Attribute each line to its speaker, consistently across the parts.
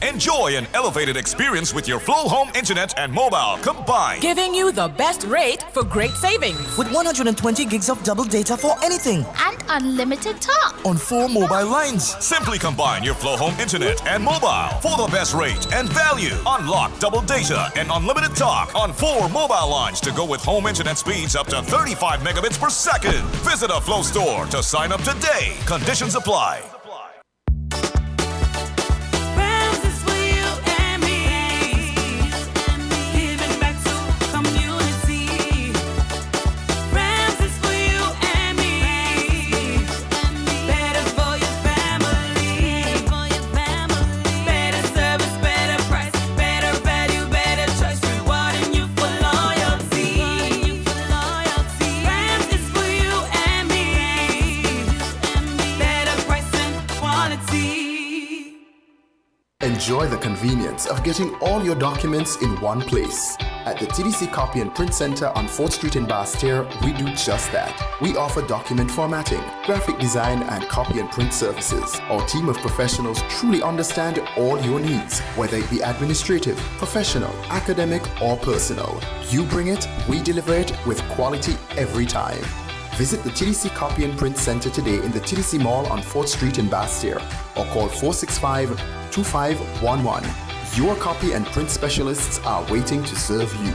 Speaker 1: Enjoy an elevated experience with your Flow Home Internet and mobile combined.
Speaker 2: Giving you the best rate for great savings.
Speaker 3: With 120 gigs of double data for anything.
Speaker 4: And unlimited talk.
Speaker 3: On 4 mobile lines.
Speaker 1: Simply combine your Flow Home Internet and mobile for the best rate and value. Unlock double data and unlimited talk on 4 mobile lines to go with home internet speeds up to 35 megabits per second. Visit a Flow store to sign up today. Conditions apply.
Speaker 5: Enjoy the convenience of getting all your documents in one place. At the TDC Copy and Print Center on 4th Street in Basse-Terre, we do just that. We offer document formatting, graphic design, and copy and print services. Our team of professionals truly understand all your needs, whether it be administrative, professional, academic, or personal. You bring it, we deliver it with quality every time. Visit the TDC Copy and Print Center today in the TDC Mall on 4th Street in Basse-Terre or call 465-2511. Your copy and print specialists are waiting to serve you.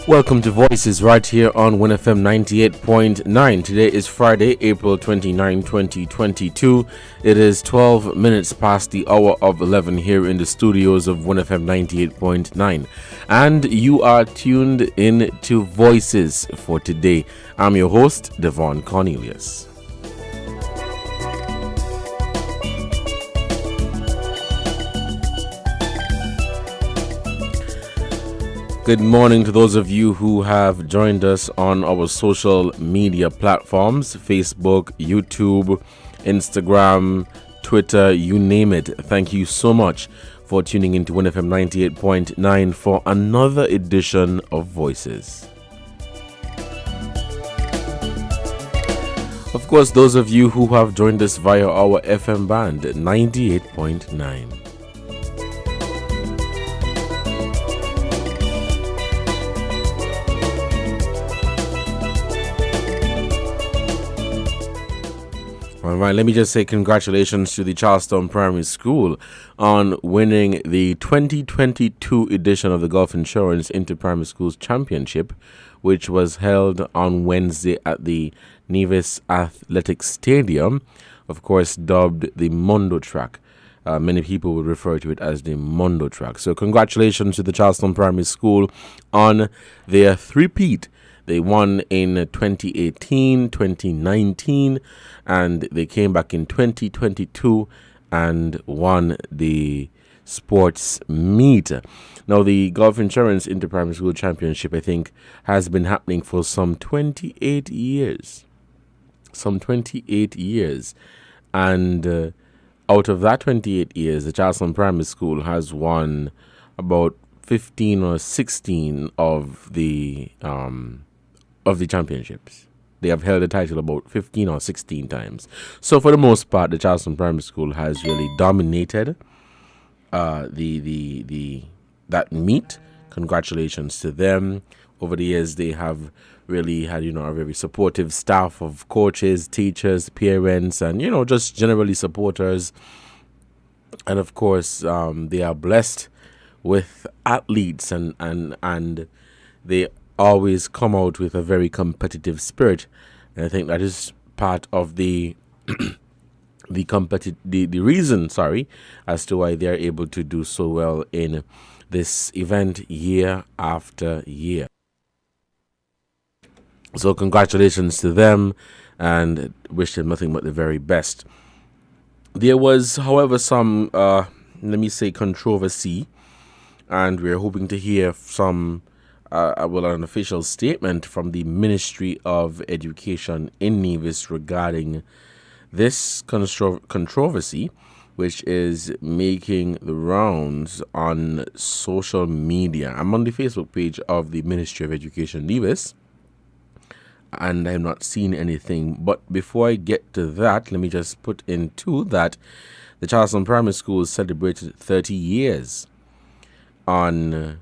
Speaker 6: Welcome to Voices right here on WINNFM 98.9. Today is Friday, April 29, 2022. It is 12 minutes past the hour of 11 here in the studios of WINNFM 98.9. And you are tuned in to Voices for today. I'm your host, Devon Cornelius. Good morning to those of you who have joined us on our social media platforms, Facebook, YouTube, Instagram, Twitter, you name it. Thank you so much for tuning into WINNFM 98.9 for another edition of Voices. Of course, those of you who have joined us via our FM band 98.9. All right, let me just say congratulations to the Charlestown Primary School on winning the 2022 edition of the Gulf Insurance Inter-Primary Schools Championship, which was held on Wednesday at the Nevis Athletic Stadium, of course dubbed the Mondo Track. Many people would refer to it as the Mondo Track. So congratulations to the Charlestown Primary School on their three-peat. They won in 2018, 2019, and they came back in 2022 and won the sports meet. Now, the Gulf Insurance Inter-Primary School Championship, I think, has been happening for some 28 years. And out of that 28 years, the Charlestown Primary School has won about 15 or 16 of the championships. They have held the title about 15 or 16 times. So for the most part, the Charlestown Primary School has really dominated that meet. Congratulations to them. Over the years, they have really had, a very supportive staff of coaches, teachers, parents, and, just generally supporters. And of course, they are blessed with athletes and they always come out with a very competitive spirit, and I think that is part of the reason as to why they are able to do so well in this event year after year. So congratulations to them, and wish them nothing but the very best. There was, however, some, let me say, controversy, and we're hoping to hear some, an official statement from the Ministry of Education in Nevis regarding this controversy, which is making the rounds on social media. I'm on the Facebook page of the Ministry of Education Nevis, and I'm not seeing anything. But before I get to that, let me just put in too that the Charleston Primary School celebrated 30 years on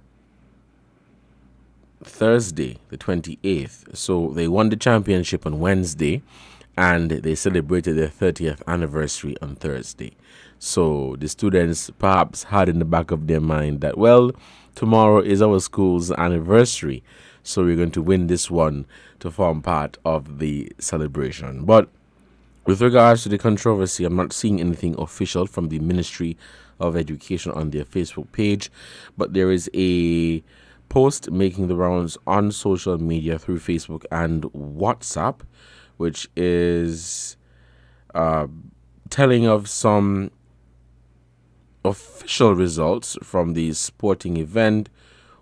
Speaker 6: Thursday, the 28th. So they won the championship on Wednesday, and they celebrated their 30th anniversary on Thursday. So the students perhaps had in the back of their mind that, well, tomorrow is our school's anniversary, so we're going to win this one to form part of the celebration. But with regards to the controversy, I'm not seeing anything official from the Ministry of Education on their Facebook page, but there is a post making the rounds on social media through Facebook and WhatsApp, which is telling of some official results from the sporting event,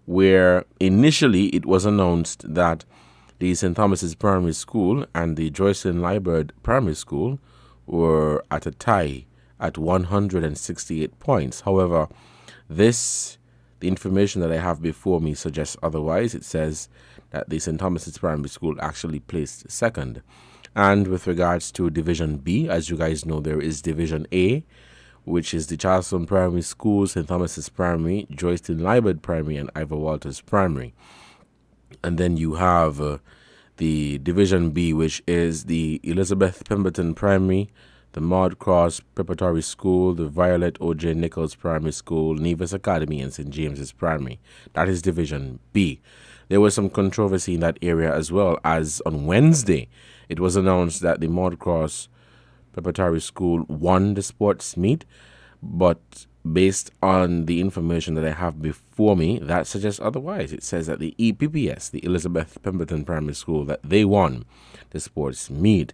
Speaker 6: where initially it was announced that the St. Thomas's Primary School and the Joycelyn Liburd Primary School were at a tie at 168 points. However, the information that I have before me suggests otherwise. It says that the St. Thomas's Primary School actually placed second. And with regards to Division B, as you guys know, there is Division A, which is the Charleston Primary School, St. Thomas's Primary, Joycelyn Liburd Primary, and Ivor Walters Primary. And then you have the Division B, which is the Elizabeth Pemberton Primary, the Maud Cross Preparatory School, the Violet O.J. Nichols Primary School, Nevis Academy, and St. James's Primary. That is Division B. There was some controversy in that area as well, as on Wednesday it was announced that the Maud Cross Preparatory School won the sports meet, but based on the information that I have before me, that suggests otherwise. It says that the EPPS, the Elizabeth Pemberton Primary School, that they won the sports meet.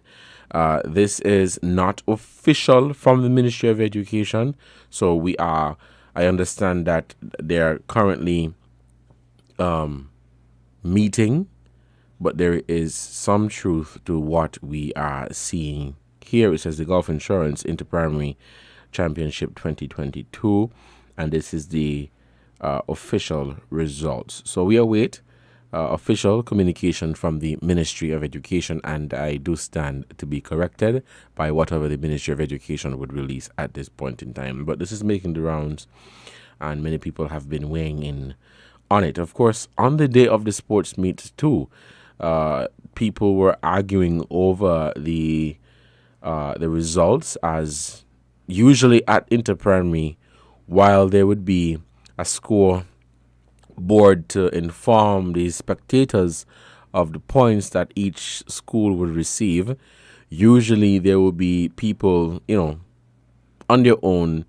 Speaker 6: This is not official from the Ministry of Education, so I understand that they are currently meeting, but there is some truth to what we are seeing here. It says the Gulf Insurance Interprimary Championship 2022, and this is the official results. So we await official communication from the Ministry of Education, and I do stand to be corrected by whatever the Ministry of Education would release at this point in time. But this is making the rounds, and many people have been weighing in on it. Of course, on the day of the sports meet too, people were arguing over the results, as usually at interprimary, while there would be a score board to inform the spectators of the points that each school would receive, usually there will be people, on their own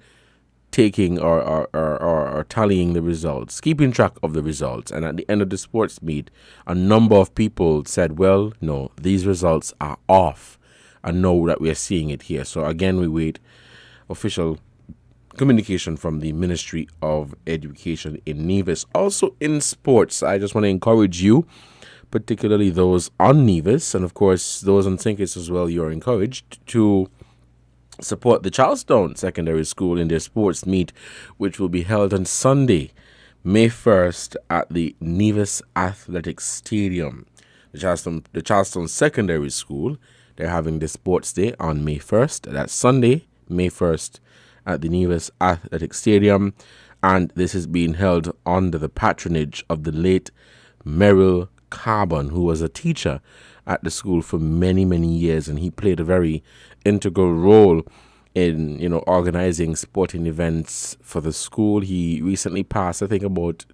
Speaker 6: taking or tallying the results, keeping track of the results. And at the end of the sports meet, a number of people said, well, no, these results are off, and know that we are seeing it here. So again, we wait official communication from the Ministry of Education in Nevis. Also in sports, I just want to encourage you, particularly those on Nevis, and of course those on St. Kitts as well, you're encouraged to support the Charlestown Secondary School in their sports meet, which will be held on Sunday, May 1st at the Nevis Athletics Stadium. The Charlestown Secondary School, they're having the sports day on May 1st. That's Sunday, May 1st at the Nevis Athletic Stadium, and this is being held under the patronage of the late Merrill Carbon, who was a teacher at the school for many, many years, and he played a very integral role in organizing sporting events for the school. He recently passed, I think about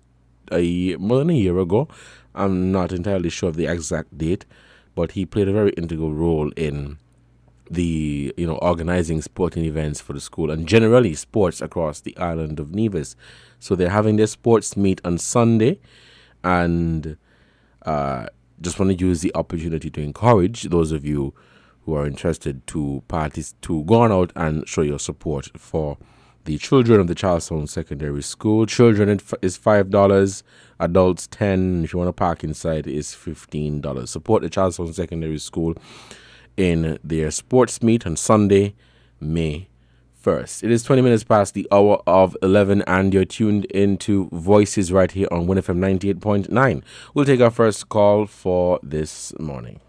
Speaker 6: more than a year ago. I'm not entirely sure of the exact date, but he played a very integral role in the organizing sporting events for the school and generally sports across the island of Nevis. So they're having their sports meet on Sunday, and just want to use the opportunity to encourage those of you who are interested to go on out and show your support for the children of the Charlestown Secondary School. Children is $5, adults $10. If you want to park inside, is $15. Support the Charlestown Secondary School in their sports meet on Sunday, May 1st. It is 20 minutes past the hour of 11, and you're tuned into Voices right here on WINN FM 98.9. We'll take our first call for this morning.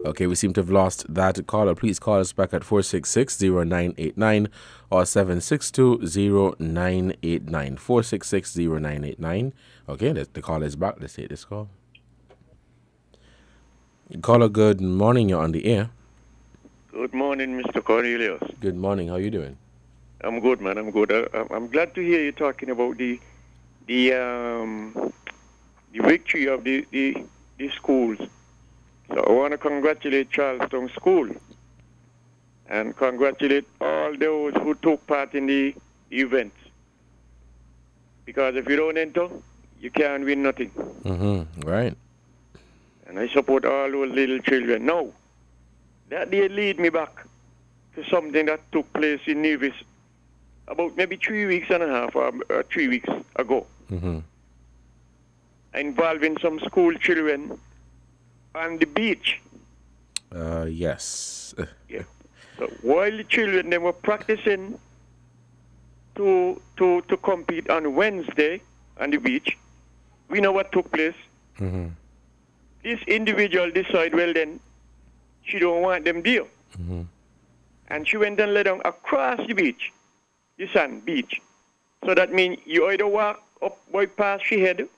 Speaker 6: Okay, we seem to have lost that caller. Please call us back at 466-0989 or 762-0989. 466-0989. Okay, the caller is back. Let's take this call. Caller, good morning. You're on the air.
Speaker 7: Good morning, Mr. Cornelius.
Speaker 6: Good morning. How are you doing?
Speaker 7: I'm good, man. I'm good. I'm glad to hear you talking about the victory of the schools. So I want to congratulate Charlestown School and congratulate all those who took part in the event. Because if you don't enter, you can't win nothing.
Speaker 6: Mm-hmm. Right.
Speaker 7: And I support all those little children. Now, that they lead me back to something that took place in Nevis about maybe 3 weeks and a half or 3 weeks ago.
Speaker 6: Mm-hmm.
Speaker 7: Involving some school children on the beach.
Speaker 6: Yes.
Speaker 7: Yeah. So while the children, they were practicing to compete on Wednesday on the beach, we know what took place.
Speaker 6: Mm-hmm.
Speaker 7: This individual decided, well then, she don't want them there.
Speaker 6: Mm-hmm.
Speaker 7: And she went and lay down across the beach, the sand beach. So that means you either walk up by past she head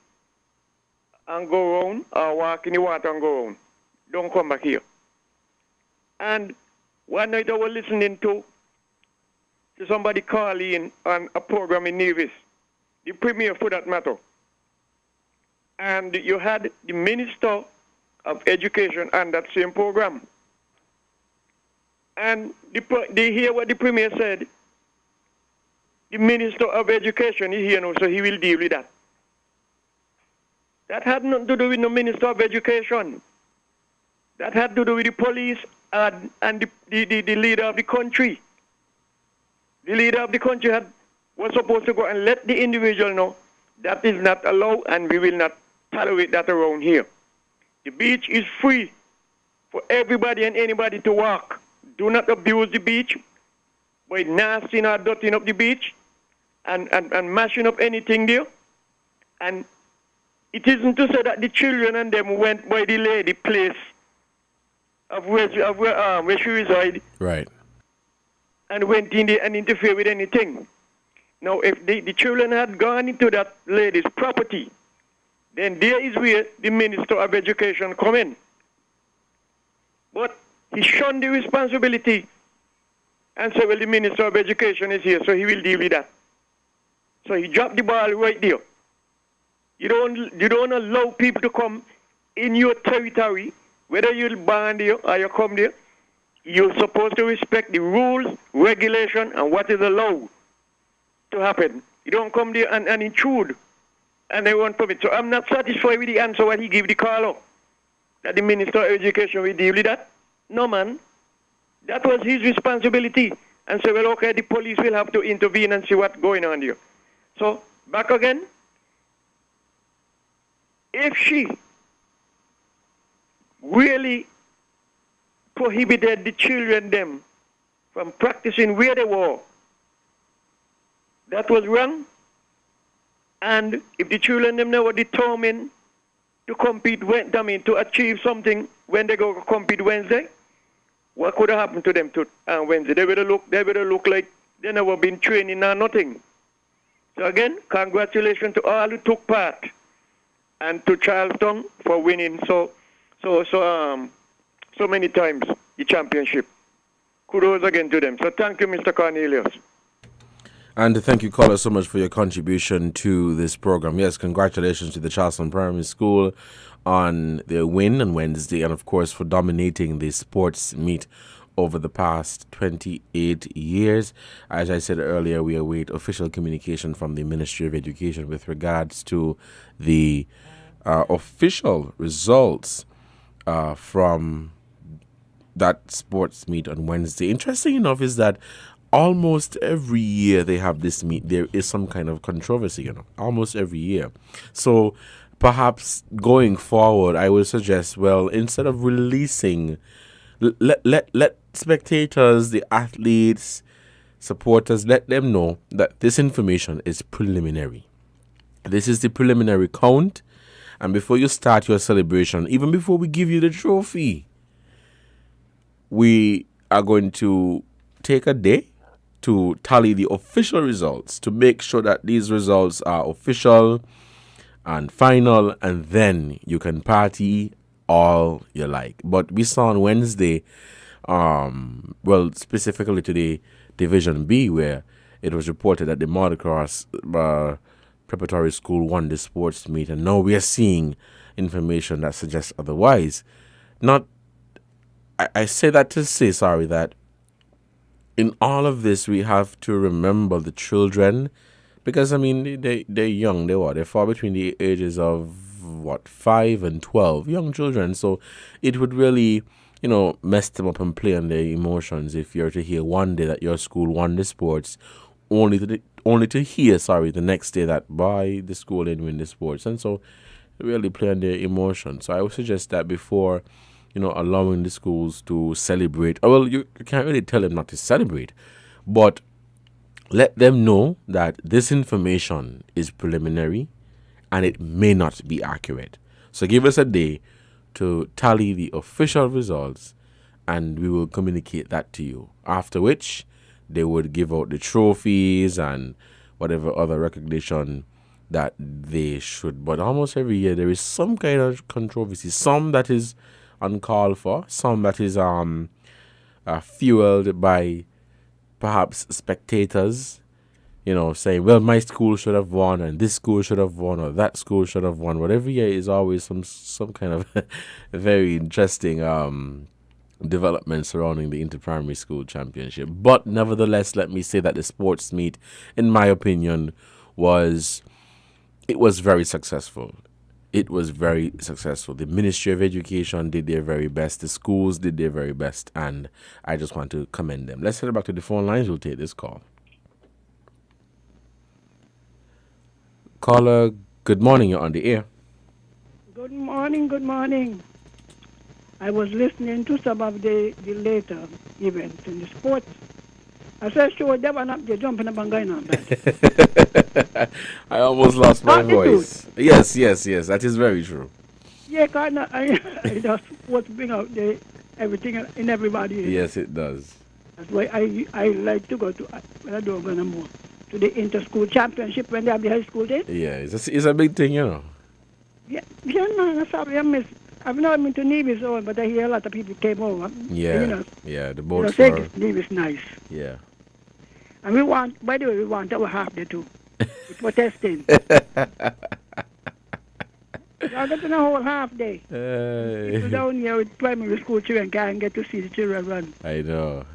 Speaker 7: and go around, or walk in the water and go around. Don't come back here. And one night I was listening to somebody call in on a program in Nevis, the premier for that matter. And you had the Minister of Education on that same program. And they hear what the premier said. The Minister of Education is here now, so he will deal with that. That had nothing to do with the Minister of Education. That had to do with the police and the leader of the country. The leader of the country was supposed to go and let the individual know that is not allowed and we will not tolerate that around here. The beach is free for everybody and anybody to walk. Do not abuse the beach by nasty or dirtying up the beach and mashing up anything there. And it isn't to say that the children and them went by the lady place of where she reside.
Speaker 6: Right.
Speaker 7: And went in there and interfered with anything. Now, if the children had gone into that lady's property, then there is where the Minister of Education come in. But he shunned the responsibility and said, well, the Minister of Education is here, so he will deal with that. So he dropped the ball right there. You don't allow people to come in your territory, whether you're born there or you come there. You're supposed to respect the rules, regulation, and what is allowed to happen. You don't come there and intrude, and they won't permit. So I'm not satisfied with the answer what he gave the caller, that the Minister of Education will deal with that. No, man. That was his responsibility. And so, well, okay, the police will have to intervene and see what's going on here. So, back again. If she really prohibited the children them from practicing where they were, that was wrong. And if the children them now were determined to compete, to achieve something when they go compete Wednesday, what could have happened to them on Wednesday? They would have looked like they never been training or nothing. So again, congratulations to all who took part, and to Charlestown for winning so many times the championship. Kudos again to them. So thank you, Mr. Cornelius.
Speaker 6: And thank you, caller, so much for your contribution to this program. Yes, congratulations to the Charlestown Primary School on their win on Wednesday, and of course for dominating the sports meet over the past 28 years. As I said earlier, we await official communication from the Ministry of Education with regards to the official results from that sports meet on Wednesday. Interesting enough is that almost every year they have this meet, there is some kind of controversy, almost every year. So perhaps going forward, I would suggest, well, instead of releasing, let spectators, the athletes, supporters, let them know that this information is preliminary. This is the preliminary count. And before you start your celebration, even before we give you the trophy, we are going to take a day to tally the official results to make sure that these results are official and final, and then you can party all you like. But we saw on Wednesday, well, specifically today, Division B, where it was reported that the Motocross Preparatory School won the sports meet, and now we are seeing information that suggests otherwise. I say that to say, that in all of this, we have to remember the children, because, I mean, they're young. They fall between the ages of, 5 and 12, young children. So it would really, mess them up and play on their emotions if you're to hear one day that your school won the sports, only to hear, the next day that, boy, the school didn't win the sports. And so really play on their emotions. So I would suggest that before, allowing the schools to celebrate, well, you can't really tell them not to celebrate, but let them know that this information is preliminary and it may not be accurate. So give us a day to tally the official results, and we will communicate that to you. After which, they would give out the trophies and whatever other recognition that they should. But almost every year, there is some kind of controversy, some that is uncalled for, some that is fueled by perhaps spectators, saying, well, my school should have won, and this school should have won, or that school should have won. But every year is always some kind of very interesting development surrounding the Inter-Primary School Championship. But nevertheless, let me say that the sports meet, in my opinion, was very successful. It was very successful. The Ministry of Education did their very best. The schools did their very best. And I just want to commend them. Let's head back to the phone lines. We'll take this call. Caller, good morning. You're on the air.
Speaker 8: Good morning. I was listening to some of the later events in the sports. I said, sure, they were not jumping up and going on that.
Speaker 6: I almost lost my voice. Yes, that is very true.
Speaker 8: Yeah, I just want to bring out everything in everybody.
Speaker 6: Yes, it does.
Speaker 8: That's why I like to go to, when I don't go no more, to the inter-school championship when they have the high school day.
Speaker 6: Yeah, it's a big thing,
Speaker 8: Yeah, man, sorry, I've not been to Nevis, but I hear a lot of people came over.
Speaker 6: Yeah, the boats
Speaker 8: were... Nevis nice.
Speaker 6: Yeah.
Speaker 8: And we want our half day too. We're protesting. Y'all get in a whole half day. People down here with primary school children can't get to see the children run.
Speaker 6: I know.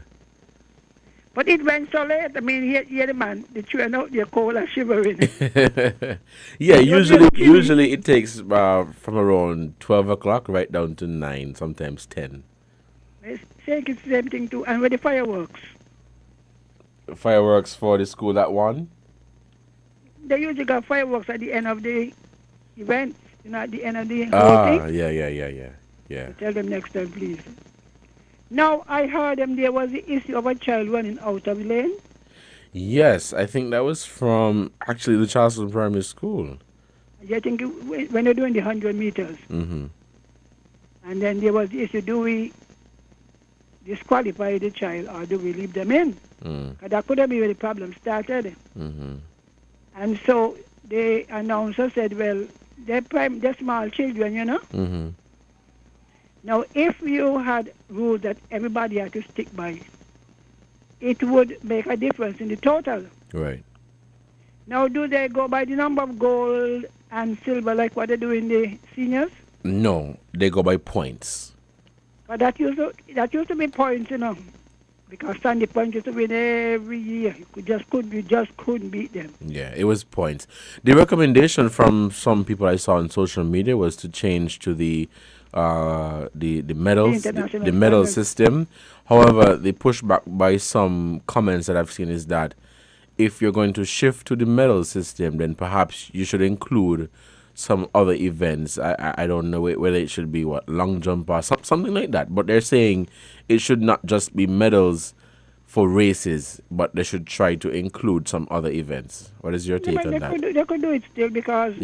Speaker 8: But it went so late. I mean, here the children out there cold and shivering.
Speaker 6: Yeah, usually it takes from around 12 o'clock right down to 9, sometimes 10.
Speaker 8: It's the same thing too. And with the fireworks.
Speaker 6: Fireworks for the school at 1?
Speaker 8: They usually got fireworks at the end of the event, at the end of the whole thing.
Speaker 6: Yeah.
Speaker 8: Tell them next time, please. Now, I heard there was the issue of a child running out of lane.
Speaker 6: Yes, I think that was from actually the Charleston Primary School.
Speaker 8: I think when they're doing the 100 meters.
Speaker 6: Mm-hmm.
Speaker 8: And then there was the issue, do we disqualify the child or do we leave them in? Because that could have been where the problem started.
Speaker 6: Mm-hmm.
Speaker 8: And so the announcer said, well, they're small children,
Speaker 6: Mm-hmm.
Speaker 8: Now, if you had rules that everybody had to stick by, it would make a difference in the total.
Speaker 6: Right.
Speaker 8: Now, do they go by the number of gold and silver like what they do in the seniors?
Speaker 6: No, they go by points.
Speaker 8: But that used to be points, Because Sandy Point used to win every year. You just couldn't beat them.
Speaker 6: Yeah, it was points. The recommendation from some people I saw on social media was to change to the medals, the medal system. However, the pushback by some comments that I've seen is that if you're going to shift to the medal system, then perhaps you should include some other events. I don't know whether it should be long jump or something like that. But they're saying it should not just be medals for races, but they should try to include some other events. What is your take on that?
Speaker 8: They could do it still because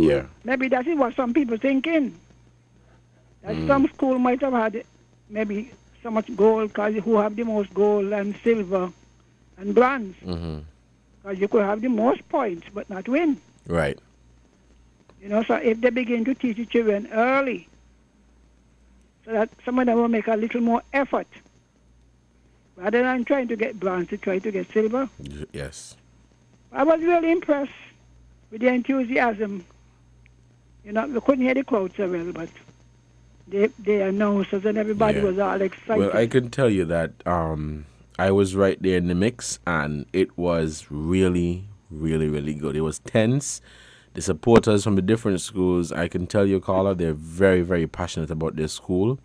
Speaker 8: maybe that is what some people thinking. That some school might have had maybe so much gold because who have the most gold and silver and bronze. Because you could have the most points but not win.
Speaker 6: Right.
Speaker 8: So if they begin to teach the children early, so that some of them will make a little more effort, rather than trying to get bronze, to try to get silver.
Speaker 6: Yes.
Speaker 8: I was really impressed with the enthusiasm. We couldn't hear the crowd so well, but they announced us and everybody was all excited.
Speaker 6: Well, I can tell you that I was right there in the mix, and it was really, really, really good. It was tense. The supporters from the different schools, I can tell you, Carla, they're very, very passionate about their school.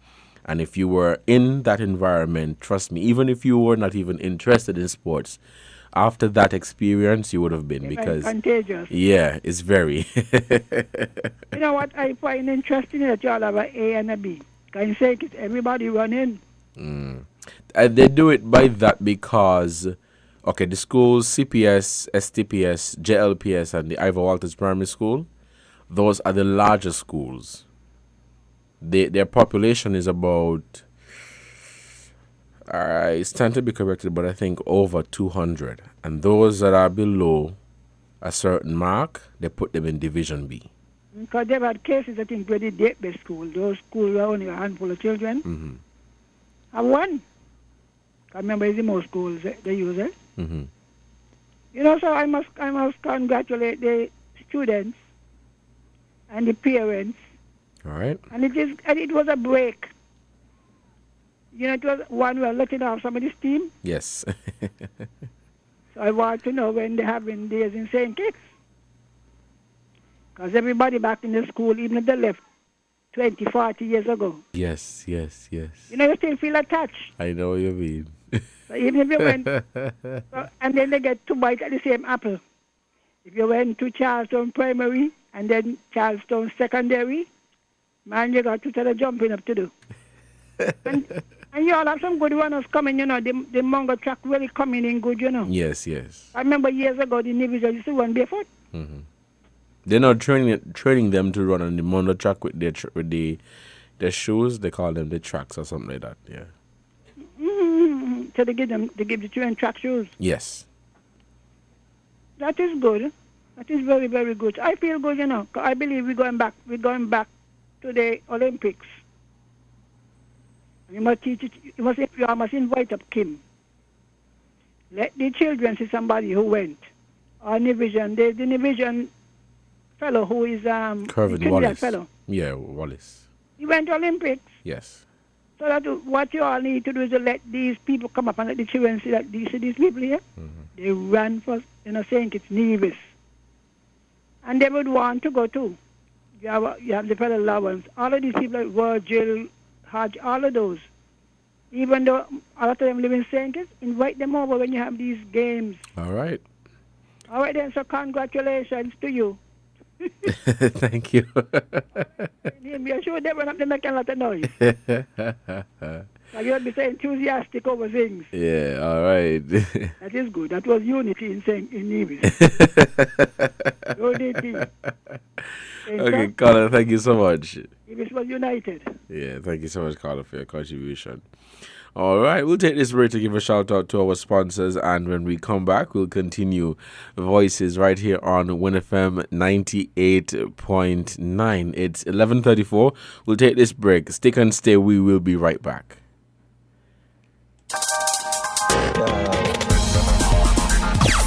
Speaker 6: And if you were in that environment, trust me, even if you were not even interested in sports, after that experience, you would have been because
Speaker 8: contagious.
Speaker 6: Yeah, it's very.
Speaker 8: You know what I find interesting is that you all have an A and a B. Can you say everybody running?
Speaker 6: They do it by that because, okay, the schools, CPS, STPS, JLPS, and the Ivor Walters Primary School, those are the larger schools. Their population is about, I stand to be corrected, but I think over 200. And those that are below a certain mark, they put them in Division B.
Speaker 8: Because they've had cases, I think, where the date-based school, those schools were only a handful of children, have won. I remember it's the most schools they use it. So I must congratulate the students and the parents.
Speaker 6: All right.
Speaker 8: And it was a break. It was one way of letting off somebody's steam.
Speaker 6: Yes.
Speaker 8: So I want to know when they're having days in St. Kitts. Because everybody back in the school, even if they left 20, 40 years ago.
Speaker 6: Yes.
Speaker 8: You still feel attached.
Speaker 6: I know what you mean.
Speaker 8: So even if you went, and then they get to bite at the same apple. If you went to Charleston Primary and then Charleston Secondary, man, you got to tell the jumping up to do. and you all have some good runners coming, the Mungo track really coming in good,
Speaker 6: Yes.
Speaker 8: I remember years ago, the Navy used to run barefoot.
Speaker 6: They're not training them to run on the Mungo track with their shoes. They call them the tracks or something like that, yeah.
Speaker 8: So they give the children track shoes.
Speaker 6: Yes.
Speaker 8: That is good. That is very, very good. I feel good, 'cause I believe we're going back to the Olympics. You must teach it. You must invite up Kim. Let the children see somebody who went. Or Division, the Division fellow who is
Speaker 6: Kervin Wallace. Fellow. Yeah, Wallace.
Speaker 8: He went to Olympics.
Speaker 6: Yes.
Speaker 8: So that what you all need to do is to let these people come up and let the children see that these people here, they ran for, saying it's Nevis. And they would want to go too. You have the fellow Lawrence. All of these people like Virgil, Hodge, all of those. Even though a lot of them live in St. Kitts, invite them over when you have these games.
Speaker 6: All right.
Speaker 8: All right then, so congratulations to you.
Speaker 6: Thank you.
Speaker 8: I'm sure they were not making a lot of noise. You'll be so enthusiastic over things.
Speaker 6: Yeah, all right.
Speaker 8: That is good. That was unity in Nevis. Unity.
Speaker 6: Okay, Carla, thank you so much.
Speaker 8: Nevis was united.
Speaker 6: Yeah, thank you so much, Carla, for your contribution. All right, we'll take this break to give a shout out to our sponsors, and when we come back, we'll continue Voices right here on Win FM 98.9. It's 11:34. We'll take this break. Stick and stay. We will be right back.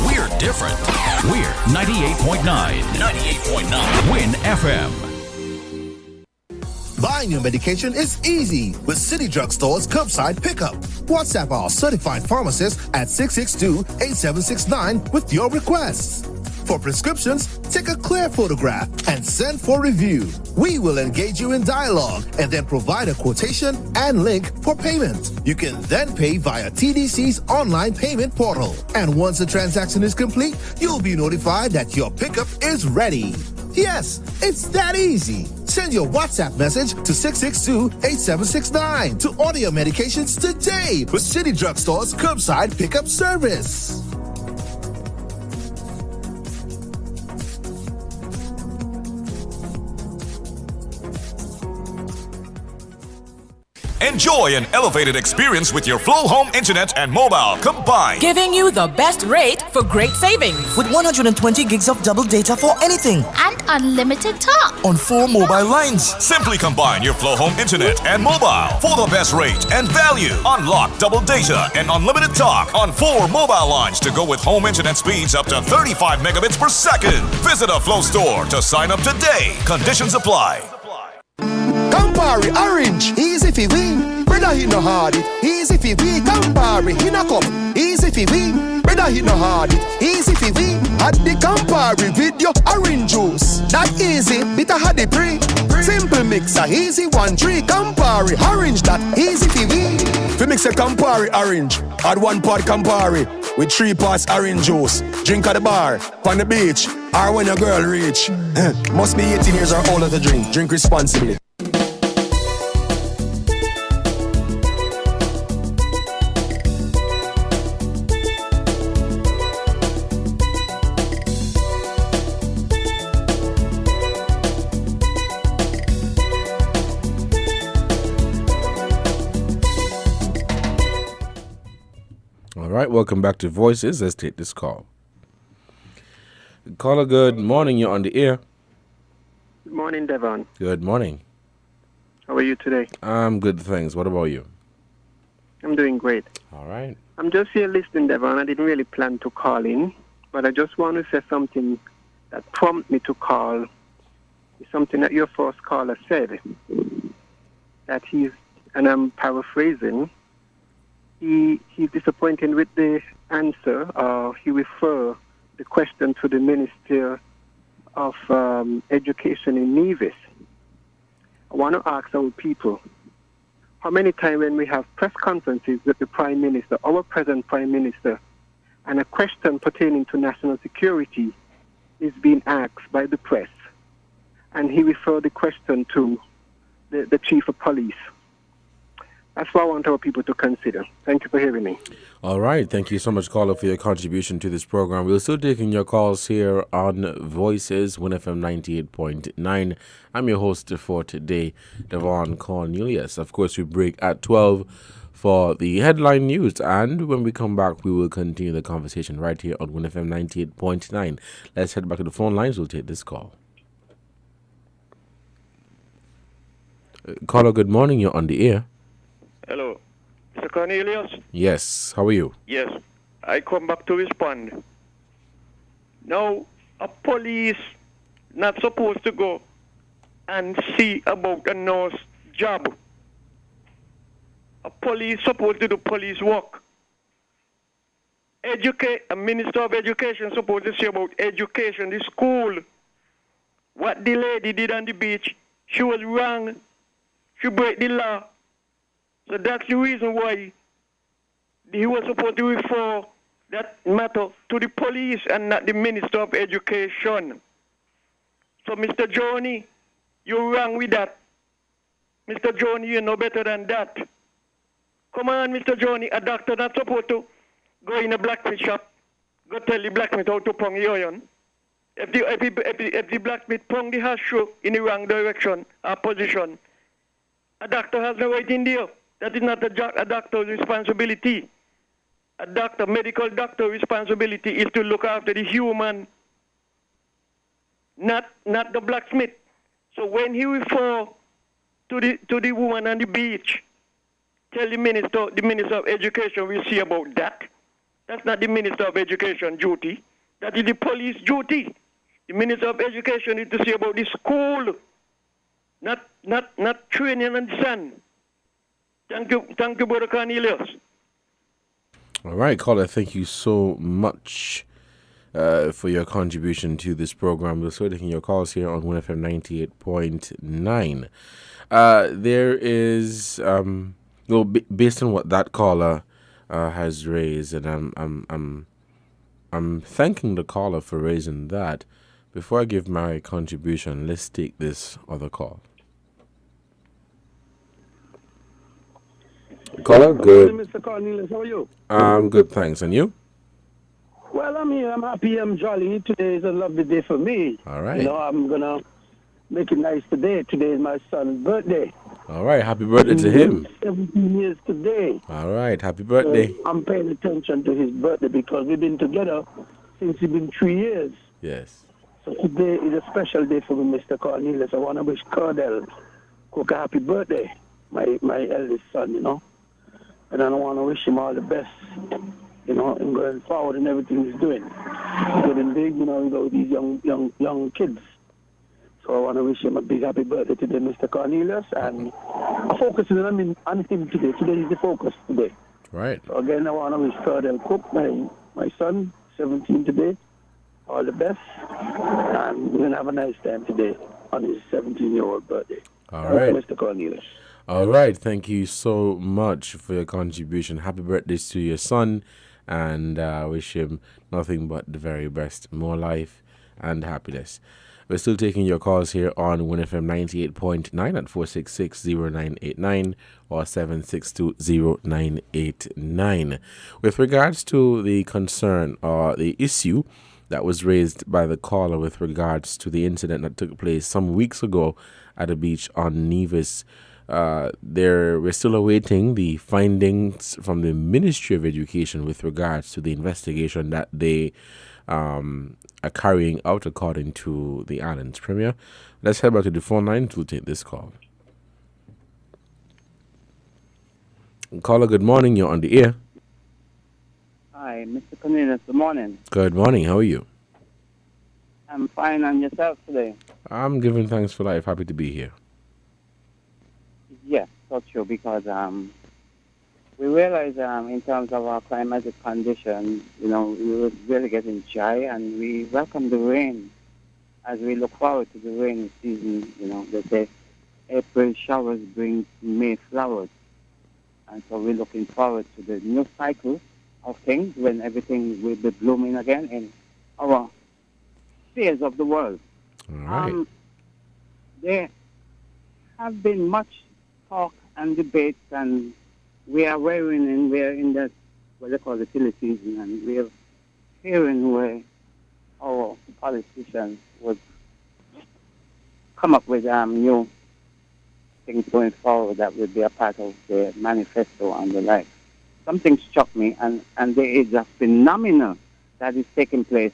Speaker 9: We're different. We're 98.9. 98.9. Win FM.
Speaker 10: Buying your medication is easy with City Drugstore's curbside pickup. WhatsApp our certified pharmacist at 662-8769 with your requests. For prescriptions, take a clear photograph and send for review. We will engage you in dialogue and then provide a quotation and link for payment. You can then pay via TDC's online payment portal. And once the transaction is complete, you'll be notified that your pickup is ready. Yes, it's that easy. Send your WhatsApp message to 662-8769 to order your medications today with City Drugstore's curbside pickup service.
Speaker 1: Enjoy an elevated experience with your Flow Home Internet and mobile combined.
Speaker 2: Giving you the best rate for great savings.
Speaker 3: With 120 gigs of double data for anything.
Speaker 4: And unlimited talk.
Speaker 3: On 4 mobile lines.
Speaker 1: Simply combine your Flow Home Internet and mobile for the best rate and value. Unlock double data and unlimited talk on 4 mobile lines to go with home internet speeds up to 35 megabits per second. Visit a Flow store to sign up today. Conditions apply.
Speaker 11: Campari Orange, easy for we. Brother, he no hard it. Easy for we. Campari, he no cup. Easy for we. Brother, he no hard it. Easy for we. Add the Campari with your orange juice. That easy, bitter had the pre. Simple mixer, easy 1-3. Campari Orange, that easy for we. If you mix a Campari Orange, add 1 pot Campari with 3 parts orange juice. Drink at the bar, on the beach, or when your girl reach. Must be 18 years or older to drink. Drink responsibly.
Speaker 6: All right, welcome back to Voices. Let's take this call. Caller, good morning. You're on the air.
Speaker 7: Good morning, Devon.
Speaker 6: Good morning.
Speaker 7: How are you today?
Speaker 6: I'm good, thanks. What about you?
Speaker 7: I'm doing great.
Speaker 6: All right.
Speaker 7: I'm just here listening, Devon. I didn't really plan to call in, but I just want to say something that prompted me to call. It's something that your first caller said, that he's, and I'm paraphrasing, he's disappointed with the answer, or he referred the question to the Minister of Education in Nevis. I want to ask our people, how many times when we have press conferences with the Prime Minister, our present Prime Minister, and a question pertaining to national security is being asked by the press, and he referred the question to the Chief of Police? That's what I want our people to consider. Thank you for hearing me.
Speaker 6: All right. Thank you so much, caller, for your contribution to this program. We're still taking your calls here on Voices, WINNFM 98.9. I'm your host for today, Devon Cornelius. Of course, we break at 12 for the headline news. And when we come back, we will continue the conversation right here on WINNFM 98.9. Let's head back to the phone lines. We'll take this call. Caller, good morning. You're on the air.
Speaker 7: Hello. Mr. Cornelius?
Speaker 6: Yes. How are you?
Speaker 7: Yes. I come back to respond. Now, a police not supposed to go and see about a nurse job. A police supposed to do police work. A Minister of Education supposed to see about education, the school. What the lady did on the beach, she was wrong. She broke the law. So that's the reason why he was supposed to refer that matter to the police and not the Minister of Education. So, Mr. Joni, you're wrong with that. Mr. Joni, you know better than that. Come on, Mr. Joni, a doctor not supposed to go in a blacksmith shop, go tell the blacksmith how to pong the iron. If the blacksmith pong the horseshoe in the wrong direction or position, a doctor has no right in there. That is not a doctor's responsibility. A doctor, medical doctor responsibility is to look after the human, not the blacksmith. So when he refer to the woman on the beach, tell the Minister of Education will see about that. That's not the Minister of Education duty. That is the police duty. The Minister of Education is to see about the school. not training on the sun. Thank you, Brother Cornelius.
Speaker 6: All right, caller, thank you so much for your contribution to this program. We're still taking your calls here on 1FM 98.9. There is, based on what that caller has raised, and I'm thanking the caller for raising that. Before I give my contribution, let's take this other call. Caller, good.
Speaker 12: Mr. Cornelius, how are you?
Speaker 6: I'm good, thanks. And you?
Speaker 12: Well, I'm here. I'm happy. I'm jolly. Today is a lovely day for me.
Speaker 6: All right.
Speaker 12: You know, I'm going to make it nice today. Today is my son's birthday.
Speaker 6: All right. Happy birthday to him.
Speaker 12: 17 years today.
Speaker 6: All right. Happy birthday.
Speaker 12: So I'm paying attention to his birthday because we've been together since it's been 3 years.
Speaker 6: Yes.
Speaker 12: So today is a special day for me, Mr. Cornelius. I want to wish Cordell Cook a happy birthday, my eldest son, you know. And I want to wish him all the best, you know, and going forward in everything he's doing. He's getting big, you know, with these young kids. So I want to wish him a big happy birthday today, Mr. Cornelius. And I'm focusing on him today. Today is the focus today.
Speaker 6: Right.
Speaker 12: So again, I want to wish Cordell Cook, my son, 17 today, all the best. And we're going to have a nice time today on his 17-year-old birthday.
Speaker 6: All right.
Speaker 12: Mr. Cornelius.
Speaker 6: All right. Thank you so much for your contribution. Happy birthday to your son, and wish him nothing but the very best. More life and happiness. We're still taking your calls here on WINNFM 98.9 at 466-0989 or 762-0989. With regards to the concern or the issue that was raised by the caller with regards to the incident that took place some weeks ago at a beach on Nevis, we're still awaiting the findings from the Ministry of Education with regards to the investigation that they are carrying out according to the island's premier. Let's head back to the phone line to take this call. Caller, good morning. You're on the air.
Speaker 13: Hi, Mr. Cornelius. Good morning.
Speaker 6: Good morning. How are you?
Speaker 13: I'm fine. And yourself today?
Speaker 6: I'm giving thanks for life. Happy to be here.
Speaker 13: Yes, that's true, because we realize in terms of our climatic condition, you know, we were really getting dry, and we welcome the rain as we look forward to the rainy season. You know, they say April showers bring May flowers. And so we're looking forward to the new cycle of things when everything will be blooming again in our spheres of the world.
Speaker 6: All right.
Speaker 13: There have been much talk and debates, and we are we're in that what they call the silly season, and we're hearing where our politicians would come up with new things going forward that would be a part of the manifesto and the like. Something struck me, and there is a phenomenon that is taking place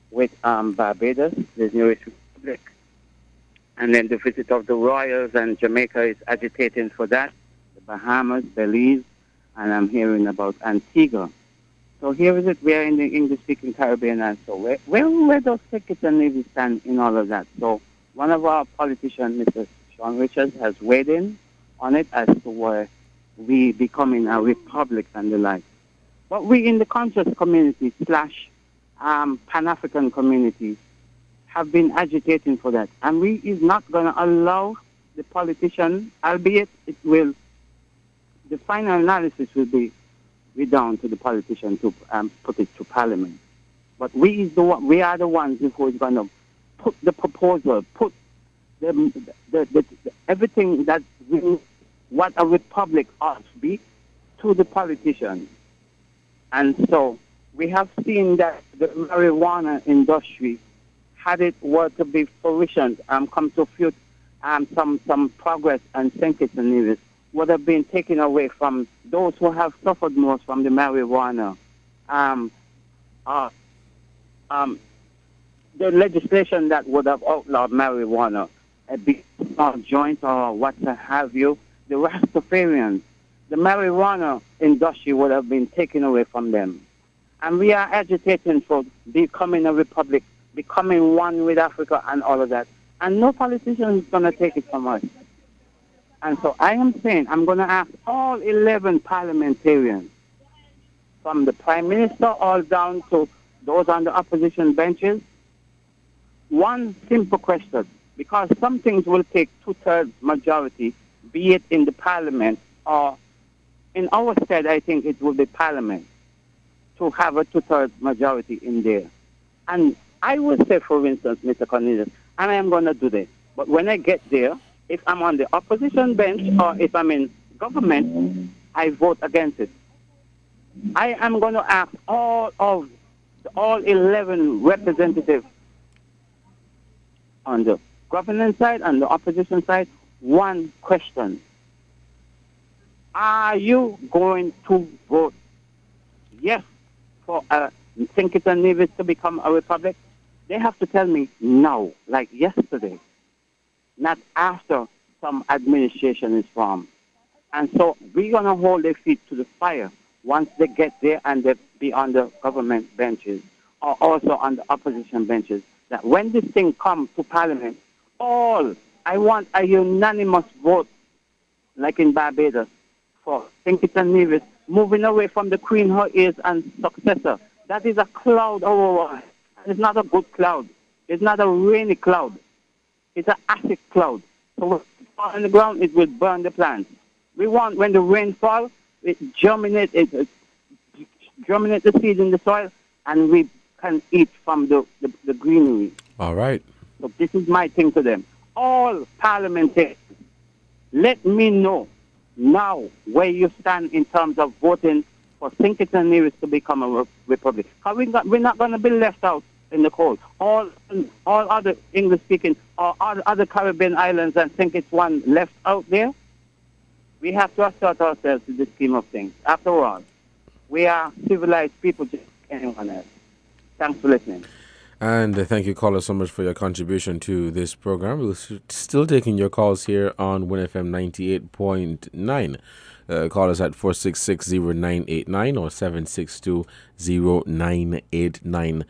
Speaker 13: with Barbados, the newest republic. And then the visit of the royals, and Jamaica is agitating for that. The Bahamas, Belize, and I'm hearing about Antigua. So here is it. We are in the English-speaking Caribbean, and so where does Secretary and Navy stand in all of that? So one of our politicians, Mr. Sean Richards, has weighed in on it as to where we becoming a republic and the like. But we in the conscious community / Pan-African community have been agitating for that. And we is not going to allow the politician, albeit it will, the final analysis will be down to the politician to put it to Parliament. But we are the ones who is going to put the proposal, put the everything that what a republic ought to be to the politician. And so we have seen that the marijuana industry, had it were to be fruition, come to some progress, and St. Kitts and Nevis would have been taken away from those who have suffered most from the marijuana. The legislation that would have outlawed marijuana, a big small joint or what have you, the Rastafarians, the marijuana industry would have been taken away from them. And we are agitating for becoming a republic, becoming one with Africa and all of that. And no politician is going to take it from us. And so I am saying I'm going to ask all 11 parliamentarians, from the Prime Minister all down to those on the opposition benches, one simple question. Because some things will take two-thirds majority, be it in the Parliament or in our state, I think it will be Parliament, to have a two-thirds majority in there. And I would say, for instance, Mr. Cornelius, and I am going to do this, but when I get there, if I'm on the opposition bench or if I'm in government, I vote against it. I am going to ask all 11 representatives on the government side and the opposition side one question. Are you going to vote yes for St. Kitts and Nevis to become a republic? They have to tell me now, like yesterday, not after some administration is formed. And so we're going to hold their feet to the fire once they get there and they be on the government benches or also on the opposition benches, that when this thing comes to Parliament, I want a unanimous vote, like in Barbados, for St. Kitts and Nevis, moving away from the Queen, her heirs and successor. That is a cloud over us. It's not a good cloud. It's not a rainy cloud. It's an acid cloud. So when it falls on the ground, it will burn the plants. We want, when the rain falls, it germinate the seeds in the soil, and we can eat from the greenery.
Speaker 6: All right.
Speaker 13: So this is my thing to them. All parliamentarians, let me know now where you stand in terms of voting for St. Kitts and Nevis to become a republic. Because we're not going to be left out in the cold. All other English-speaking or all other Caribbean islands and think it's one left out there. We have to assert ourselves to the scheme of things. After all, we are civilized people just like anyone else. Thanks for listening.
Speaker 6: And thank you, caller, so much for your contribution to this program. We're still taking your calls here on WINFM 98.9. Call us at 466-0989 or 762-0989.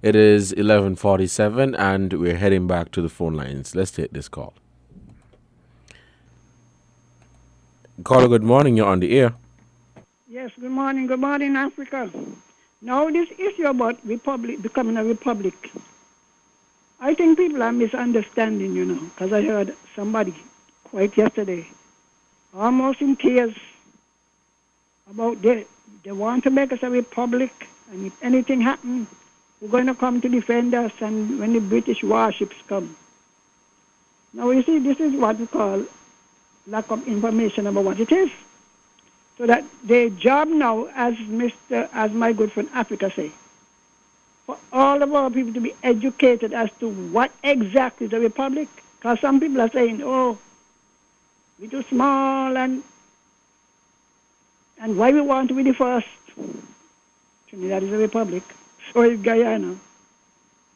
Speaker 6: It is 11:47, and we're heading back to the phone lines. Let's take this call. Caller, good morning. You're on the air.
Speaker 8: Yes, good morning. Good morning, Africa. Now, this issue about republic becoming a republic, I think people are misunderstanding, because I heard somebody quite yesterday, almost in tears, about they want to make us a republic, and if anything happens, we're going to come to defend us, and when the British warships come. Now, you see, this is what we call lack of information about what it is. So that their job now, as my good friend Africa say, for all of our people to be educated as to what exactly is a republic. Because some people are saying, we're too small, and why we want to be the first. Trinidad is a republic. So is Guyana.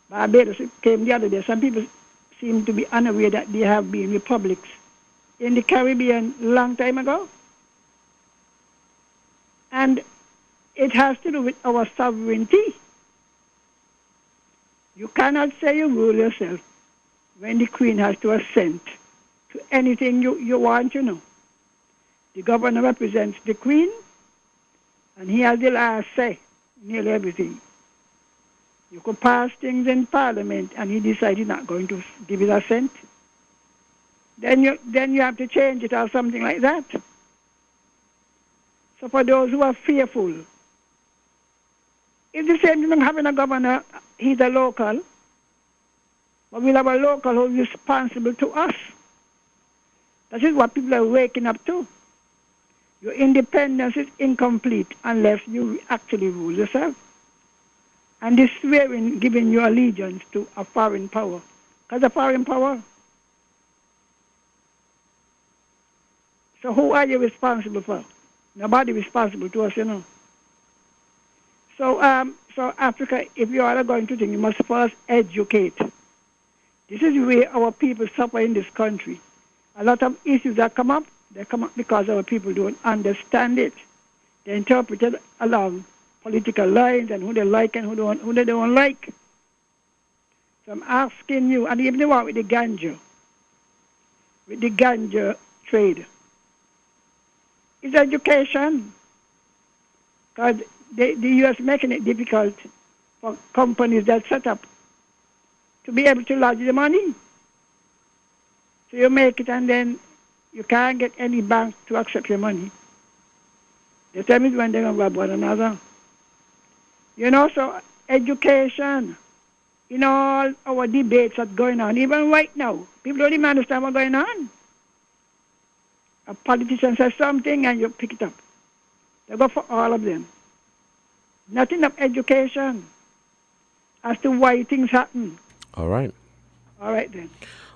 Speaker 8: Barbados came the other day. Some people seem to be unaware that they have been republics in the Caribbean long time ago. And it has to do with our sovereignty. You cannot say you rule yourself when the Queen has to assent to anything you want, The governor represents the Queen, and he has the last say in nearly everything. You could pass things in Parliament, and he decided not going to give his assent. Then you have to change it or something like that. So for those who are fearful, it's the same thing having a governor, he's a local, but we'll have a local who is responsible to us. That is what people are waking up to. Your independence is incomplete unless you actually rule yourself. And this swearing, giving your allegiance to a foreign power. Because a foreign power. So who are you responsible for? Nobody responsible to us, So Africa, if you are going to think, you must first educate. This is where our people suffer in this country. A lot of issues that come up, they come up because our people don't understand it. They interpret it along political lines and who they like and who they don't like. So I'm asking you, and even the one with the ganja trade, is education. Because the U.S. making it difficult for companies that set up to be able to lodge the money. So you make it and then you can't get any bank to accept your money. The time is when they're going to rob one another. You know, so education, in all our debates that's going on, even right now, people don't even understand what's going on. A politician says something and you pick it up. They go for all of them. Not enough education as to why things happen.
Speaker 6: All right.
Speaker 8: All right then.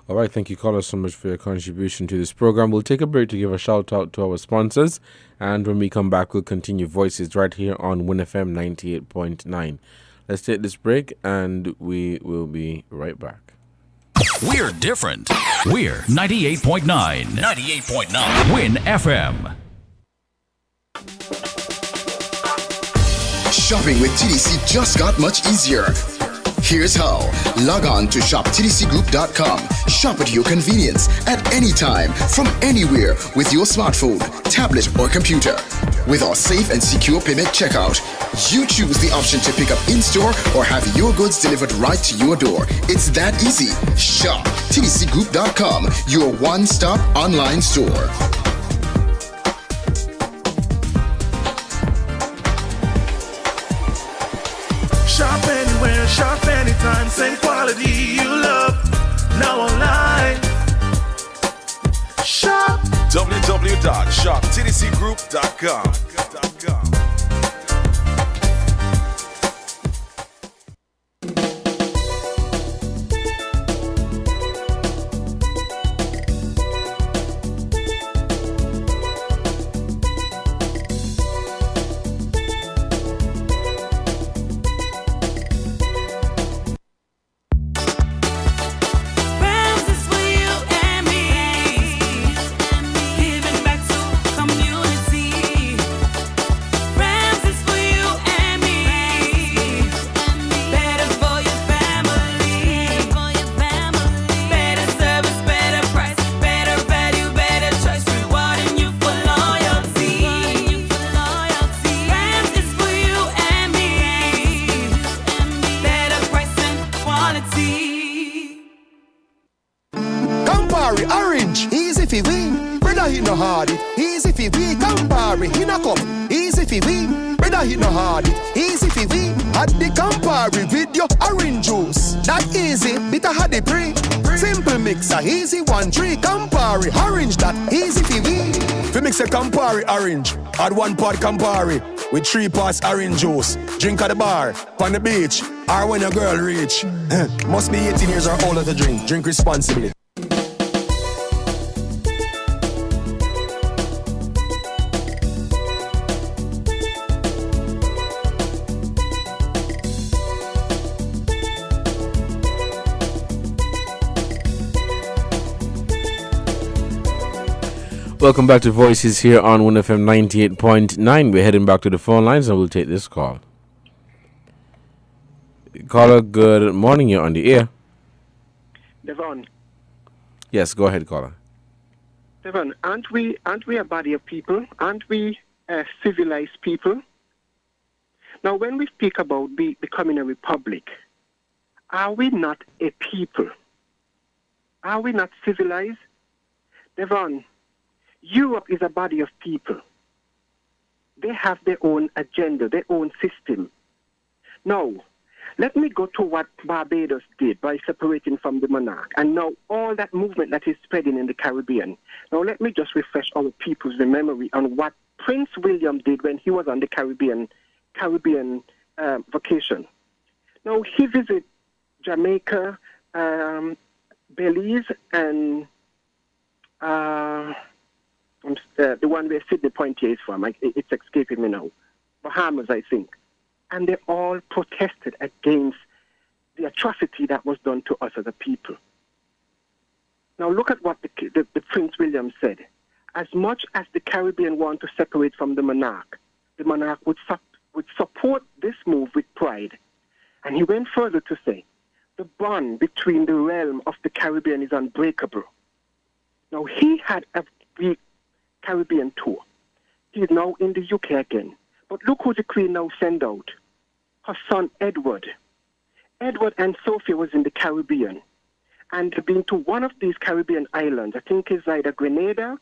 Speaker 6: All right, thank you, caller, so much for your contribution to this program. We'll take a break to give a shout out to our sponsors, and when we come back, we'll continue Voices right here on WINNFM 98.9. Let's take this break, and we will be right back.
Speaker 9: We're different. We're 98.9. 98.9. Win FM.
Speaker 5: Shopping with TDC just got much easier. Here's how. Log on to shoptdcgroup.com. Shop at your convenience at any time, from anywhere, with your smartphone, tablet, or computer. With our safe and secure payment checkout, you choose the option to pick up in-store or have your goods delivered right to your door. It's that easy. Shop tdcgroup.com, your one-stop online store.
Speaker 14: Shop anywhere, shop anytime, same quality you love. Now online. Shop www.shoptdcgroup.com.
Speaker 11: Easy 1 3 Campari orange, that easy for me. Fi mix a Campari orange, add 1 pot Campari with 3 parts orange juice. Drink at the bar, on the beach, or when your girl reach. Must be 18 years or older to drink. Drink responsibly.
Speaker 6: Welcome back to Voices here on WINNFM 98.9. We're heading back to the phone lines and we'll take this call. Caller, good morning. You're on the air.
Speaker 15: Devon.
Speaker 6: Yes, go ahead, caller.
Speaker 15: Devon, aren't we a body of people? Aren't we civilized people? Now, when we speak about becoming a republic, are we not a people? Are we not civilized? Devon, Europe is a body of people. They have their own agenda, their own system. Now, let me go to what Barbados did by separating from the monarch, and now all that movement that is spreading in the Caribbean. Now, let me just refresh our people's memory on what Prince William did when he was on the Caribbean vacation. Now, he visited Jamaica, Belize, and the one where Sidney Poitier is from. It's escaping me now. Bahamas, I think. And they all protested against the atrocity that was done to us as a people. Now look at what the Prince William said. As much as the Caribbean want to separate from the monarch would support this move with pride. And he went further to say, the bond between the realm of the Caribbean is unbreakable. Now, he had a big Caribbean tour. He is now in the UK again. But look who the Queen now sent out. Her son, Edward. Edward and Sophia was in the Caribbean. And they've been to one of these Caribbean islands. I think it's either Grenada.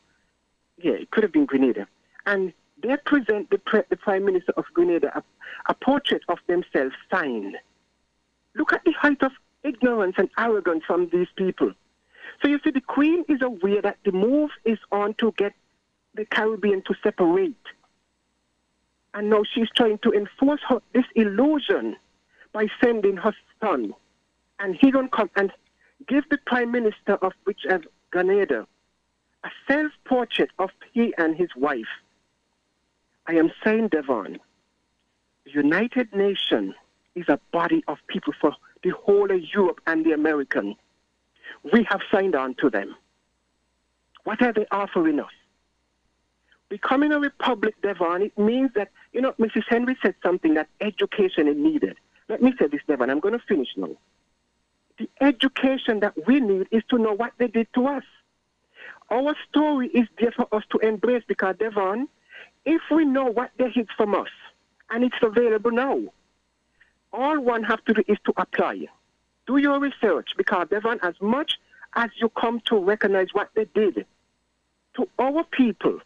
Speaker 15: Yeah, it could have been Grenada. And they present the Prime Minister of Grenada a portrait of themselves signed. Look at the height of ignorance and arrogance from these people. So you see, the Queen is aware that the move is on to get the Caribbean to separate. And now she's trying to enforce this illusion by sending her son. And he going to come and give the Prime Minister of whichever Grenada a self-portrait of he and his wife. I am saying, Devon, the United Nations is a body of people for the whole of Europe and the American. We have signed on to them. What are they offering us? Becoming a republic, Devon, it means that, Mrs. Henry said something that education is needed. Let me say this, Devon, I'm going to finish now. The education that we need is to know what they did to us. Our story is there for us to embrace because, Devon, if we know what they hid from us, and it's available now, all one have to do is to apply. Do your research because, Devon, as much as you come to recognize what they did to our people,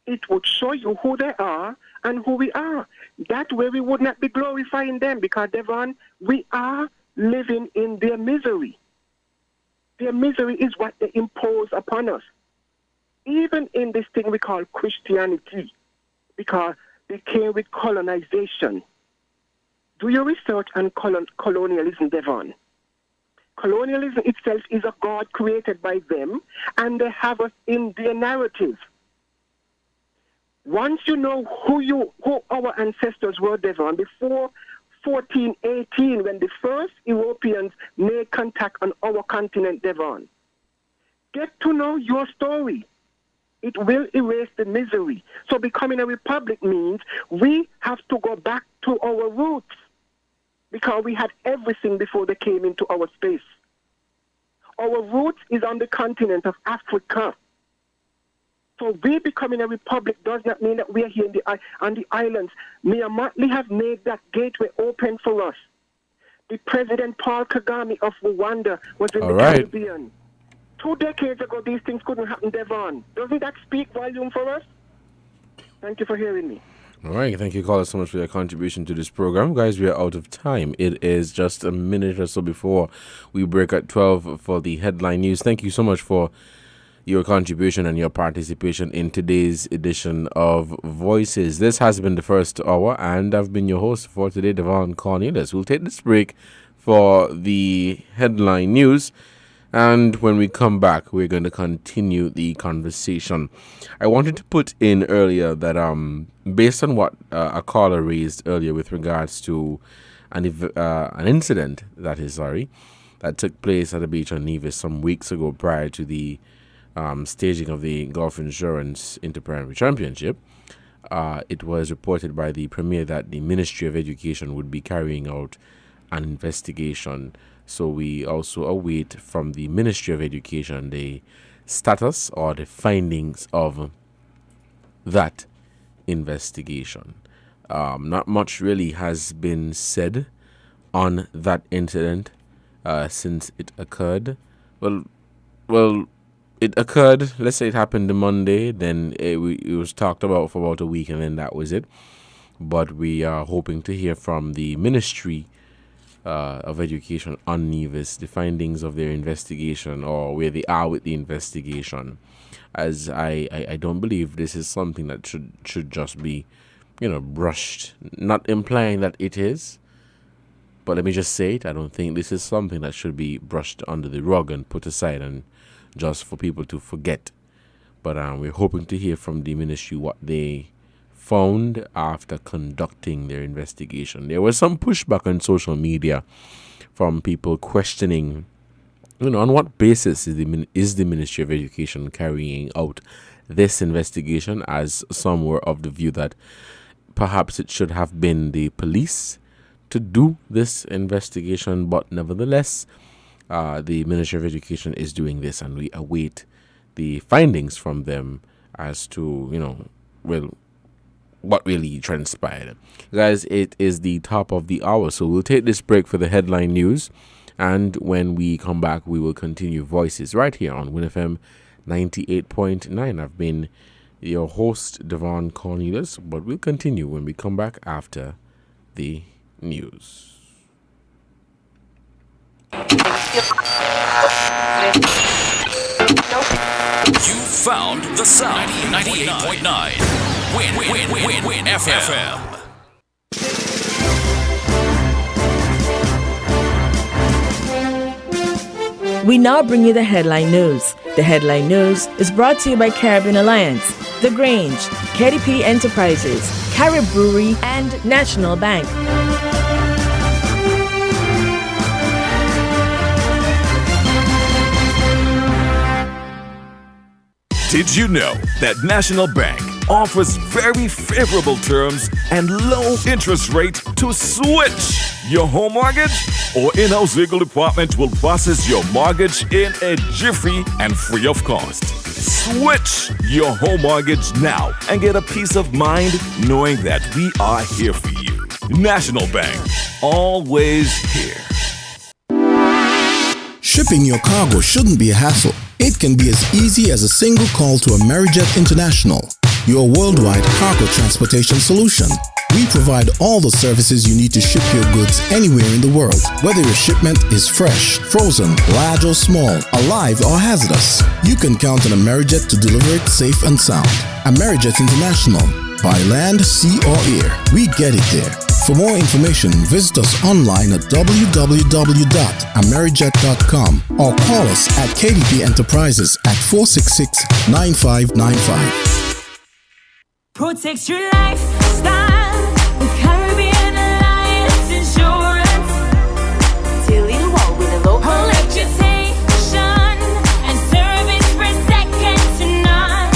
Speaker 15: it would show you who they are and who we are. That way we would not be glorifying them because, Devon, we are living in their misery. Their misery is what they impose upon us. Even in this thing we call Christianity, because they came with colonization. Do your research on colonialism, Devon. Colonialism itself is a god created by them, and they have us in their narrative. Once you know who our ancestors were, Devon, before 1418, when the first Europeans made contact on our continent, Devon, get to know your story. It will erase the misery. So becoming a republic means we have to go back to our roots because we had everything before they came into our space. Our roots is on the continent of Africa. So we becoming a republic does not mean that we are here on the islands. Miamatli have made that gateway open for us. The President Paul Kagame of Rwanda was in the Caribbean. 2 decades ago, these things couldn't happen, Devon. Doesn't that speak volume for us? Thank you for hearing me.
Speaker 6: All right. Thank you, caller, so much for your contribution to this program. Guys, we are out of time. It is just a minute or so before we break at 12 for the headline news. Thank you so much for your contribution and your participation in today's edition of Voices. This has been the first hour, and I've been your host for today, Devon Cornelius. We'll take this break for the headline news, and when we come back, we're going to continue the conversation. I wanted to put in earlier that based on what a caller raised earlier with regards to an incident that took place at the beach on Nevis some weeks ago prior to the staging of the Gulf Insurance Inter-Primary Championship, it was reported by the Premier that the Ministry of Education would be carrying out an investigation. So we also await from the Ministry of Education the status or the findings of that investigation. Not much really has been said on that incident since it occurred. Well, it occurred, let's say it happened on Monday, then it was talked about for about a week, and then that was it. But we are hoping to hear from the Ministry of Education on Nevis, the findings of their investigation or where they are with the investigation. As I don't believe this is something that should just be, brushed. Not implying that it is, but let me just say it. I don't think this is something that should be brushed under the rug and put aside and just for people to forget. But we're hoping to hear from the ministry what they found after conducting their investigation. There was some pushback on social media from people questioning, on what basis is the Ministry of Education carrying out this investigation, as some were of the view that perhaps it should have been the police to do this investigation, but nevertheless, the Ministry of Education is doing this, and we await the findings from them as to, what really transpired. Guys, it is the top of the hour, so we'll take this break for the headline news, and when we come back, we will continue Voices right here on WINNFM 98.9. I've been your host, Devon Cornelius, but we'll continue when we come back after the news.
Speaker 9: You found the sound. 98.9. Win FM.
Speaker 2: We now bring you the headline news. The headline news is brought to you by Caribbean Alliance, The Grange, KDP Enterprises, Carib Brewery, and National Bank.
Speaker 1: Did you know that National Bank offers very favorable terms and low interest rate to switch your home mortgage? Our in-house legal department will process your mortgage in a jiffy and free of cost. Switch your home mortgage now and get a peace of mind knowing that we are here for you. National Bank, always here.
Speaker 16: Shipping your cargo shouldn't be a hassle. It can be as easy as a single call to Amerijet International, your worldwide cargo transportation solution. We provide all the services you need to ship your goods anywhere in the world, whether your shipment is fresh, frozen, large or small, alive or hazardous. You can count on Amerijet to deliver it safe and sound. Amerijet International, by land, sea or air, we get it there. For more information, visit us online at www.amerijet.com or call us at KDP Enterprises at 466-9595.
Speaker 17: Protect your lifestyle with Caribbean Alliance Insurance. Dealing well with a local reputation and service for second to none.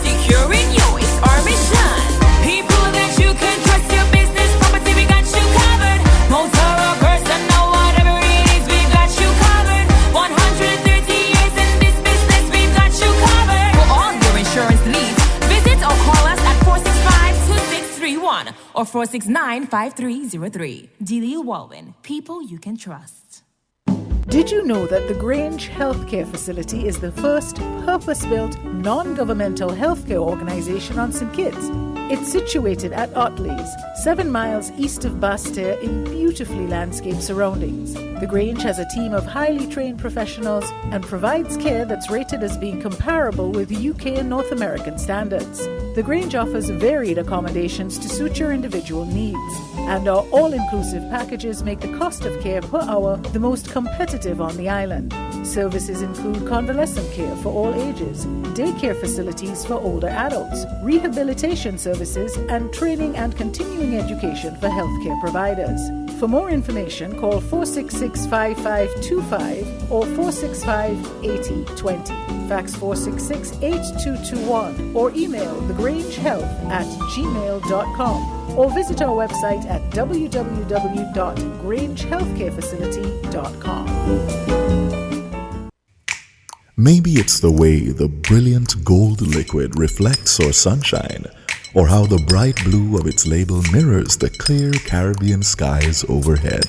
Speaker 17: Securing you is our mission. People that you can trust, your business, property, we got you covered. Motor or personal, whatever it is, we got you covered. 130 years in this business, we got you covered. For all your insurance needs, visit or call us at 465-2631 or 469-5303. Dealey Walwyn, people you can trust.
Speaker 18: Did you know that the Grange Healthcare Facility is the first purpose-built, non-governmental healthcare organization on St. Kitts? It's situated at Otley's, 7 miles east of Basseterre in beautifully landscaped surroundings. The Grange has a team of highly trained professionals and provides care that's rated as being comparable with UK and North American standards. The Grange offers varied accommodations to suit your individual needs, and our all-inclusive packages make the cost of care per hour the most competitive on the island. Services include convalescent care for all ages, daycare facilities for older adults, rehabilitation services, and training and continuing education for healthcare providers. For more information, call 466-5525 or 465-8020. Fax 466-8221 or email thegrangehealth@gmail.com or visit our website at www.grangehealthcarefacility.com.
Speaker 19: Maybe it's the way the brilliant gold liquid reflects our sunshine, or how the bright blue of its label mirrors the clear Caribbean skies overhead.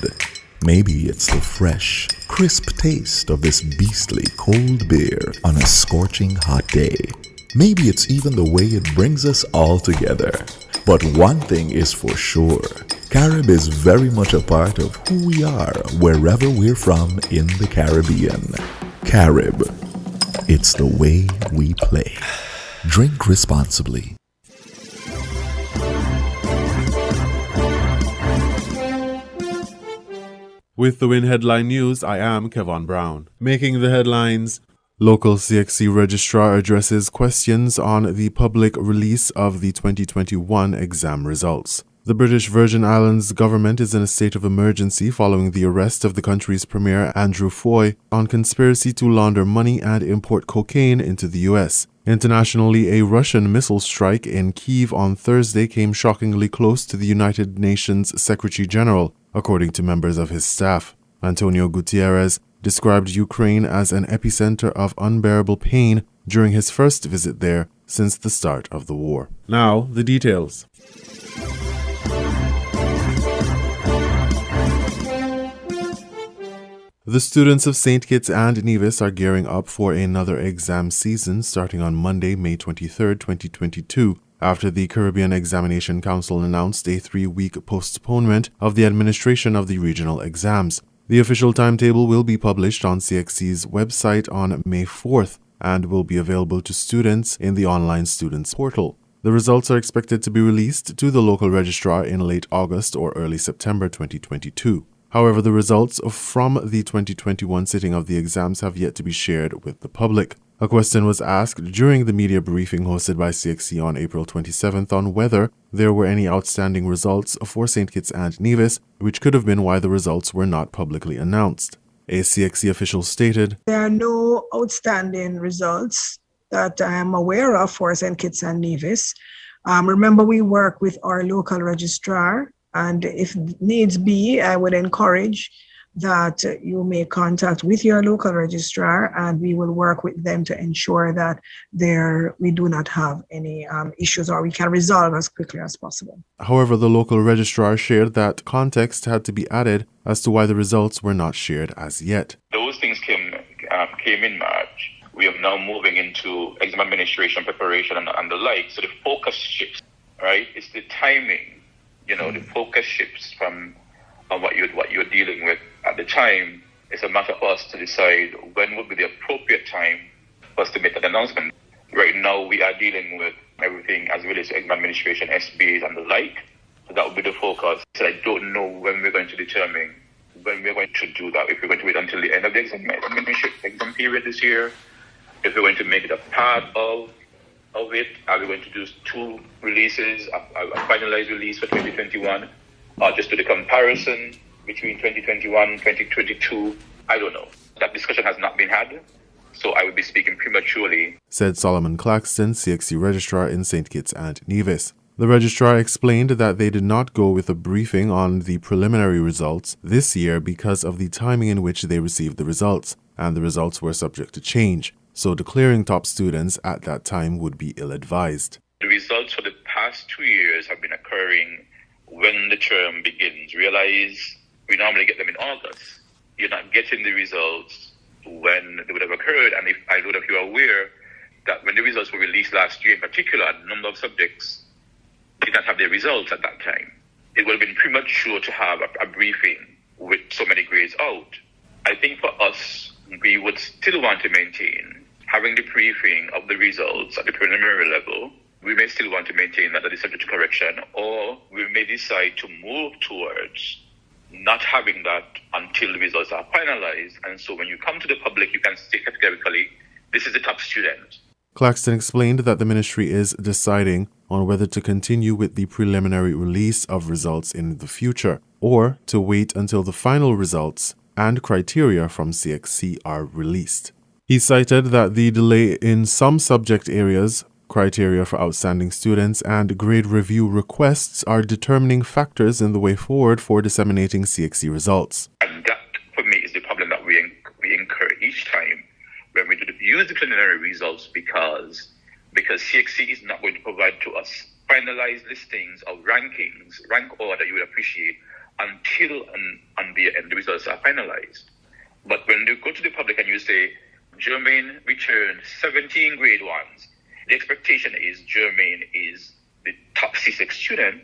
Speaker 19: Maybe it's the fresh, crisp taste of this beastly cold beer on a scorching hot day. Maybe it's even the way it brings us all together. But one thing is for sure, Carib is very much a part of who we are wherever we're from in the Caribbean. Carib, it's the way we play. Drink responsibly.
Speaker 20: With the WIN Headline News, I am Kevon Brown. Making the headlines, local CXC registrar addresses questions on the public release of the 2021 exam results. The British Virgin Islands government is in a state of emergency following the arrest of the country's premier Andrew Foy on conspiracy to launder money and import cocaine into the US. Internationally, a Russian missile strike in Kyiv on Thursday came shockingly close to the United Nations Secretary General, according to members of his staff. Antonio Guterres described Ukraine as an epicenter of unbearable pain during his first visit there since the start of the war. Now, the details. The students of St. Kitts and Nevis are gearing up for another exam season starting on Monday, May 23, 2022, after the Caribbean Examination Council announced a 3-week postponement of the administration of the regional exams. The official timetable will be published on CXC's website on May 4th and will be available to students in the online students portal. The results are expected to be released to the local registrar in late August or early September 2022. However, the results from the 2021 sitting of the exams have yet to be shared with the public. A question was asked during the media briefing hosted by CXC on April 27th on whether there were any outstanding results for St. Kitts and Nevis, which could have been why the results were not publicly announced. A CXC official stated,
Speaker 21: "There are no outstanding results that I am aware of for St. Kitts and Nevis. Remember, we work with our local registrar, and if needs be, I would encourage that you make contact with your local registrar, and we will work with them to ensure that we do not have any issues, or we can resolve as quickly as possible."
Speaker 20: However, the local registrar shared that context had to be added as to why the results were not shared as yet.
Speaker 22: Those things came in March. We are now moving into exam administration preparation and the like, so the focus shifts, right? It's the timing. The focus shifts from what you're dealing with at the time. It's a matter for us to decide when would be the appropriate time for us to make that announcement. Right now, we are dealing with everything as relates to exam administration, SBAs, and the like. So that would be the focus. So I don't know when we're going to determine when we're going to do that. If we're going to wait until the end of the exam period this year, if we're going to make it a part of it, are we going to do 2 releases, a finalized release for 2021, or just do the comparison between 2021 and 2022? I don't know. That discussion has not been had, so I would be speaking prematurely,
Speaker 20: said Solomon Claxton, CXC Registrar in St. Kitts and Nevis. The registrar explained that they did not go with a briefing on the preliminary results this year because of the timing in which they received the results, and the results were subject to change. So declaring top students at that time would be ill-advised.
Speaker 22: The results for the past 2 years have been occurring when the term begins. Realize we normally get them in August. You're not getting the results when they would have occurred. And I don't know if you're aware that when the results were released last year in particular, a number of subjects did not have their results at that time. It would have been premature to have a briefing with so many grades out. I think for us, we would still want to maintain having the briefing of the results at the preliminary level. We may still want to maintain that is subject to correction, or we may decide to move towards not having that until the results are finalized. And so when you come to the public, you can say categorically, this is the top student.
Speaker 20: Claxton explained that the ministry is deciding on whether to continue with the preliminary release of results in the future, or to wait until the final results and criteria from CXC are released. He cited that the delay in some subject areas, criteria for outstanding students, and grade review requests are determining factors in the way forward for disseminating CXC results.
Speaker 22: And that, for me, is the problem that we incur each time when we use the preliminary results, because CXC is not going to provide to us finalized listings of rankings, rank order you would appreciate, until and the results are finalized. But when you go to the public and you say, Jermaine returned 17 grade 1s, the expectation is Jermaine is the top C6 student,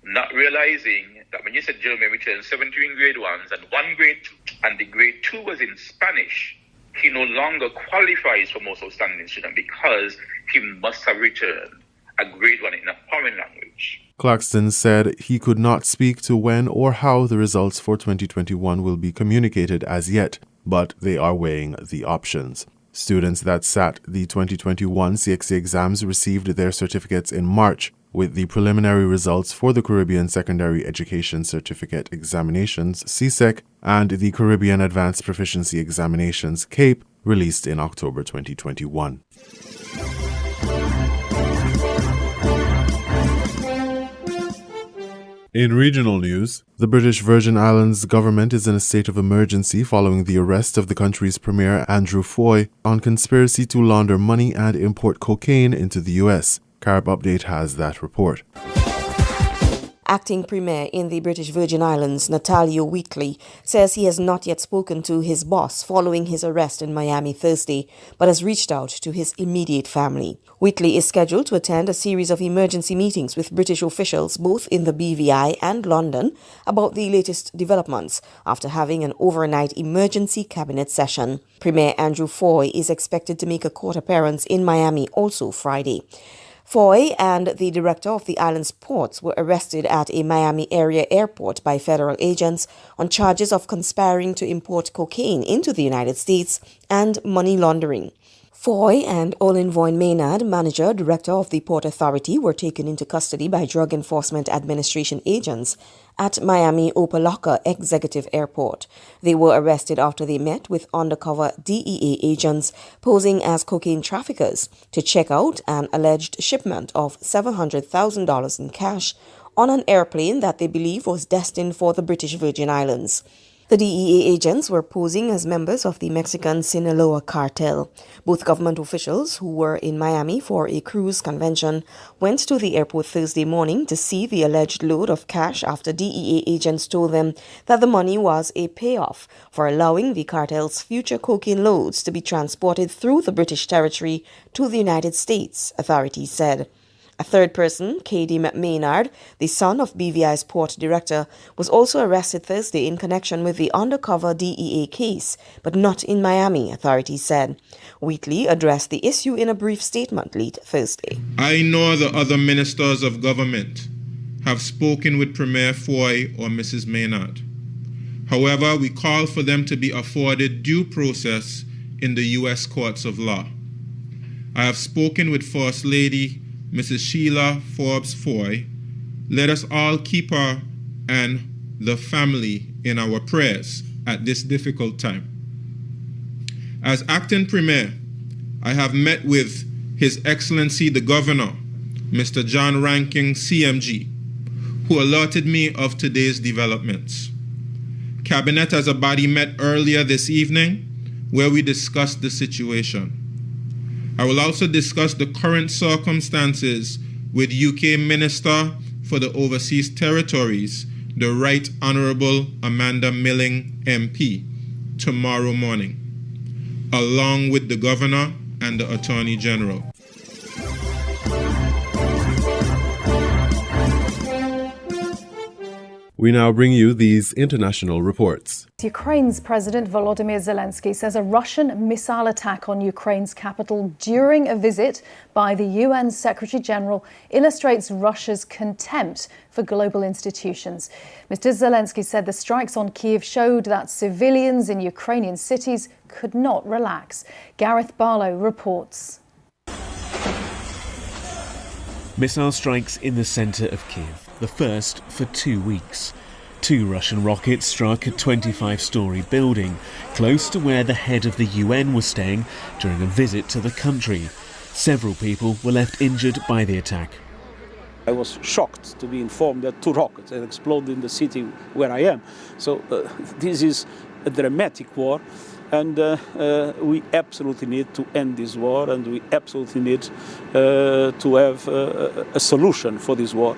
Speaker 22: not realizing that when you said Jermaine returned 17 grade 1s and 1 grade 2, and the grade 2 was in Spanish, he no longer qualifies for most outstanding student because he must have returned a grade 1 in a foreign language.
Speaker 20: Claxton said he could not speak to when or how the results for 2021 will be communicated as yet, but they are weighing the options. Students that sat the 2021 CXC exams received their certificates in March, with the preliminary results for the Caribbean Secondary Education Certificate Examinations (CSEC) and the Caribbean Advanced Proficiency Examinations (CAPE) released in October 2021. In regional news, the British Virgin Islands government is in a state of emergency following the arrest of the country's premier Andrew Foy on conspiracy to launder money and import cocaine into the U.S. Carib Update has that report.
Speaker 4: Acting Premier in the British Virgin Islands, Natalio Wheatley, says he has not yet spoken to his boss following his arrest in Miami Thursday, but has reached out to his immediate family. Wheatley is scheduled to attend a series of emergency meetings with British officials both in the BVI and London about the latest developments after having an overnight emergency cabinet session. Premier Andrew Foy is expected to make a court appearance in Miami also Friday. Foy and the director of the island's ports were arrested at a Miami area airport by federal agents on charges of conspiring to import cocaine into the United States and money laundering. Foy and Olin Voyn Maynard, manager, director of the Port Authority, were taken into custody by Drug Enforcement Administration agents at Miami Opa-locka Executive Airport. They were arrested after they met with undercover DEA agents posing as cocaine traffickers to check out an alleged shipment of $700,000 in cash on an airplane that they believe was destined for the British Virgin Islands. The DEA agents were posing as members of the Mexican Sinaloa cartel. Both government officials who were in Miami for a cruise convention went to the airport Thursday morning to see the alleged load of cash after DEA agents told them that the money was a payoff for allowing the cartel's future cocaine loads to be transported through the British territory to the United States, authorities said. A third person, K.D. Maynard, the son of BVI's port director, was also arrested Thursday in connection with the undercover DEA case, but not in Miami, authorities said. Wheatley addressed the issue in a brief statement late Thursday.
Speaker 10: I nor the other ministers of government have spoken with Premier Foy or Mrs. Maynard. However, we call for them to be afforded due process in the U.S. courts of law. I have spoken with First Lady Mrs. Sheila Forbes Foy. Let us all keep her and the family in our prayers at this difficult time. As acting Premier, I have met with His Excellency the Governor, Mr. John Ranking, CMG, who alerted me of today's developments. Cabinet as a body met earlier this evening where we discussed the situation. I will also discuss the current circumstances with UK Minister for the Overseas Territories, the Right Honourable Amanda Milling MP, tomorrow morning, along with the Governor and the Attorney General.
Speaker 20: We now bring you these international reports.
Speaker 23: Ukraine's President Volodymyr Zelensky says a Russian missile attack on Ukraine's capital during a visit by the UN Secretary General illustrates Russia's contempt for global institutions. Mr. Zelensky said the strikes on Kyiv showed that civilians in Ukrainian cities could not relax. Gareth Barlow reports.
Speaker 24: Missile strikes in the centre of Kyiv, the first for 2 weeks. 2 Russian rockets struck a 25-storey building close to where the head of the UN was staying during a visit to the country. Several people were left injured by the attack.
Speaker 25: I was shocked to be informed that 2 rockets had exploded in the city where I am. So this is a dramatic war. And we absolutely need to end this war, and we absolutely need to have a solution for this war.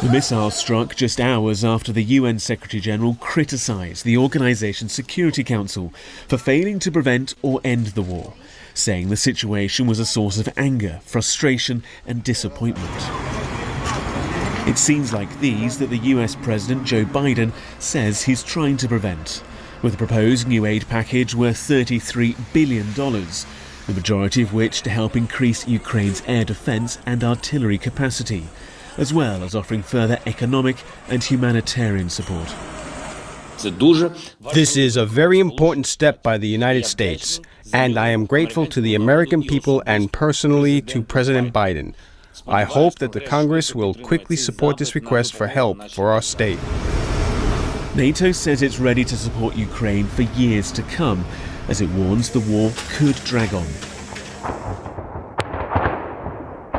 Speaker 24: The missile struck just hours after the UN Secretary-General criticised the organisation's Security Council for failing to prevent or end the war, saying the situation was a source of anger, frustration and disappointment. It's scenes like these that the US President Joe Biden says he's trying to prevent, with a proposed new aid package worth $33 billion, the majority of which to help increase Ukraine's air defence and artillery capacity, as well as offering further economic and humanitarian support.
Speaker 26: This is a very important step by the United States, and I am grateful to the American people and personally to President Biden. I hope that the Congress will quickly support this request for help for our state.
Speaker 24: NATO says it's ready to support Ukraine for years to come, as it warns the war could drag on.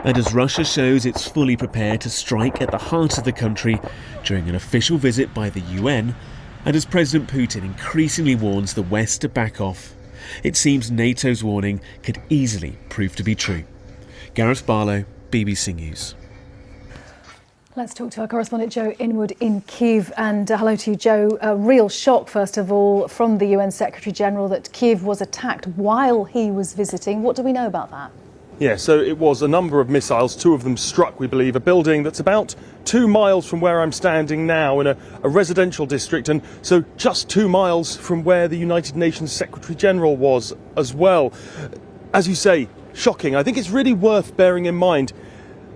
Speaker 24: And as Russia shows it's fully prepared to strike at the heart of the country during an official visit by the UN, and as President Putin increasingly warns the West to back off, it seems NATO's warning could easily prove to be true. Gareth Barlow, BBC News.
Speaker 23: Let's talk to our correspondent Joe Inwood in Kyiv. And hello to you, Joe. A real shock, first of all, from the UN Secretary General that Kyiv was attacked while he was visiting. What do we know about that?
Speaker 3: Yeah, so it was a number of missiles. 2 of them struck, we believe, a building that's about 2 miles from where I'm standing now in a residential district, and so just 2 miles from where the United Nations Secretary General was as well. As you say, shocking. I think it's really worth bearing in mind.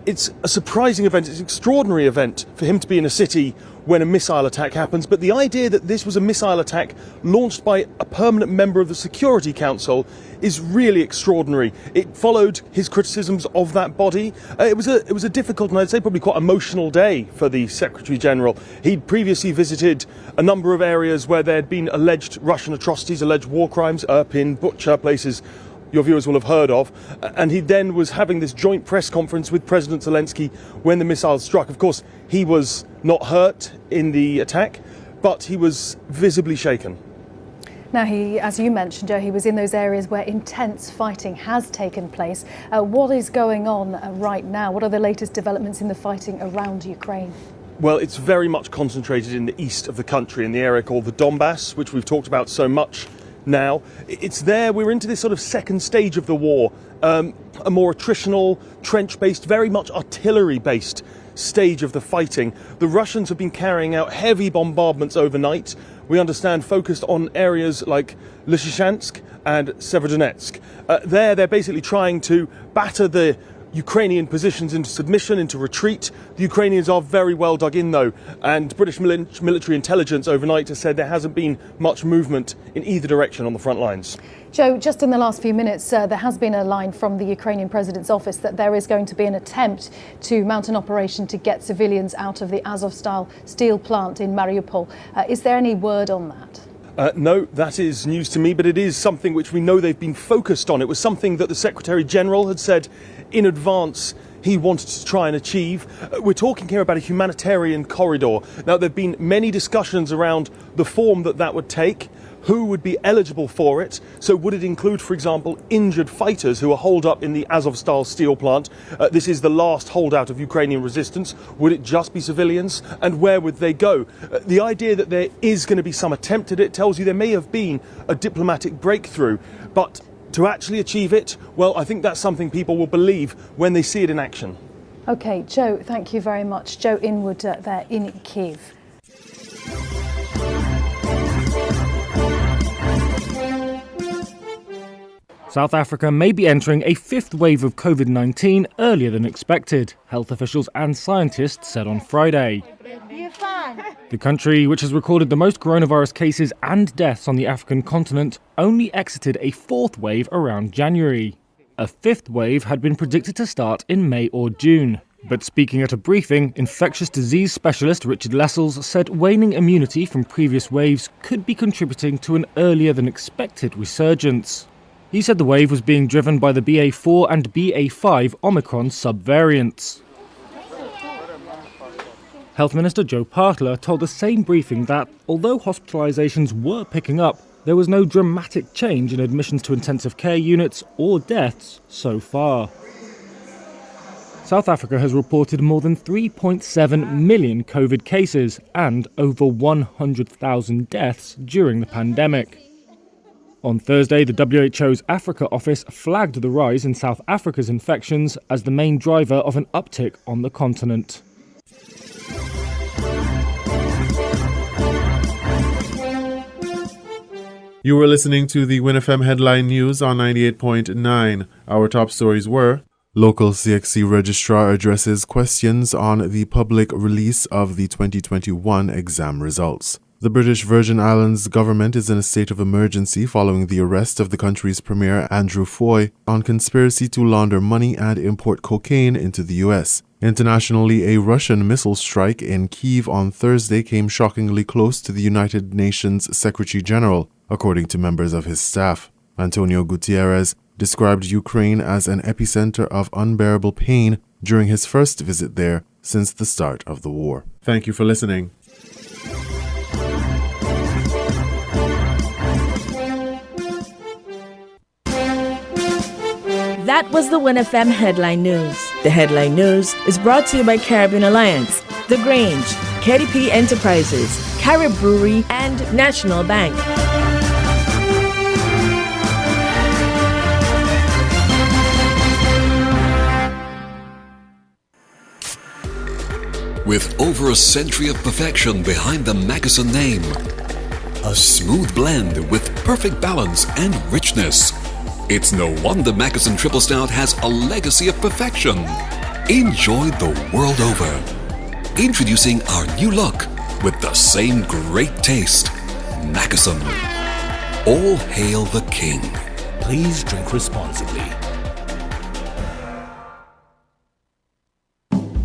Speaker 3: It's a surprising event, it's an extraordinary event for him to be in a city when a missile attack happens, but the idea that this was a missile attack launched by a permanent member of the Security Council is really extraordinary. It followed his criticisms of that body. It was a difficult and I'd say probably quite emotional day for the Secretary General. He'd previously visited a number of areas where there had been alleged Russian atrocities, alleged war crimes, Irpin, Bucha, places your viewers will have heard of, and he then was having this joint press conference with President Zelensky when the missiles struck. Of course, he was not hurt in the attack, but he was visibly shaken.
Speaker 23: Now, as you mentioned, Joe, he was in those areas where intense fighting has taken place. What is going on right now? What are the latest developments in the fighting around Ukraine?
Speaker 3: Well, it's very much concentrated in the east of the country, in the area called the Donbass, which we've talked about so much now. It's there, we're into this sort of second stage of the war, a more attritional, trench-based, very much artillery-based stage of the fighting. The Russians have been carrying out heavy bombardments overnight, we understand focused on areas like Lysychansk and Severodonetsk. They're basically trying to batter the Ukrainian positions into submission, into retreat. The Ukrainians are very well dug in though, and British military intelligence overnight has said there hasn't been much movement in either direction on the front lines.
Speaker 23: Joe, just in the last few minutes, there has been a line from the Ukrainian president's office that there is going to be an attempt to mount an operation to get civilians out of the Azovstal steel plant in Mariupol. Is there any word on that?
Speaker 3: No, that is news to me, but it is something which we know they've been focused on. It was something that the Secretary General had said in advance he wanted to try and achieve. We're talking here about a humanitarian corridor. Now, there have been many discussions around the form that would take, who would be eligible for it. So would it include, for example, injured fighters who are holed up in the Azovstal steel plant? This is the last holdout of Ukrainian resistance. Would it just be civilians? And where would they go? The idea that there is going to be some attempt at it tells you there may have been a diplomatic breakthrough. But to actually achieve it, well, I think that's something people will believe when they see it in action.
Speaker 23: OK, Joe, thank you very much. Joe Inwood there in Kyiv.
Speaker 5: South Africa may be entering a fifth wave of COVID-19 earlier than expected, health officials and scientists said on Friday. The country, which has recorded the most coronavirus cases and deaths on the African continent, only exited a fourth wave around January. A fifth wave had been predicted to start in May or June. But speaking at a briefing, infectious disease specialist Richard Lessels said waning immunity from previous waves could be contributing to an earlier than expected resurgence. He said the wave was being driven by the BA4 and BA5 Omicron subvariants. Health Minister Joe Partler told the same briefing that, although hospitalisations were picking up, there was no dramatic change in admissions to intensive care units or deaths so far. South Africa has reported more than 3.7 million COVID cases and over 100,000 deaths during the pandemic. On Thursday, the WHO's Africa office flagged the rise in South Africa's infections as the main driver of an uptick on the continent.
Speaker 20: You were listening to the WINNFM Headline News on 98.9. Our top stories were: local CXC registrar addresses questions on the public release of the 2021 exam results. The British Virgin Islands government is in a state of emergency following the arrest of the country's premier Andrew Foy on conspiracy to launder money and import cocaine into the US. Internationally, a Russian missile strike in Kyiv on Thursday came shockingly close to the United Nations Secretary General, according to members of his staff. Antonio Guterres, described Ukraine as an epicenter of unbearable pain during his first visit there since the start of the war. Thank you for listening.
Speaker 2: That was the Win FM Headline News. The Headline News is brought to you by Caribbean Alliance, The Grange, KDP Enterprises, Carib Brewery, and National Bank.
Speaker 7: With over a century of perfection behind the Mackeson name, a smooth blend with perfect balance and richness. It's no wonder Mackeson Triple Stout has a legacy of perfection. Enjoyed the world over. Introducing our new look with the same great taste. Mackeson. All hail the king.
Speaker 8: Please drink responsibly.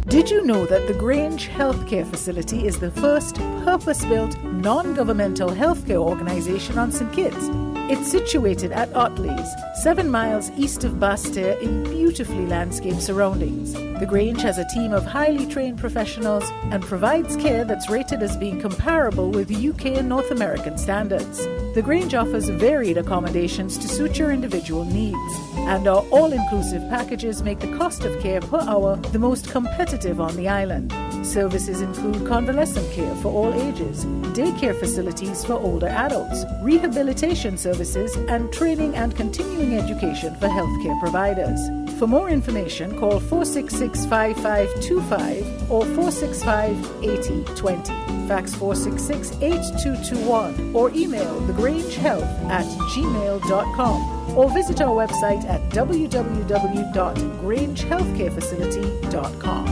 Speaker 18: Did you know that the Grange Healthcare Facility is the first purpose-built, non-governmental healthcare organization on St. Kitts? It's situated at Otley's, 7 miles east of Basseterre in beautifully landscaped surroundings. The Grange has a team of highly trained professionals and provides care that's rated as being comparable with UK and North American standards. The Grange offers varied accommodations to suit your individual needs, and our all-inclusive packages make the cost of care per hour the most competitive on the island. Services include convalescent care for all ages, daycare facilities for older adults, rehabilitation services, and training and continuing education for healthcare providers. For more information, call 466-5525 or 465-8020. Fax 466-8221 or email thegrangehealth@gmail.com or visit our website at www.grangehealthcarefacility.com.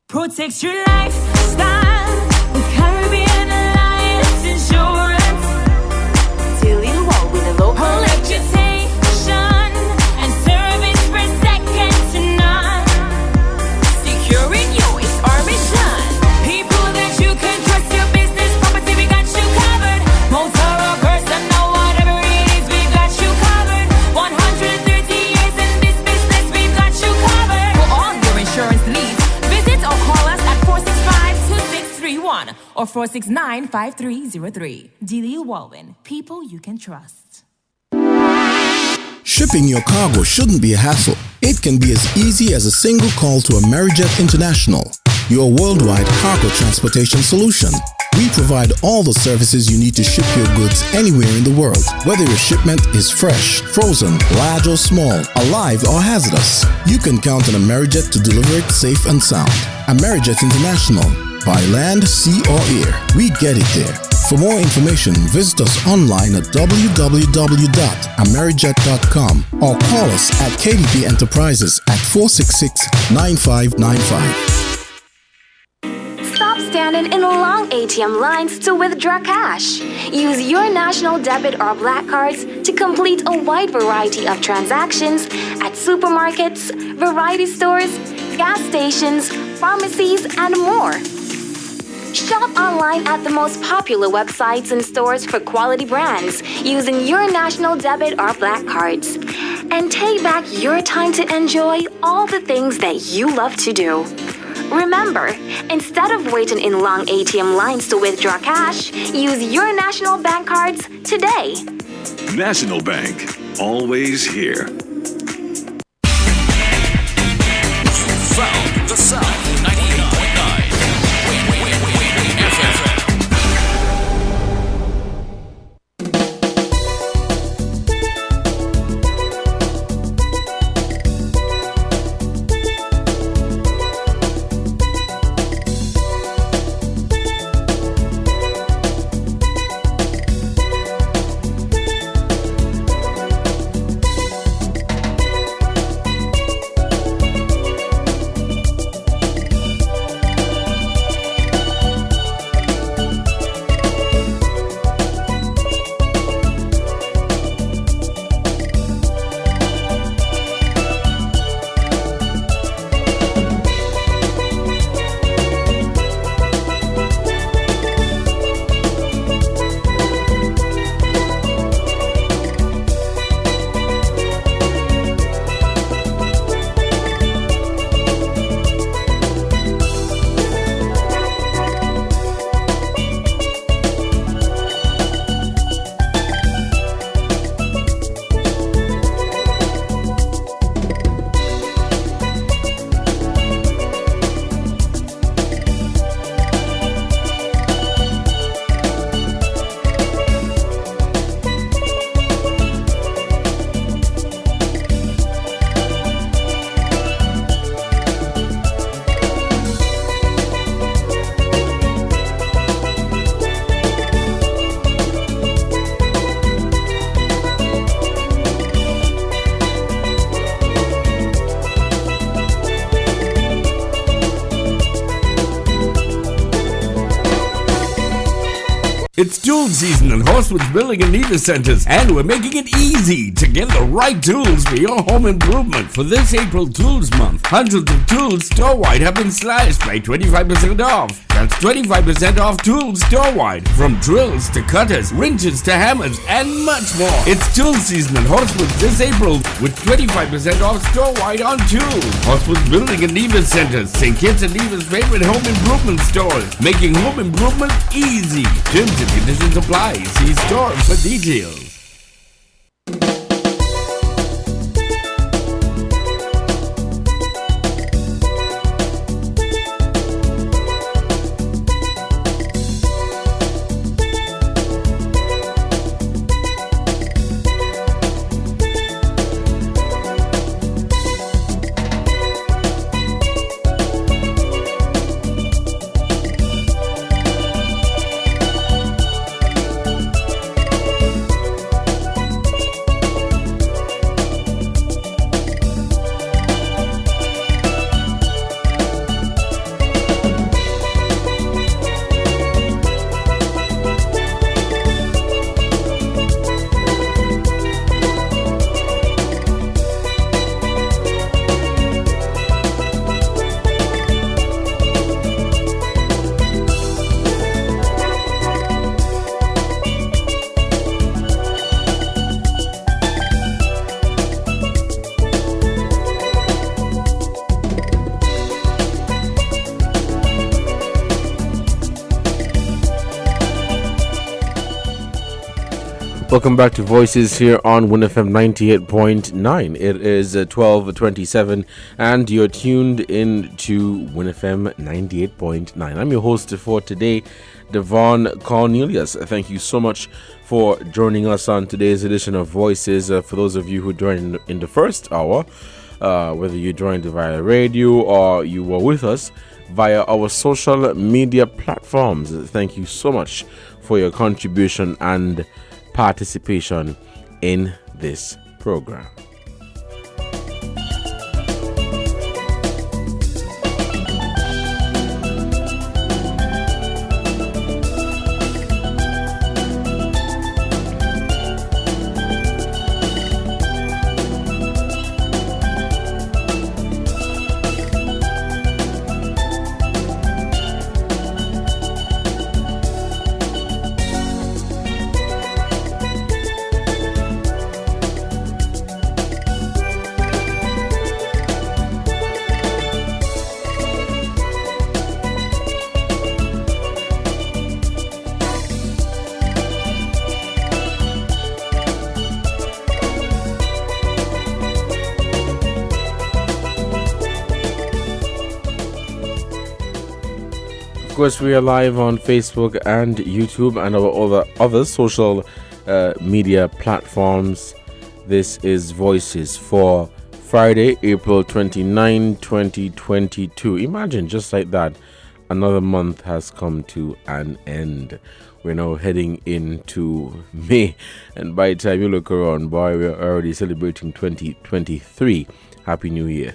Speaker 17: Protect your lifestyle with Caribbean Alliance Insurance. Till you walk with a local reputation and service for second to none. Securing you is our mission. People that you can trust, your business, property, we got you covered. Motor or personal, whatever it is, we got you covered. 130 years in this business, we've got you covered. For all your insurance needs, visit or call us at 465-2631 or 469-5303. Delia Walwyn, people you can trust.
Speaker 16: Shipping your cargo shouldn't be a hassle. It can be as easy as a single call to Amerijet International, your worldwide cargo transportation solution. We provide all the services you need to ship your goods anywhere in the world, whether your shipment is fresh, frozen, large or small, alive or hazardous. You can count on Amerijet to deliver it safe and sound. Amerijet International, by land, sea or air, we get it there. For more information, visit us online at www.amerijet.com or call us at KDP Enterprises at 466-9595.
Speaker 11: Stop standing in long ATM lines to withdraw cash. Use your national debit or black cards to complete a wide variety of transactions at supermarkets, variety stores, gas stations, pharmacies, and more. Shop online at the most popular websites and stores for quality brands using your national debit or black cards. And take back your time to enjoy all the things that you love to do. Remember, instead of waiting in long ATM lines to withdraw cash, use your National Bank cards today.
Speaker 12: National Bank, always here.
Speaker 9: You found the sound. 98.9 Win FM.
Speaker 1: It's tool season at Horsewood's Building and Nevis Centers, and we're making it easy to get the right tools for your home improvement. For this April Tools Month, hundreds of tools store-wide have been slashed by 25% off. That's 25% off tools store-wide, from drills to cutters, wrenches to hammers, and much more. It's tool season at Horsewood's this April with 25% off store-wide on tools. Horsewood's Building and Nevis Centers, St. Kitts and Nevis' favorite home improvement stores, making home improvement easy. Terms and conditions apply. See store for details.
Speaker 6: Welcome back to Voices here on WINNFM 98.9. It is 12:27 and you're tuned in to WINNFM 98.9. I'm your host for today, Devon Cornelius. Thank you so much for joining us on today's edition of Voices. For those of you who joined in the first hour, whether you joined via radio or you were with us via our social media platforms, thank you so much for your contribution and participation in this program. Of course, we are live on Facebook and YouTube and our other social media platforms. This is Voices for Friday, April 29, 2022. Imagine, just like that, another month has come to an end. We're now heading into May, and by the time you look around, boy, we're already celebrating 2023. Happy New Year.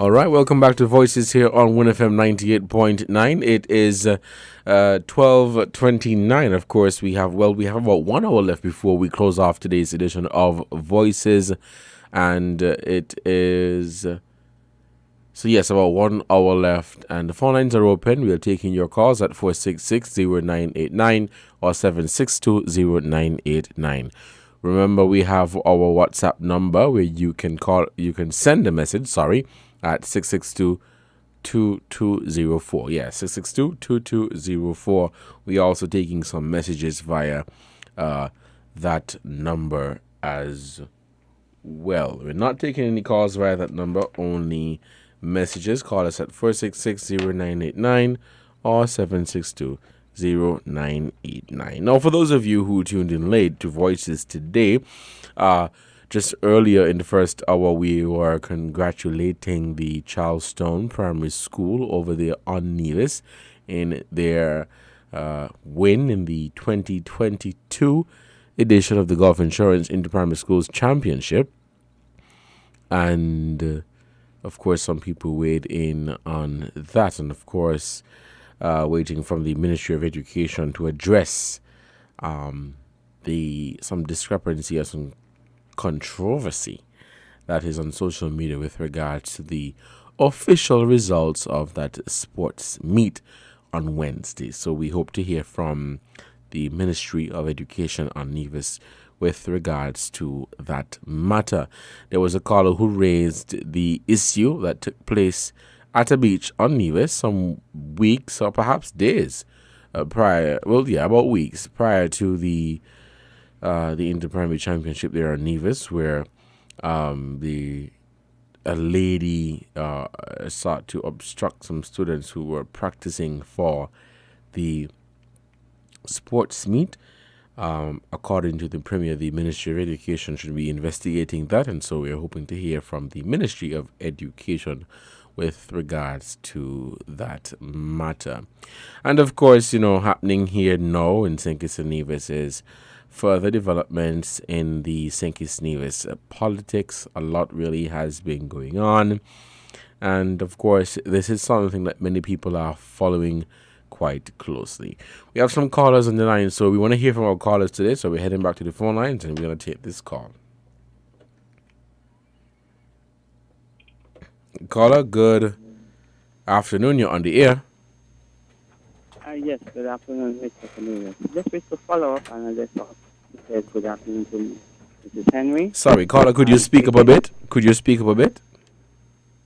Speaker 6: All right, welcome back to Voices here on WINNFM 98.9. It is 12:29. Of course, we have about 1 hour left before we close off today's edition of Voices, and it is about 1 hour left, and the phone lines are open. We are taking your calls at 466-0989 or 762-0989. Remember, we have our WhatsApp number where you can send a message, at 662-2204. Yeah, 662-2204. We're also taking some messages via that number as well. We're not taking any calls via that number, only messages. Call us at 466-0989 or 762-0989. Now, for those of you who tuned in late to Voices today, just earlier in the first hour, we were congratulating the Charlestown Primary School over there on Nevis in their win in the 2022 edition of the Gulf Insurance Inter-Primary Schools Championship. And, of course, some people weighed in on that. And, of course, waiting from the Ministry of Education to address some discrepancy or some controversy that is on social media with regards to the official results of that sports meet on Wednesday. So we hope to hear from the Ministry of Education on Nevis with regards to that matter. There was a caller who raised the issue that took place at a beach on Nevis some weeks or perhaps days about weeks prior to the Inter-Primary Championship there on Nevis, where a lady sought to obstruct some students who were practicing for the sports meet. According to the Premier, the Ministry of Education should be investigating that, and so we're hoping to hear from the Ministry of Education with regards to that matter. And of course, happening here now in St. Kitts and Nevis is further developments in the St. Kitts and Nevis politics. A lot really has been going on. And of course, this is something that many people are following quite closely. We have some callers on the line, so we want to hear from our callers today. So we're heading back to the phone lines and we're going to take this call. Caller, good afternoon. You're on the air.
Speaker 13: Yes, good afternoon, Mr. Cornelius. Just wish to follow up, and I just thought he said good afternoon to Mrs. Henry.
Speaker 6: Sorry, caller, could you speak up a bit?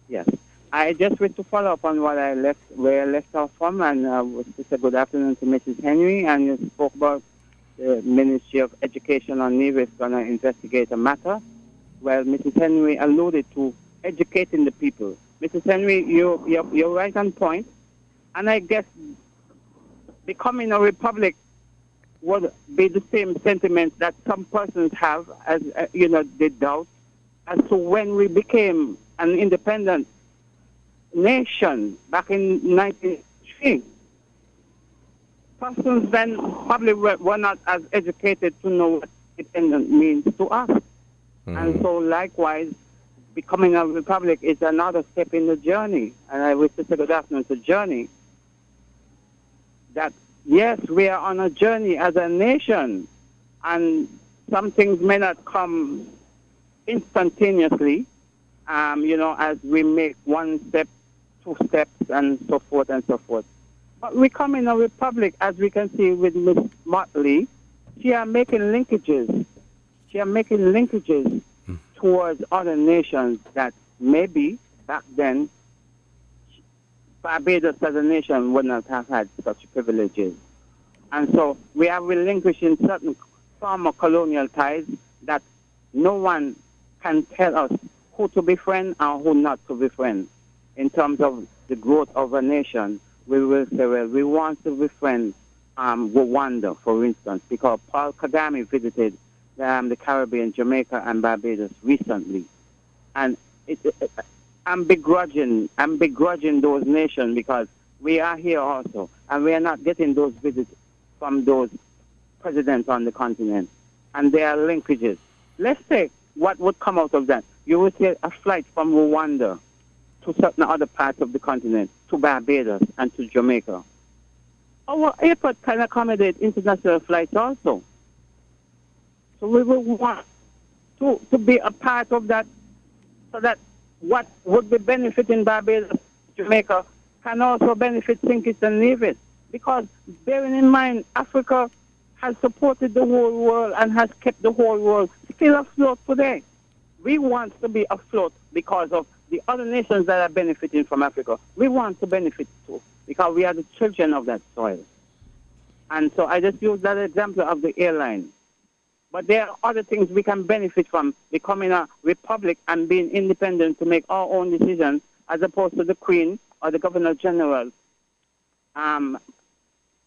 Speaker 13: Yes. I just wish to follow up on where I left off from, and just a good afternoon to Mrs. Henry, and you spoke about the Ministry of Education on Nevis going to investigate a matter. Well, Mrs. Henry alluded to educating the people. Mrs. Henry, you're right on point, and I guess becoming a republic would be the same sentiment that some persons have, as they doubt, as to when we became an independent nation back in 1993. Persons then probably were not as educated to know what independent means to us. And so likewise, becoming a republic is another step in the journey. And I wish to say good afternoon to Journey, that yes, we are on a journey as a nation, and some things may not come instantaneously, as we make one step, two steps, and so forth and so forth. But we come in a republic, as we can see with Miss Motley. She are making linkages towards other nations that maybe back then Barbados as a nation would not have had such privileges. And so we are relinquishing certain former colonial ties that no one can tell us who to befriend and who not to befriend. In terms of the growth of a nation, we will say, well, we want to befriend Rwanda, for instance, because Paul Kagame visited the Caribbean, Jamaica, and Barbados recently. And I'm begrudging those nations because we are here also, and we are not getting those visits from those presidents on the continent. And there are linkages. Let's say what would come out of that. You would see a flight from Rwanda to certain other parts of the continent, to Barbados and to Jamaica. Our airport can accommodate international flights also. So we will want to be a part of that, so that what would be benefiting Barbados, Jamaica, can also benefit St. Kitts and Nevis. Because bearing in mind, Africa has supported the whole world and has kept the whole world still afloat today. We want to be afloat because of the other nations that are benefiting from Africa. We want to benefit too, because we are the children of that soil. And so I just use that example of the airline. But there are other things we can benefit from becoming a republic and being independent to make our own decisions, as opposed to the Queen or the Governor General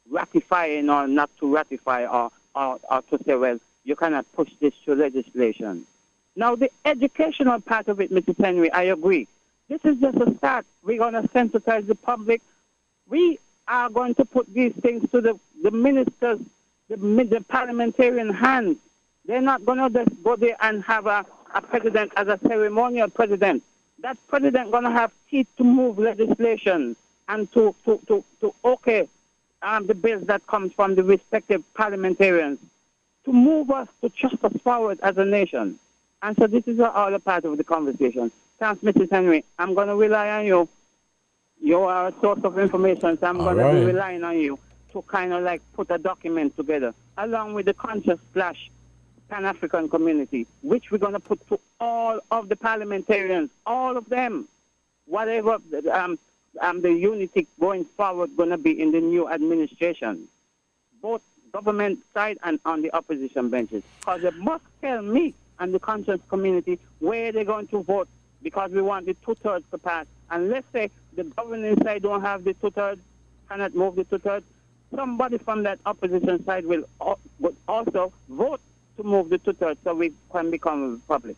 Speaker 13: ratifying or not to ratify or to say, well, you cannot push this through legislation. Now, the educational part of it, Mr. Henry, I agree. This is just a start. We're going to sensitize the public. We are going to put these things to the ministers, the parliamentarian hands, They're not going to just go there and have a president as a ceremonial president. That president going to have teeth to move legislation and to okay the bills that comes from the respective parliamentarians to move us, to thrust us forward as a nation. And so this is all a part of the conversation. Thanks, Mrs. Henry. I'm going to rely on you. You are a source of information, so I'm going to be relying on you to kind of like put a document together, along with the conscious / Pan-African community, which we're going to put to all of the parliamentarians, all of them, whatever the unity going forward going to be in the new administration, both government side and on the opposition benches. Because they must tell me and the conscious community where they're going to vote, because we want the 2/3 to pass. And let's say the governing side don't have the 2/3, cannot move the 2/3, somebody from that opposition side will also vote to move the 2/3 so we can become a republic.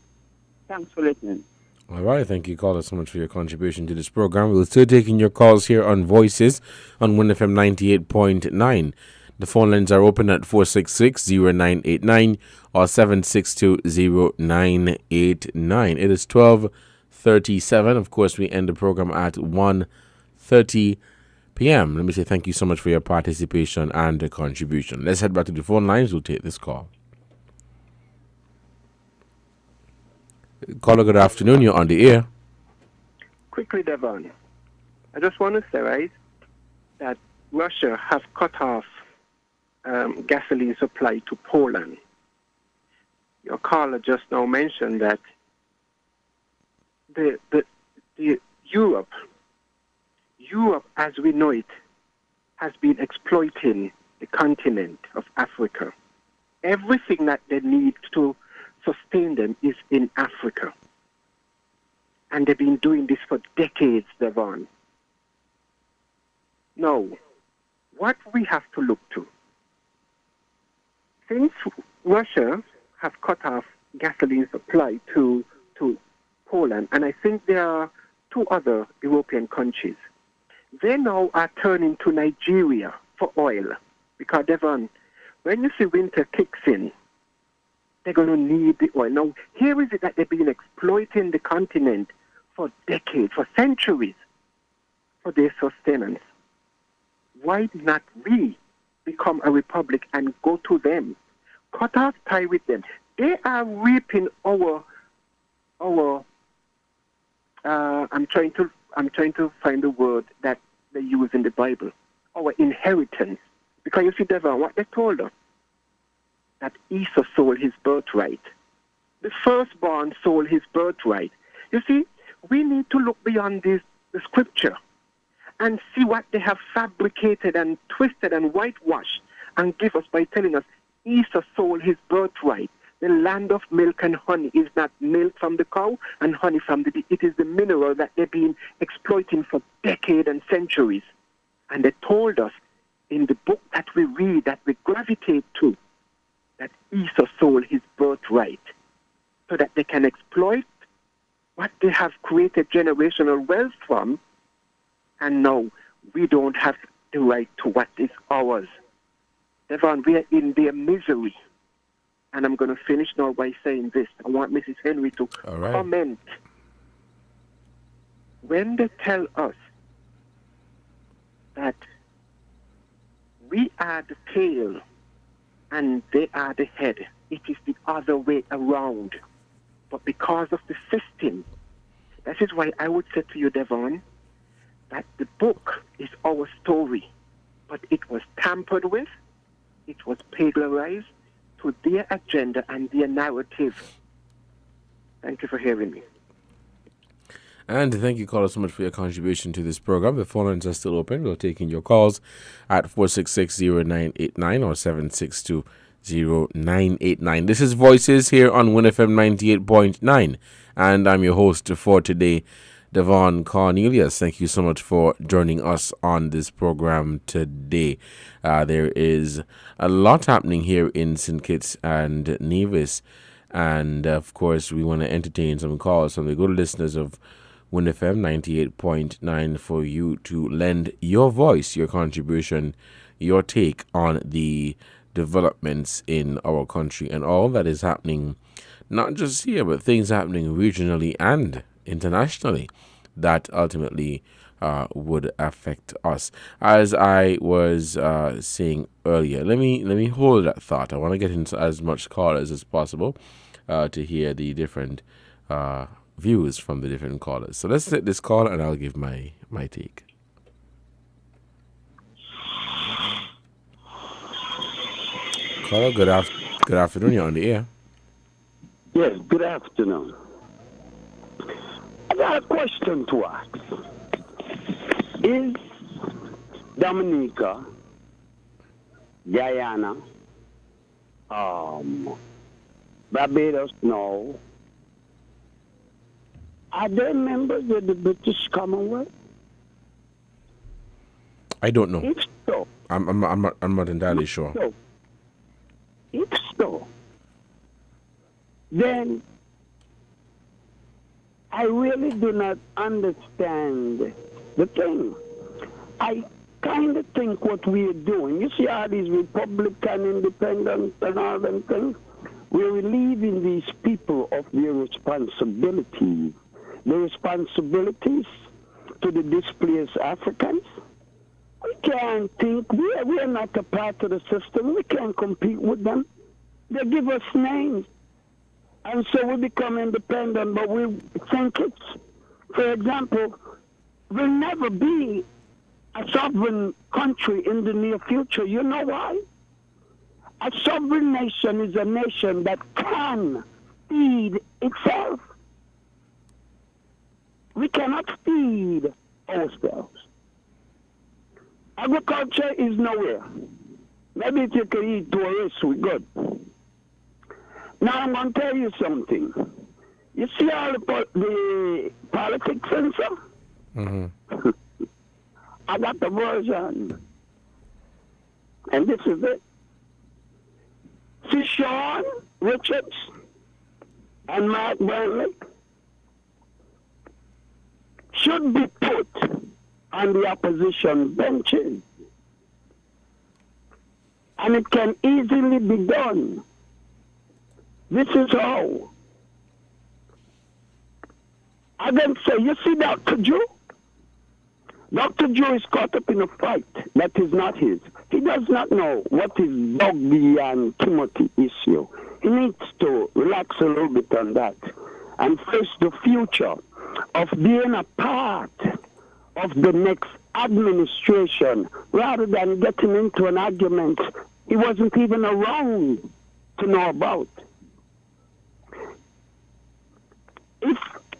Speaker 13: Thanks for listening.
Speaker 6: All right, thank you, caller, so much for your contribution to this program. We'll still taking your calls here on Voices on WINNFM 98.9. The phone lines are open at 466-0989 or 762-0989. It is 12:37. Of course, we end the program at 1:30 p.m. Let me say thank you so much for your participation and contribution. Let's head back to the phone lines. We'll take this call. Caller, good afternoon. You're on the air.
Speaker 4: Quickly, Devon, I just want to say, right, that Russia has cut off gasoline supply to Poland. Your caller just now mentioned that the Europe as we know it has been exploiting the continent of Africa. Everything that they need to sustain them is in Africa. And they've been doing this for decades, Devon. Now, what we have to look to, since Russia has cut off gasoline supply to Poland, and I think there are 2 other European countries, they now are turning to Nigeria for oil. Because, Devon, when you see winter kicks in, they're going to need the oil. Now, here is it that they've been exploiting the continent for decades, for centuries, for their sustenance. Why not we become a republic and go to them, cut off tie with them? They are reaping our I'm trying to find the word that they use in the Bible, our inheritance. Because you see, Devon, what they told us, that Esau sold his birthright. The firstborn sold his birthright. You see, we need to look beyond the scripture and see what they have fabricated and twisted and whitewashed and give us by telling us Esau sold his birthright. The land of milk and honey is not milk from the cow and honey from the bee. It is the mineral that they've been exploiting for decades and centuries. And they told us in the book that we read, that we gravitate to, that Esau sold his birthright so that they can exploit what they have created generational wealth from, and now we don't have the right to what is ours. Devon, we are in their misery. And I'm going to finish now by saying this. I want Mrs. Henry to comment. When they tell us that we are the tail and they are the head, it is the other way around. But because of the system, that is why I would say to you, Devon, that the book is our story, but it was tampered with, it was plagiarized to their agenda and their narrative. Thank you for hearing me.
Speaker 6: And thank you, caller, so much for your contribution to this program. The phone lines are still open. We're taking your calls at 466-0989 or 762-0989. This is Voices here on WINNFM 98.9. And I'm your host for today, Devon Cornelius. Thank you so much for joining us on this program today. There is a lot happening here in St. Kitts and Nevis. And, of course, we want to entertain some calls from the good listeners of WINNFM 98.9 for you to lend your voice, your contribution, your take on the developments in our country and all that is happening, not just here, but things happening regionally and internationally that ultimately would affect us. As I was saying earlier, let me hold that thought. I want to get into as much callers as possible to hear the different views from the different callers. So let's take this call and I'll give my take. Caller, good afternoon. You're on the air.
Speaker 10: Yes, good afternoon. I got a question to ask. Is Dominica, Guyana, Barbados, no, are they members of the British Commonwealth?
Speaker 6: I don't know.
Speaker 10: If so,
Speaker 6: I'm not entirely sure.
Speaker 10: If so, then I really do not understand the thing. I kind of think what we are doing, you see all these Republican independents and all them things, we're relieving these people of their responsibilities. The responsibilities to the displaced Africans. We can't think, we're not a part of the system. We can't compete with them. They give us names. And so we become independent, but we think it's, for example, will never be a sovereign country in the near future. You know why? A sovereign nation is a nation that can feed itself. We cannot feed ourselves. Agriculture is nowhere. Maybe if you can eat tourists, we're good. Now I'm going to tell you something. You see all the politics and stuff? Mm-hmm. I got the version. And this is it. See Sean Richards and Mark Burnley should be put on the opposition benches. And it can easily be done. This is how. I then say, you see Dr. Joe? Dr. Joe is caught up in a fight that is not his. He does not know what is Bugby and Timothy issue. He needs to relax a little bit on that and face the future of being a part of the next administration rather than getting into an argument he wasn't even around to know about. If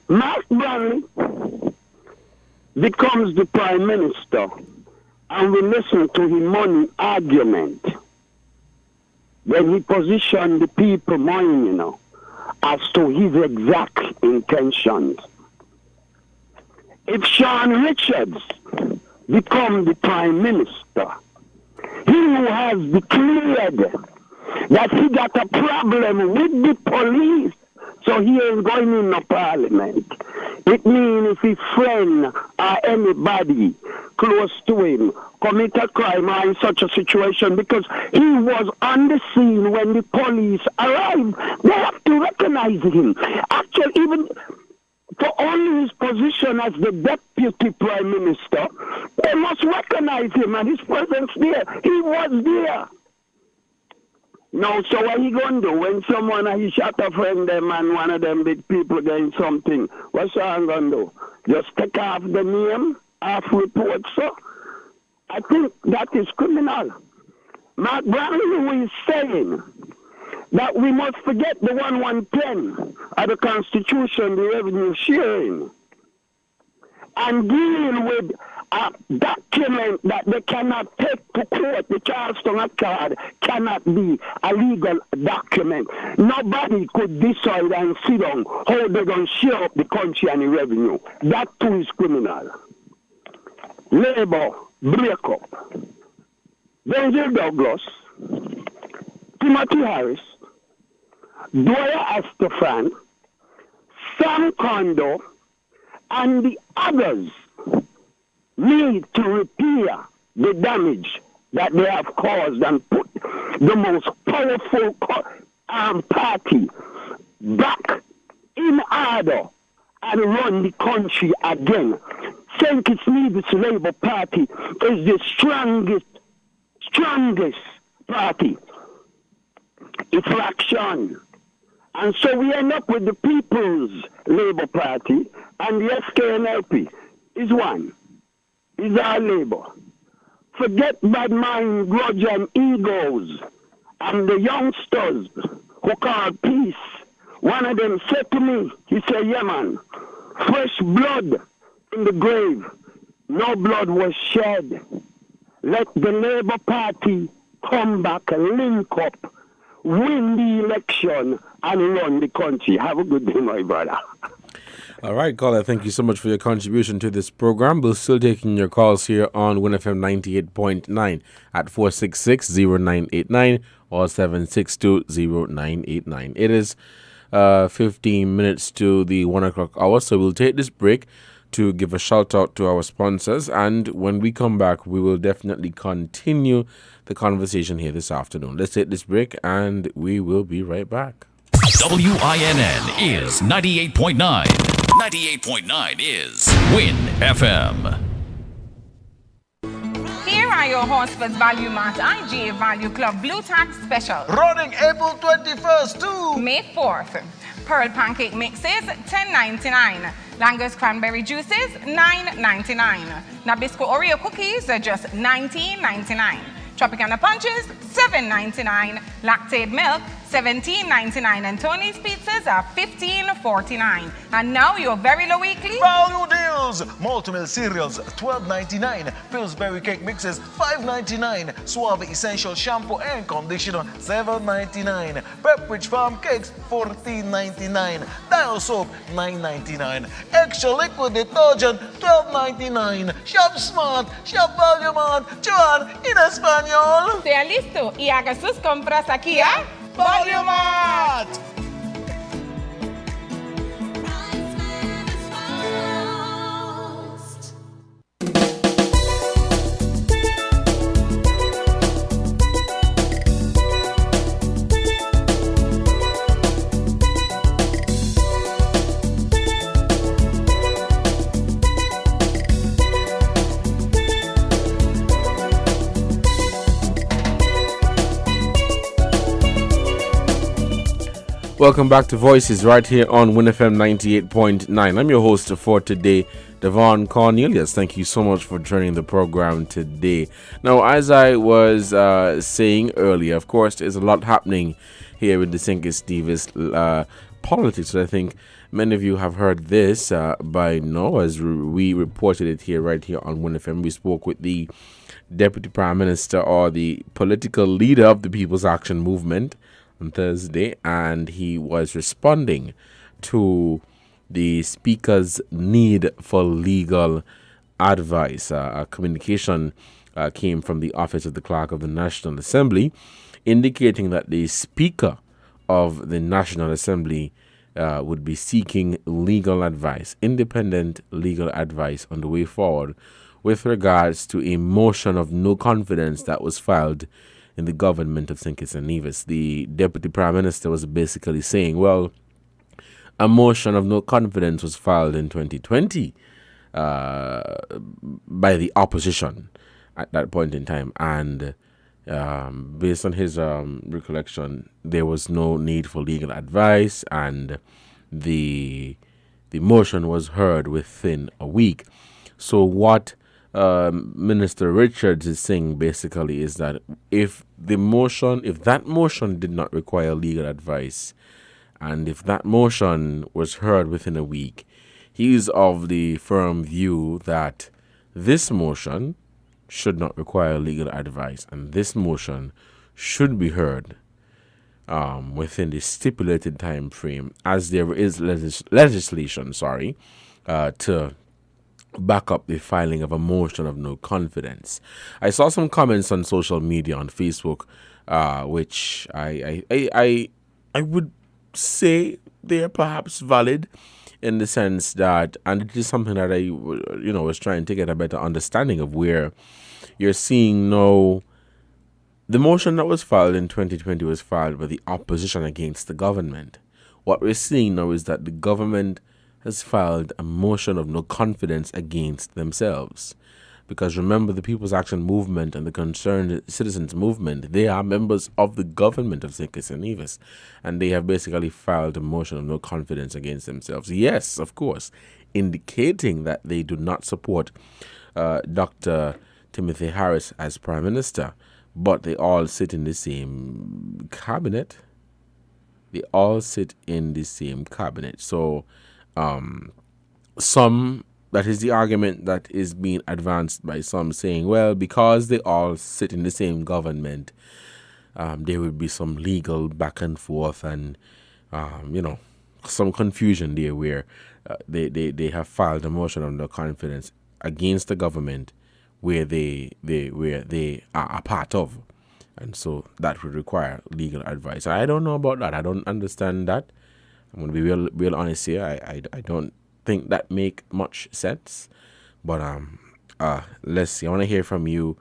Speaker 10: Mark Burnley becomes the prime minister and we listen to his money argument, then he positioned the people mind, as to his exact intentions. If Sean Richards becomes the prime minister, he who has declared that he got a problem with the police, so he ain't going in the parliament. It means if his friend or anybody close to him commit a crime or in such a situation, because he was on the scene when the police arrived, they have to recognize him. Actually, even for only his position as the deputy prime minister, they must recognize him and his presence there. He was there. No, so what he going to do when someone he shot a friend them and one of them big people getting something? What's Sean going to do? Just take off the name, off report, sir? I think that is criminal. Mark Brown is saying that we must forget the 1110 of the Constitution, the revenue sharing, and deal with a document that they cannot take to court. The Charleston Accord cannot be a legal document. Nobody could decide and sit down how they're going to share up the country and the revenue. That too is criminal. Labour breakup. Denzel Douglas, Timothy Harris, Dwyer Estefan, Sam Kondo, and the others need to repair the damage that they have caused and put the most powerful party back in order and run the country again. St. Kitts Nevis Labour Party is the strongest party. It's action. And so we end up with the People's Labour Party, and the SKNLP is one. Is our Labour. Forget bad mind, grudge, and egos. And the youngsters who call peace. One of them said to me, he said, yeah man, fresh blood in the grave. No blood was shed. Let the Labour Party come back and link up, win the election, and run the country. Have a good day, my brother.
Speaker 6: All right, caller, thank you so much for your contribution to this program. We're still taking your calls here on WinFM 98.9 at 466-0989 or 762-0989. It is 15 minutes to the 1 o'clock hour, so we'll take this break to give a shout out to our sponsors, and when we come back, we will definitely continue the conversation here this afternoon. Let's take this break, and we will be right back.
Speaker 9: WINN is 98.9. 98.9 is Win FM.
Speaker 14: Here are your Horsford's Value Mart IGA Value Club Blue Tax Special.
Speaker 15: Running April 21st to
Speaker 14: May 4th. Pearl pancake mixes, $10.99. Langer's cranberry juices, $9.99. Nabisco Oreo cookies are just $19.99. Tropicana punches, $7.99. Lactate milk, $17.99. And Tony's pizzas are $15.49. And now your very low weekly
Speaker 15: value deals. Multi-meal cereals, $12.99. Pillsbury cake mixes, $5.99. Suave Essential shampoo and conditioner, $7.99. Pepperidge Farm cakes, $14.99. Dial soap, $9.99. Extra liquid detergent, $12.99. Shop smart, shop value mart. Joan in español.
Speaker 14: Sea listo y haga sus compras aquí a
Speaker 15: Value Mart.
Speaker 6: Welcome back to Voices right here on WinFM 98.9. I'm your host for today, Devon Cornelius. Thank you so much for joining the program today. Now, as I was saying earlier, of course, there's a lot happening here with the St. Kitts Nevis politics. I think many of you have heard this by now, as we reported it here right here on WinFM. We spoke with the Deputy Prime Minister, or the political leader of the People's Action Movement, on Thursday, and he was responding to the Speaker's need for legal advice. A communication came from the Office of the Clerk of the National Assembly indicating that the Speaker of the National Assembly would be seeking legal advice, independent legal advice on the way forward with regards to a motion of no confidence that was filed in the government of St. Kitts and Nevis. The Deputy Prime Minister was basically saying, well, a motion of no confidence was filed in 2020 by the opposition at that point in time. And based on his recollection, there was no need for legal advice, and the motion was heard within a week. So what Minister Richards is saying basically is that if that motion did not require legal advice, and if that motion was heard within a week, he is of the firm view that this motion should not require legal advice, and this motion should be heard within the stipulated time frame, as there is legislation to back up the filing of a motion of no confidence. I saw some comments on social media on Facebook, which I would say they're perhaps valid, in the sense that, and it is something that I was trying to get a better understanding of, where you're seeing no The motion that was filed in 2020 was filed by the opposition against the government. What we're seeing now is that the government has filed a motion of no confidence against themselves. Because remember, the People's Action Movement and the Concerned Citizens Movement, they are members of the government of St. Kitts and Nevis. And they have basically filed a motion of no confidence against themselves. Yes, of course, indicating that they do not support Dr. Timothy Harris as Prime Minister. But they all sit in the same cabinet. They all sit in the same cabinet. So, that is the argument that is being advanced by some, saying, well, because they all sit in the same government, there would be some legal back and forth and, some confusion there where they have filed a motion of no confidence against the government where they are a part of. And so that would require legal advice. I don't know about that. I don't understand that. I'm going to be real honest here. I don't think that make much sense. But let's see. I want to hear from you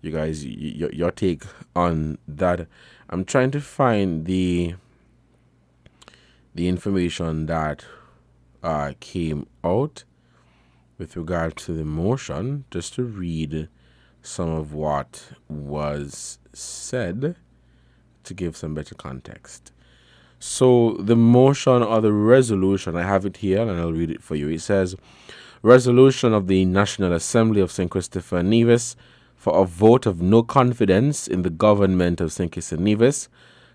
Speaker 6: guys, your take on that. I'm trying to find the information that came out with regard to the motion, just to read some of what was said to give some better context. So the motion or the resolution, I have it here and I'll read it for you. It says, Resolution of the National Assembly of St. Christopher and Nevis for a vote of no confidence in the government of St. Kitts and Nevis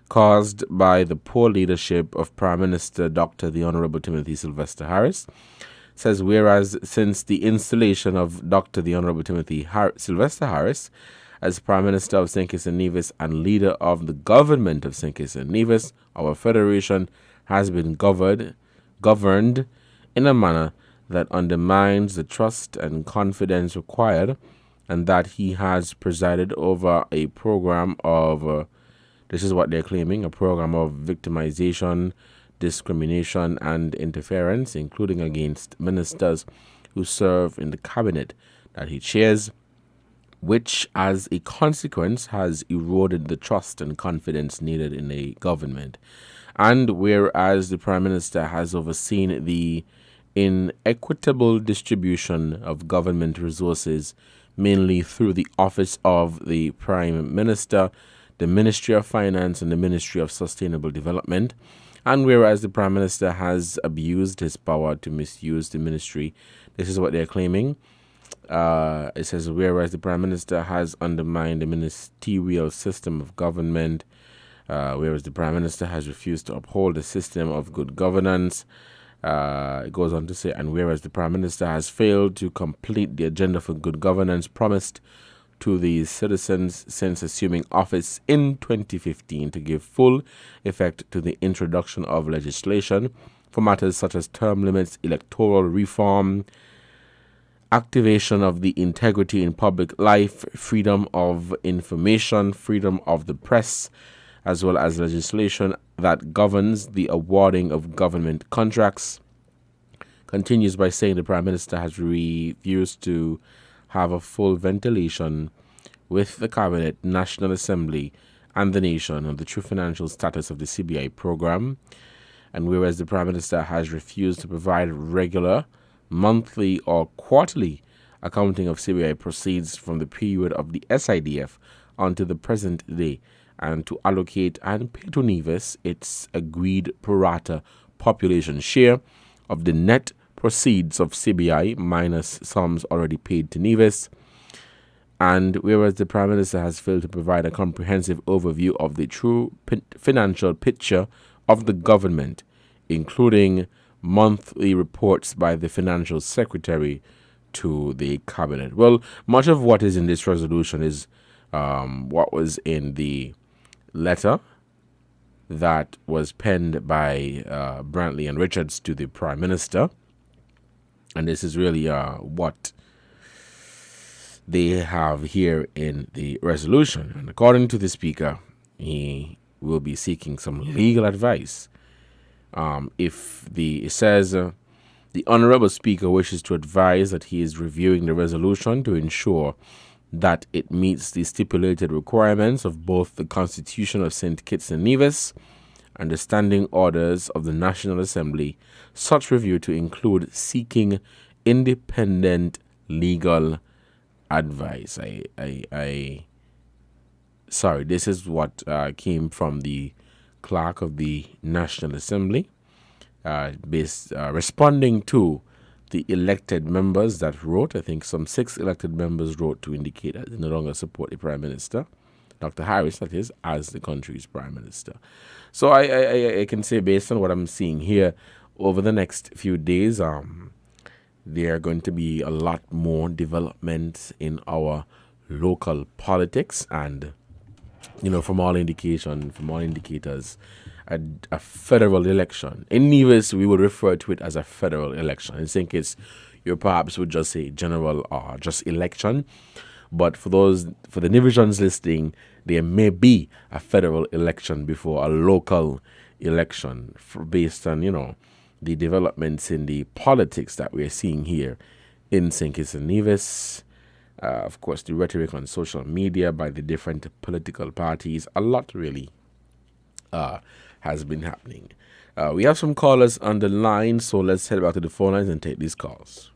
Speaker 6: caused by the poor leadership of Prime Minister Dr. the Honorable Timothy Sylvester Harris. Says, whereas since the installation of Dr. the Honorable Timothy Sylvester Harris as Prime Minister of St. Kitts and Nevis and leader of the government of St. Kitts and Nevis, our federation has been governed in a manner that undermines the trust and confidence required, and that he has presided over a program of, this is what they're claiming, a program of victimization, discrimination and interference, including against ministers who serve in the cabinet that he chairs, which as a consequence has eroded the trust and confidence needed in a government. And whereas the Prime Minister has overseen the inequitable distribution of government resources, mainly through the Office of the Prime Minister, the Ministry of Finance and the Ministry of Sustainable Development, and whereas the Prime Minister has abused his power to misuse the ministry, this is what they're claiming. It says, whereas the Prime Minister has undermined the ministerial system of government, whereas the Prime Minister has refused to uphold the system of good governance, it goes on to say, and whereas the Prime Minister has failed to complete the agenda for good governance promised to the citizens since assuming office in 2015 to give full effect to the introduction of legislation for matters such as term limits, electoral reform, activation of the integrity in public life, freedom of information, freedom of the press, as well as legislation that governs the awarding of government contracts. Continues by saying the Prime Minister has refused to have a full ventilation with the Cabinet, National Assembly, and the nation on the true financial status of the CBI program. And whereas the Prime Minister has refused to provide regular, monthly, or quarterly accounting of CBI proceeds from the period of the SIDF until the present day, and to allocate and pay to Nevis its agreed pro rata population share of the net proceeds of CBI minus sums already paid to Nevis. And whereas the Prime Minister has failed to provide a comprehensive overview of the true financial picture of the government, including monthly reports by the Financial Secretary to the Cabinet. Well, much of what is in this resolution is what was in the letter that was penned by Brantley and Richards to the Prime Minister. And this is really what they have here in the resolution. And according to the Speaker, he will be seeking some legal advice. It says, the Honorable Speaker wishes to advise that he is reviewing the resolution to ensure that it meets the stipulated requirements of both the Constitution of St. Kitts and Nevis and the standing orders of the National Assembly, such review to include seeking independent legal advice. Sorry, this is what came from the clerk of the National Assembly, responding to the elected members that wrote. I think some 6 elected members wrote to indicate that they no longer support the Prime Minister, Dr. Harris, that is, as the country's Prime Minister. So I can say, based on what I'm seeing here, over the next few days, there are going to be a lot more developments in our local politics, and from all indicators, a federal election. In Nevis, we would refer to it as a federal election. In St. Kitts, you perhaps would just say general or just election. But for the Nevisians listening, there may be a federal election before a local election based on, the developments in the politics that we're seeing here in St. Kitts and Nevis. Of course, the rhetoric on social media by the different political parties. A lot really has been happening. We have some callers on the line, so let's head back to the phone lines and take these calls.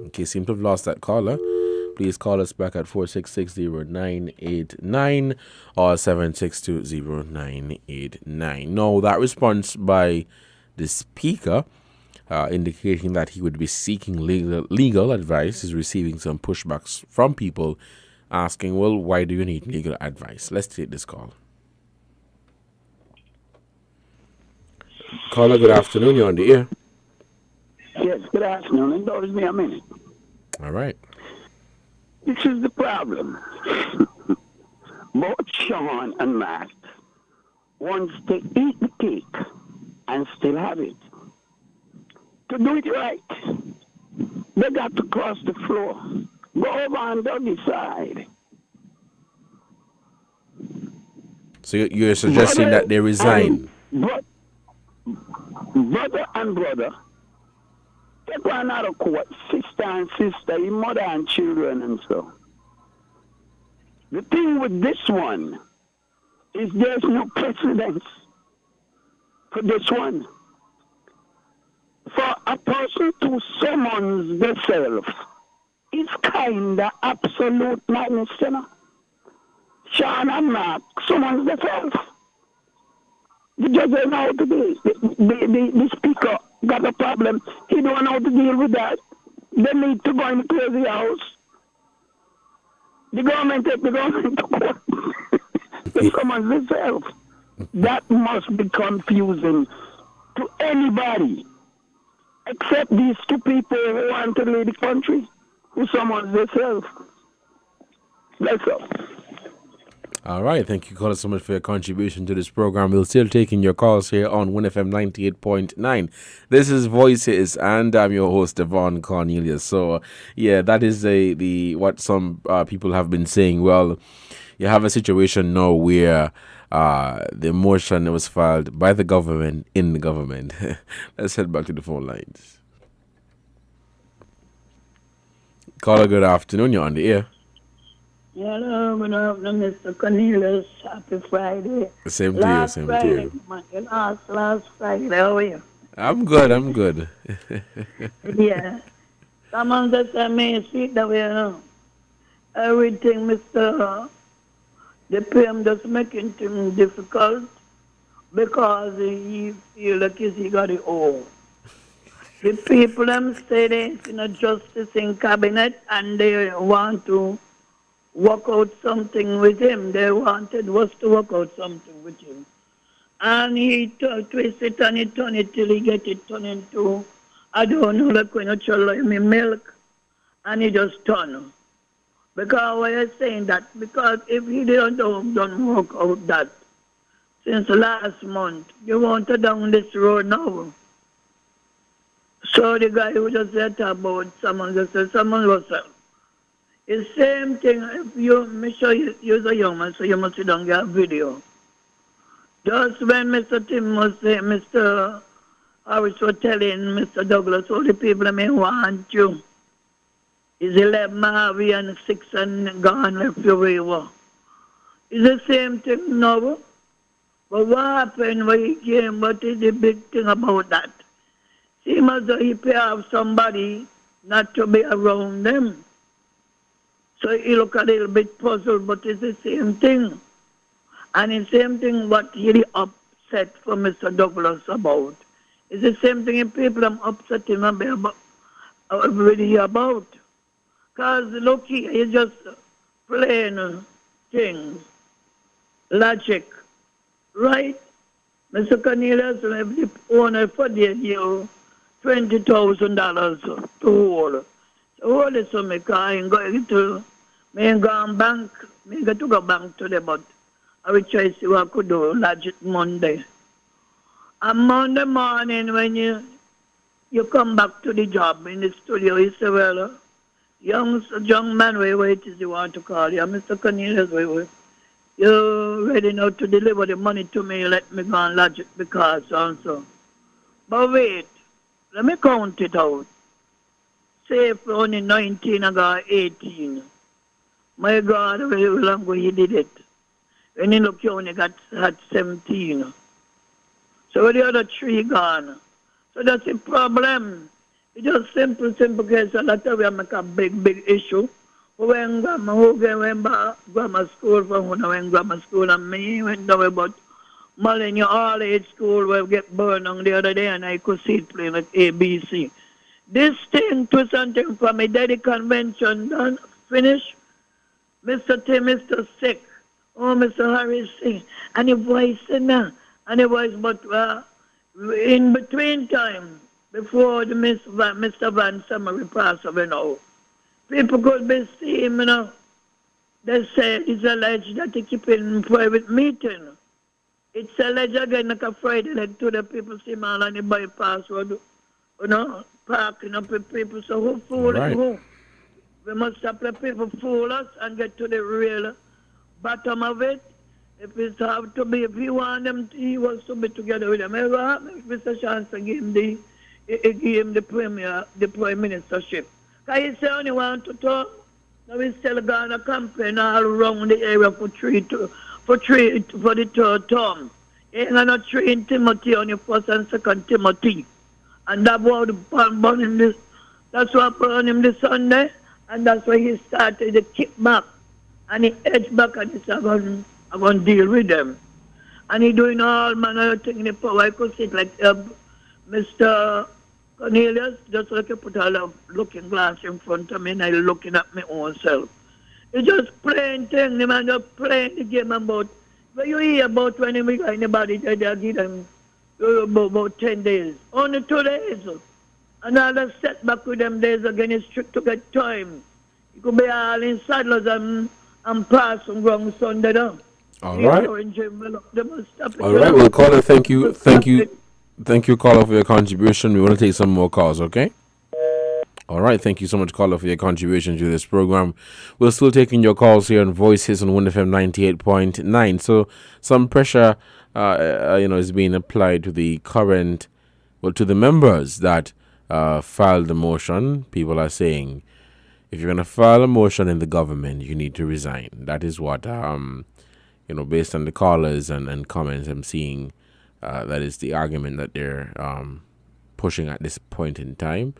Speaker 6: Okay, seem to have lost that caller. Please call us back at 4660989 or 7620989. No, that response by the speaker indicating that he would be seeking legal advice is receiving some pushbacks from people asking, well, why do you need legal advice? Let's take this call. Caller, good afternoon. You're on the air.
Speaker 10: Yes, good afternoon. Indulge me a minute.
Speaker 6: All right.
Speaker 10: This is the problem. Both Sean and Matt wants to eat the cake and still have it. To do it right, they got to cross the floor. Go over on the other side.
Speaker 6: So you're suggesting that they resign?
Speaker 10: Brother and brother, take one out of court, sister and sister, your mother and children and so. The thing with this one is there's no precedence for this one. For a person to summons themselves is kind of absolute madness, Sean and Mark summons themselves. The judge don't know how to do it. The speaker got a problem. He don't know how to deal with that. They need to go in the crazy house. The government take the government to court. They summons themselves. That must be confusing to anybody except these two people who want to lead the country, who summons themselves. That's all.
Speaker 6: All right. Thank you, caller, so much for your contribution to this program. We're still taking your calls here on WINFM 98.9. This is Voices, and I'm your host, Devon Cornelius. So, yeah, that is what some people have been saying. Well, you have a situation now where the motion was filed by the government in the government. Let's head back to the phone lines. Caller, good afternoon. You're on the air.
Speaker 19: Hello, good afternoon, Mr. Cornelius. Happy Friday.
Speaker 6: Same to you, same to you.
Speaker 19: Last Friday, how are you?
Speaker 6: I'm good.
Speaker 19: Yeah. Someone just said me speak that way, everything, Mr. The PM just making things difficult because he feel like he got it all. The people them say they justice in cabinet and they want to work out something with him. They wanted was to work out something with him. And he twist it and he turn it till he get it turned into, I don't know, like when you throw me milk, and he just turn. Because why I'm saying that? Because if he don't work out that since last month, you want to down this road now. So the guy who just said about someone just said someone was the same thing. If me sure you're a young man, so you must sit down and get a video. Just when Mr. Tim was saying, Mr. Harris was telling Mr. Douglas, all the people may want you. Is 11 Harvey and 6 and gone left away. It's the same thing now. But what happened when he came? What is the big thing about that? Seems as though he pay off somebody not to be around them. So he look a little bit puzzled, but it's the same thing. And the same thing what he upset for Mr. Douglas about. It's the same thing in people I'm upset him about, already about. Because look here, he's just plain things. Logic. Right? Mr. Cornelius, if the owner for you $20,000 to hold. So hold it so me I ain't going to bank. Me go to go bank today, but I will try to see what I could do logic Monday. And Monday morning when you come back to the job in the studio, you say, well, young man, wait is you want to call you, Mr. Cornelius, wait. You're ready now to deliver the money to me, let me go and lodge it because so. But wait, let me count it out. Say if only 19 I got 18. My God, how long ago he did it. When he look, you only had 17. So the other 3 gone. So that's the problem. It's just simple case. A lot of we make a big issue. When grammar school when grammar school and me went down about Molyneux all age school where we get burned on the other day and I could see it playing at ABC. This thing to something for me, daddy convention done, finish. Mr. Tim, Mr. Sick, Mr. Harris sing, and the voice now, and the voice, but in between time, before the Mr. Van Summary passed away now, people could be seeing, they say it's alleged that they keep in private meeting. It's alleged again like a Friday, like to the people see man on the bypass road, parking up with people. So who fooling who? We must stop let people fool us and get to the real bottom of it. If it have to be, if he want them, he wants to be together with them. Ever happen if Mr. Chancellor give him the premier, the prime ministership. Can you say only want to talk? Now we still going to campaign all around the area for the third term. You ain't gonna train Timothy on your first and second Timothy. And that's what burn him this. That's what burn him this Sunday. And that's why he started to kick back. And he edged back and he said, I'm going to deal with them. And he doing all manner of things in the power. I could see it like Mr. Cornelius, just like I put a looking glass in front of me and I looking at my own self. It's just plain thing, the man just playing the game about. But you hear about when we got anybody they give them about 10 days. Only 2 days. Another setback with them days again is strict to get time. You could be all in saddles and pass from ground Sunday down.
Speaker 6: All right. All right, well, caller, thank you, caller, for your contribution. We want to take some more calls, okay? All right, thank you so much, caller, for your contribution to this program. We're still taking your calls here on Voices on WINNFM 98.9. So some pressure, is being applied to the to the members that filed the motion. People are saying, if you're going to file a motion in the government, you need to resign. That is what, based on the callers and comments I'm seeing, that is the argument that they're pushing at this point in time.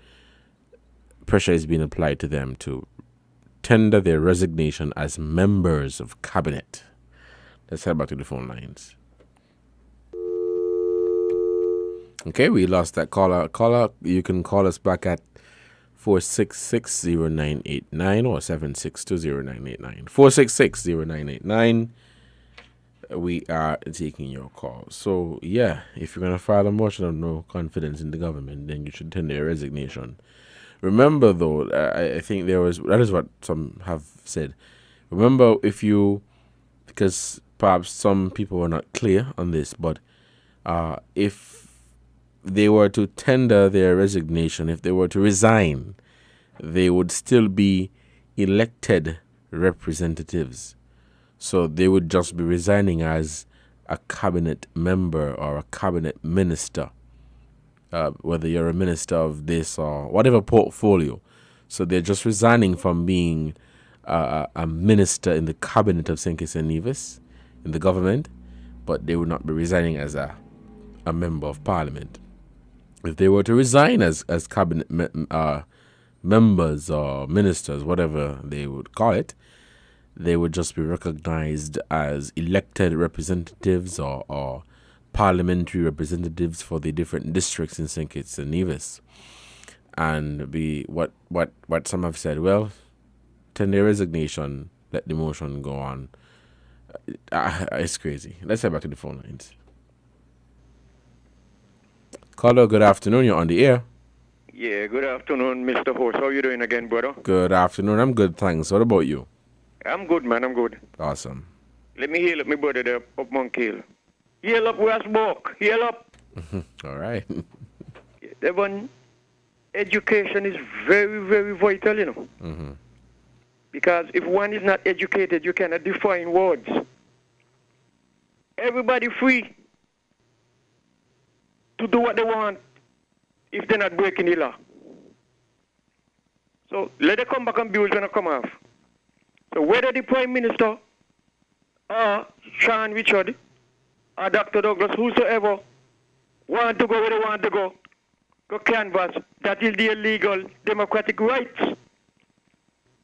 Speaker 6: Pressure is being applied to them to tender their resignation as members of cabinet. Let's head back to the phone lines. Okay, we lost that caller. Caller, you can call us back at 466-0989 or 762-0989. 466-0989. We are taking your call. So, yeah, if you're going to file a motion of no confidence in the government, then you should tender your resignation. Remember, though, I think that is what some have said. Remember, because perhaps some people were not clear on this, but if they were to tender their resignation, if they were to resign, they would still be elected representatives. So they would just be resigning as a cabinet member or a cabinet minister, whether you're a minister of this or whatever portfolio. So they're just resigning from being a minister in the cabinet of St. Kitts and Nevis in the government, but they would not be resigning as a member of parliament. If they were to resign as cabinet members or ministers, whatever they would call it, they would just be recognized as elected representatives or parliamentary representatives for the different districts in St. Kitts and Nevis. And be what some have said, well, 10-day resignation, let the motion go on. It's crazy. Let's head back to the phone lines. Caller, good afternoon. You're on the air.
Speaker 3: Yeah, good afternoon, Mr. Horse. How you doing again, brother?
Speaker 6: Good afternoon. I'm good, thanks. What about you?
Speaker 3: I'm good, man. I'm good.
Speaker 6: Awesome.
Speaker 3: Let me heal up my brother there up Mount Kill. Heal up Westbrook. Heal up.
Speaker 6: All right.
Speaker 3: That one, education is very, very vital, you know.
Speaker 6: Mm-hmm.
Speaker 3: Because if one is not educated, you cannot define words. Everybody free to do what they want if they're not breaking the law. So let them come back and bills when they come off. So whether the Prime Minister or Sean Richard or Dr. Douglas, whosoever want to go where they want to go canvass, that is their legal democratic rights.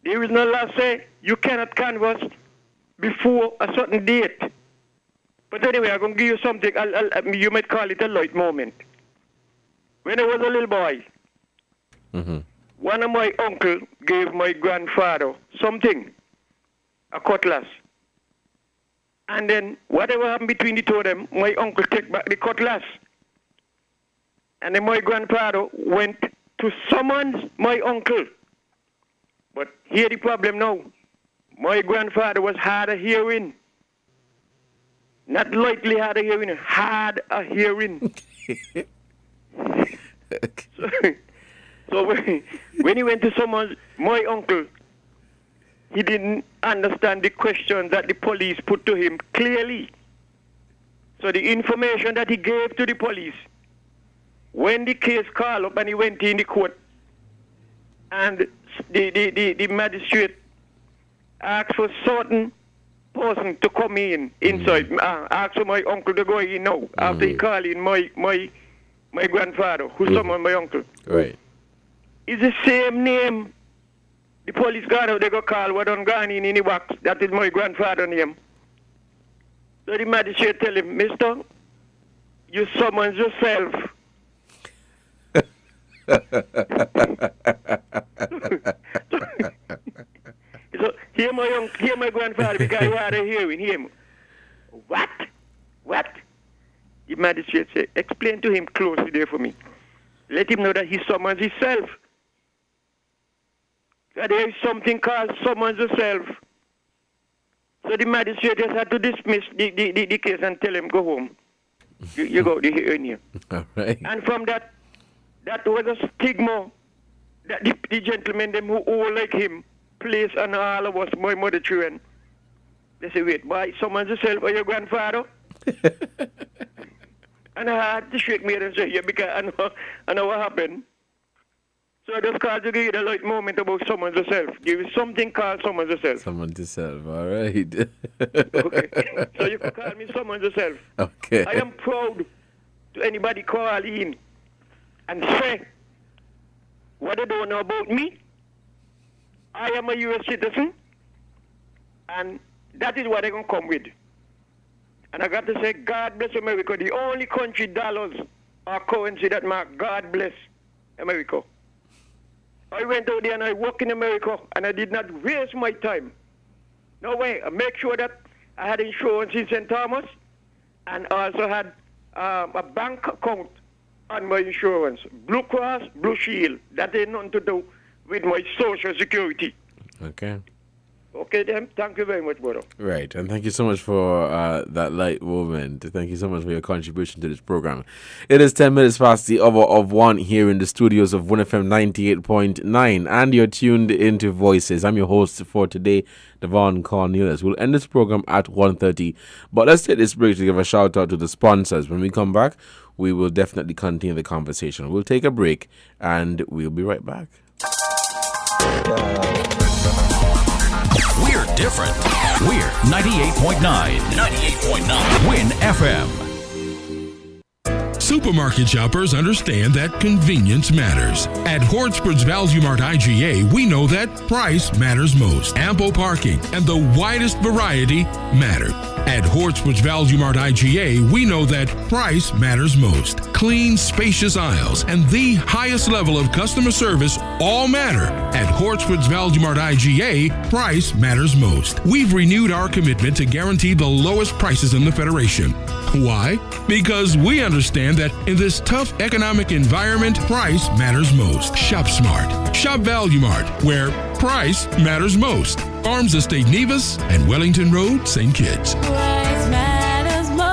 Speaker 3: There is no law say you cannot canvass before a certain date. But anyway, I'm going to give you something. You might call it a light moment. When I was a little boy, one of my uncle gave my grandfather something, a cutlass. And then whatever happened between the two of them, my uncle took back the cutlass. And then my grandfather went to summon my uncle. But here the problem now. My grandfather was hard of hearing. Not lightly hard of hearing, hard of hearing. So when he went to summon my uncle, he didn't understand the question that the police put to him clearly. So the information that he gave to the police, when the case called up and he went in the court, and the magistrate asked for certain person to come inside, asked for my uncle to go in now, after he called in my grandfather, who summoned my uncle.
Speaker 6: Right.
Speaker 3: It's the same name. The police got out, they go call what done gone in the box. That is my grandfather's name. So the magistrate tell him, Mister, you summons yourself. So hear my grandfather because he had a hearing. Him. What? The magistrate said, explain to him closely there for me. Let him know that he summons himself. That there is something called summons yourself. So the magistrate just had to dismiss the case and tell him, go home. You go to hearing here.
Speaker 6: All right.
Speaker 3: And from that was a stigma that the gentlemen, them who all like him, place on all of us, my mother children. They say, wait, boy, summons yourself or your grandfather? And I had to shake me and say, yeah, because I know what happened. So I just called to give you the light moment about summons yourself. Give you something called summons yourself.
Speaker 6: Summon yourself, all right.
Speaker 3: Okay. So you can call me summons yourself.
Speaker 6: Okay.
Speaker 3: I am proud to anybody call in and say what they don't know about me. I am a U.S. citizen, and that is what they're going to come with. And I got to say, God bless America, the only country dollars are currency that mark God bless America. I went out there and I worked in America, and I did not waste my time. No way. I make sure that I had insurance in St. Thomas, and also had a bank account on my insurance. Blue Cross, Blue Shield. That ain't nothing to do with my Social Security.
Speaker 6: Okay.
Speaker 3: Okay, then. Thank you very much, brother.
Speaker 6: Right, and thank you so much for that light moment. Thank you so much for your contribution to this program. It is 10 minutes past the hour of 1 here in the studios of WINNFM 98.9, and you're tuned into Voices. I'm your host for today, Devon Cornelius. We'll end this program at 1:30, but let's take this break to give a shout out to the sponsors. When we come back, we will definitely continue the conversation. We'll take a break, and we'll be right back.
Speaker 9: We're different. We're 98.9. 98.9. Win FM.
Speaker 21: Supermarket shoppers understand that convenience matters. At Hortsport's Value Mart IGA, we know that price matters most. Ample parking and the widest variety matter. At Hortsport's Value Mart IGA, we know that price matters most. Clean, spacious aisles and the highest level of customer service all matter. At Hortsport's Value Mart IGA, price matters most. We've renewed our commitment to guarantee the lowest prices in the Federation. Why? Because we understand that in this tough economic environment, price matters most. Shop smart. Shop Value Mart, where price matters most. Farms Estate Nevis and Wellington Road, St. Kitts.
Speaker 17: Price matters most.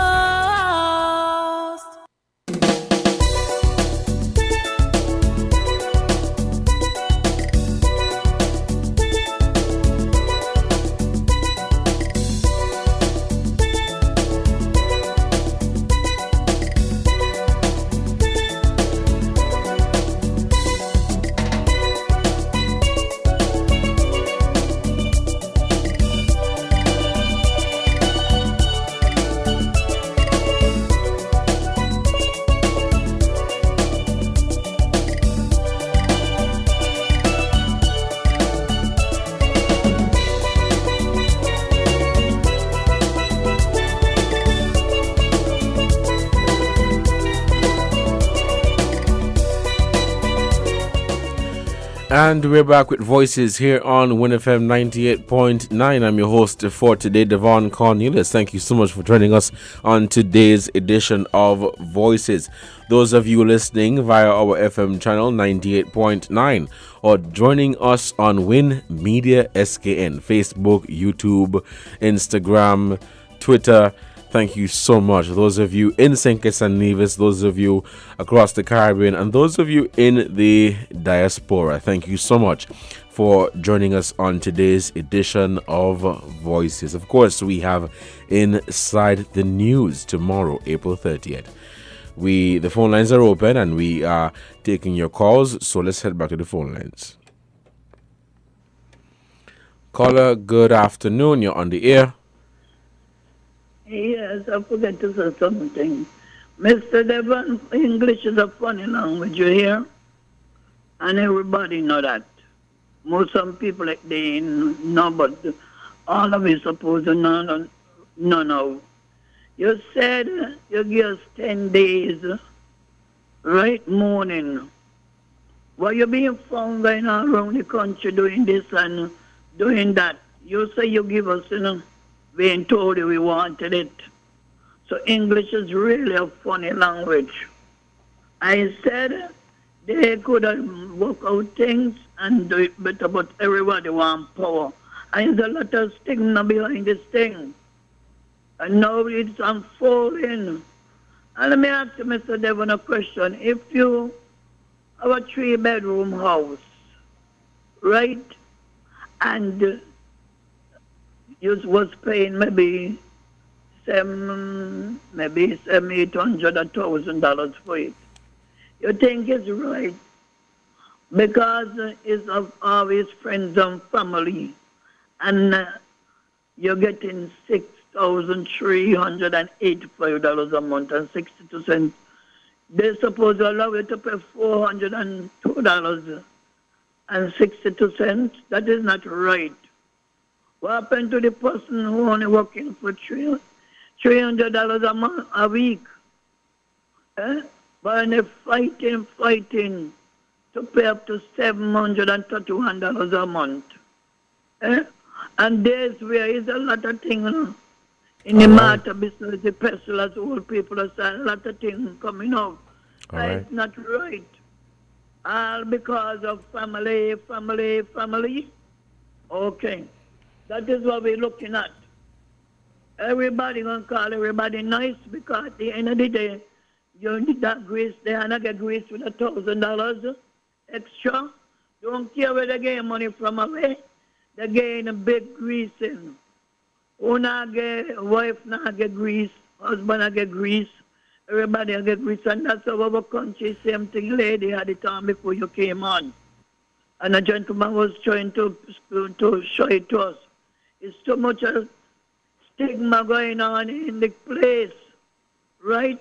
Speaker 6: And we're back with Voices here on WinFM 98.9. I'm your host for today, Devon Cornelius. Thank you so much for joining us on today's edition of Voices. Those of you listening via our FM channel 98.9 or joining us on WINNMedia SKN, Facebook, YouTube, Instagram, Twitter. Thank you so much. Those of you in St. Kitts and Nevis, those of you across the Caribbean, and those of you in the diaspora, thank you so much for joining us on today's edition of Voices. Of course, we have Inside the News tomorrow, April 30th. The phone lines are open and we are taking your calls, so let's head back to the phone lines. Caller, good afternoon. You're on the air.
Speaker 19: Yes, I forgot to say something. Mr. Devon, English is a funny language, you hear? And everybody know that. Some people like they know, but all of you supposed to know. No. You said you give us 10 days, right morning. While you're being found right now around the country doing this and doing that, you say you give us, being told we wanted it. So English is really a funny language. I said they could work out things and do it better, but everybody wants power. And there's a lot of stigma behind this thing. And now it's unfolding. And let me ask you, Mr. Devon, a question. If you have a 3-bedroom house, right, and you was paying maybe $800, $1,000 for it. You think it's right because it's of all his friends and family, and you're getting $6,385 a month and 62 cents. They're supposed to allow you to pay $402 and 62 cents. That is not right. What happened to the person who only working for $300 a week? But they're fighting to pay up to $731 a month. And there's where is a lot of things in the matter business, the pestilence, old people, a lot of things coming out. It's not right. All because of family. Okay. That is what we're looking at. Everybody gonna call everybody nice because at the end of the day, you need that grease. They are not get grease with $1,000 extra. Don't care where they get money from away. They get a big grease in. Who not get, wife not get grease, husband not get grease. Everybody get grease, and that's our country. Same thing, lady, had it on before you came on. and a gentleman was trying to show it to us. It's too much a stigma going on in the place, right?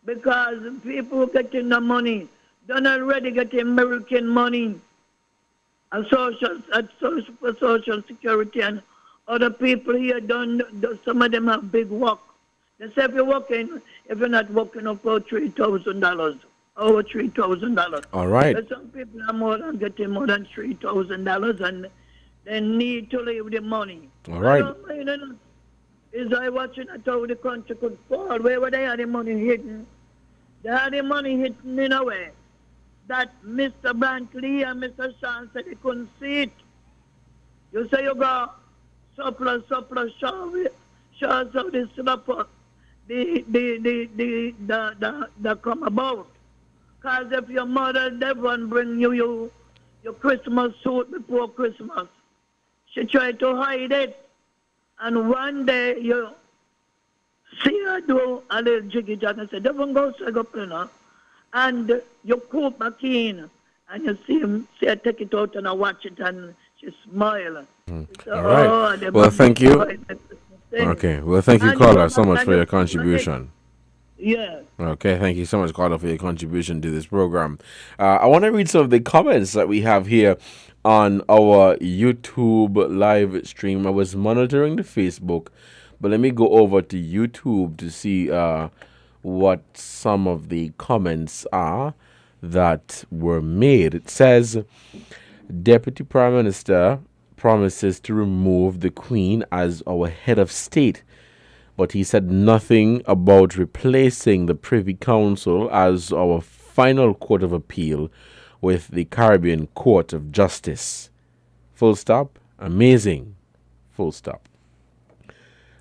Speaker 19: Because people getting the money, don't already get American money and social security, and other people here some of them have big work. They say if you're not working up for $3,000, over $3,000.
Speaker 6: All right.
Speaker 19: But some people are getting more than $3,000, and they need to leave the money.
Speaker 6: All right.
Speaker 19: Is I watching how the country could fall? Where were they had the money hidden? They had the money hidden in a way that Mr. Brantley and Mr. Sean said they couldn't see it. You say you go surplus, shows how this surplus the come about. Because if your mother Devon bring you your Christmas suit before Christmas, she tried to hide it. And one day you see her do a little jiggy jig and say, Devon go straight up, and you coop back in and you see her take it out and I watch it and she smile. So,
Speaker 6: All right. Well, thank you. Okay. Well, thank you, caller, so much for your contribution.
Speaker 19: Yeah.
Speaker 6: Okay, thank you so much, caller, for your contribution to this program. I want to read some of the comments that we have here on our YouTube live stream. I was monitoring the Facebook, but let me go over to YouTube to see what some of the comments are that were made. It says, Deputy Prime Minister promises to remove the Queen as our head of state, but he said nothing about replacing the Privy Council as our final court of appeal with the Caribbean Court of Justice. Full stop. Amazing. Full stop.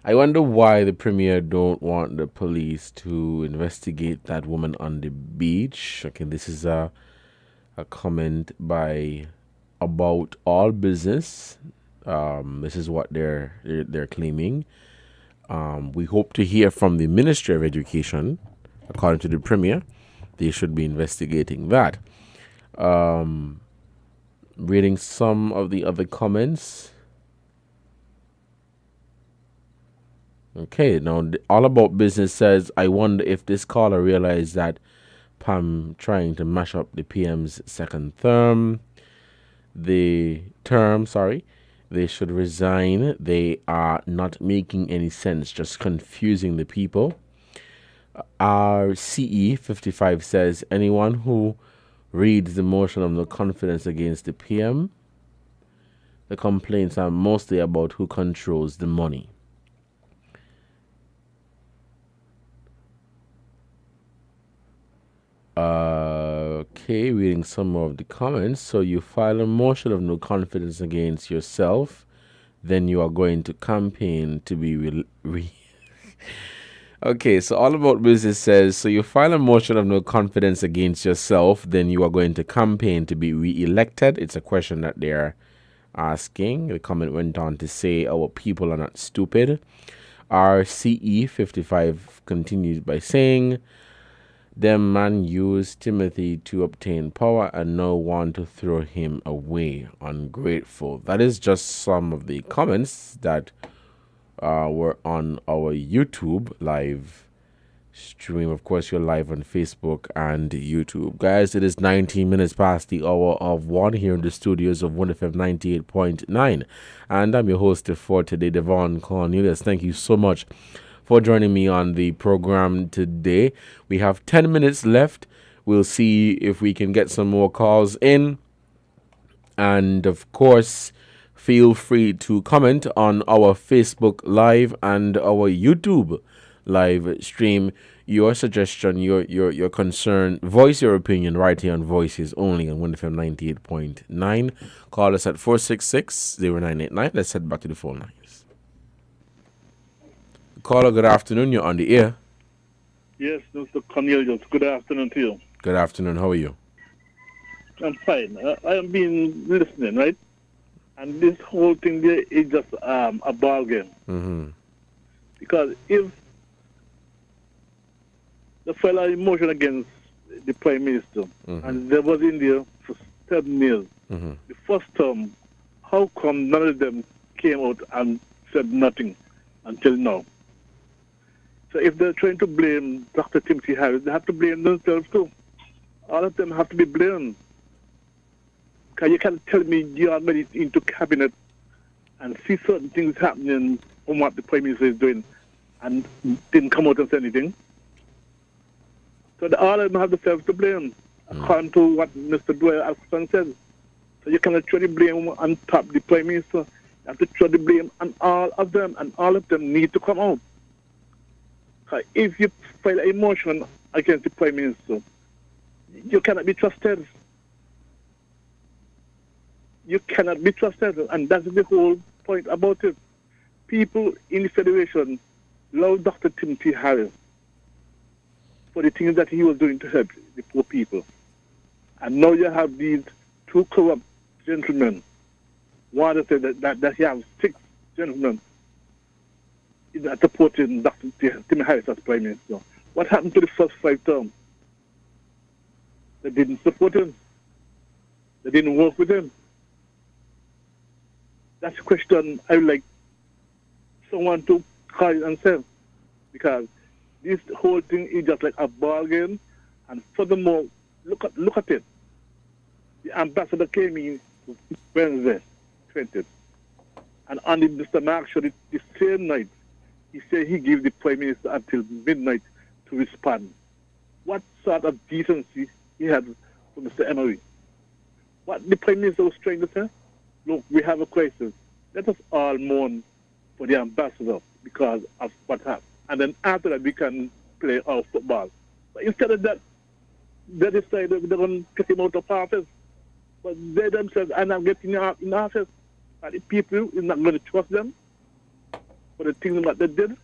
Speaker 6: I wonder why the Premier don't want the police to investigate that woman on the beach. Okay, this is a comment by About All Business. This is what they're claiming. We hope to hear from the Ministry of Education. According to the Premier, they should be investigating that. Reading some of the other comments. Okay, now All About Business says, I wonder if this caller realized that Pam trying to mash up the PM's second term. They should resign. They are not making any sense, just confusing the people. RCE55 says, anyone who reads the motion of no confidence against the PM, the complaints are mostly about who controls the money. Okay, reading some of the comments. So you file a motion of no confidence against yourself, then you are going to campaign to be Okay, so All About Business says, so you file a motion of no confidence against yourself, then you are going to campaign to be re-elected. It's a question that they're asking. The comment went on to say, our people are not stupid. RCE55 continues by saying, them man used Timothy to obtain power and now want to throw him away. Ungrateful. That is just some of the comments that were on our YouTube live stream. Of course, you're live on Facebook and YouTube. Guys, it is 19 minutes past the hour of 1 here in the studios of WINNFM 98.9. And I'm your host for today, Devon Cornelius. Thank you so much for joining me on the program today. We have 10 minutes left. We'll see if we can get some more calls in. And of course, feel free to comment on our Facebook Live and our YouTube live stream. Your suggestion, your concern, voice your opinion right here on Voices Only on WINNFM 98.9. Call us at 466-0989. Let's head back to the phone lines. Caller, good afternoon. You're on the air.
Speaker 5: Yes, Mr. Cornelius. Good afternoon to you.
Speaker 6: Good afternoon. How are you?
Speaker 5: I'm fine. I have been listening, right? And this whole thing there is just a ball game.
Speaker 6: Mm-hmm.
Speaker 5: Because if the fella in motion against the Prime Minister, and there was in there for 7 years, The first term, how come none of them came out and said nothing until now? So if they're trying to blame Dr. Timothy Harris, they have to blame themselves too. All of them have to be blamed. Because you can't tell me you are already into cabinet and see certain things happening on what the Prime Minister is doing and didn't come out and say anything. So all of them have themselves to blame, according to what Mr. Dwyer Alston said. So you cannot throw the blame on top of the Prime Minister. You have to throw the blame on all of them, and all of them need to come out. If you file a motion against the Prime Minister, you cannot be trusted. You cannot be trusted, and that's the whole point about it. People in the Federation love Dr. Timothy Harris for the things that he was doing to help the poor people. And now you have these two corrupt gentlemen. One to say that you have 6 gentlemen that supporting Dr. Timothy Harris as Prime Minister. What happened to the first 5 terms? They didn't support him. They didn't work with him. That's a question I would like someone to call and say. Because this whole thing is just like a bargain. And furthermore, look at it. The ambassador came in Wednesday, 20th. And on the Mr. Mark show the same night, he said he gave the Prime Minister until midnight to respond. What sort of decency he had for Mr. Emery? What the Prime Minister was trying to say? Look, we have a crisis. Let us all mourn for the ambassador because of what happened. And then after that, we can play our football. But instead of that, they decided they're going to get him out of office. But they themselves are not getting in office. And the people is not going to trust them for the things that they did.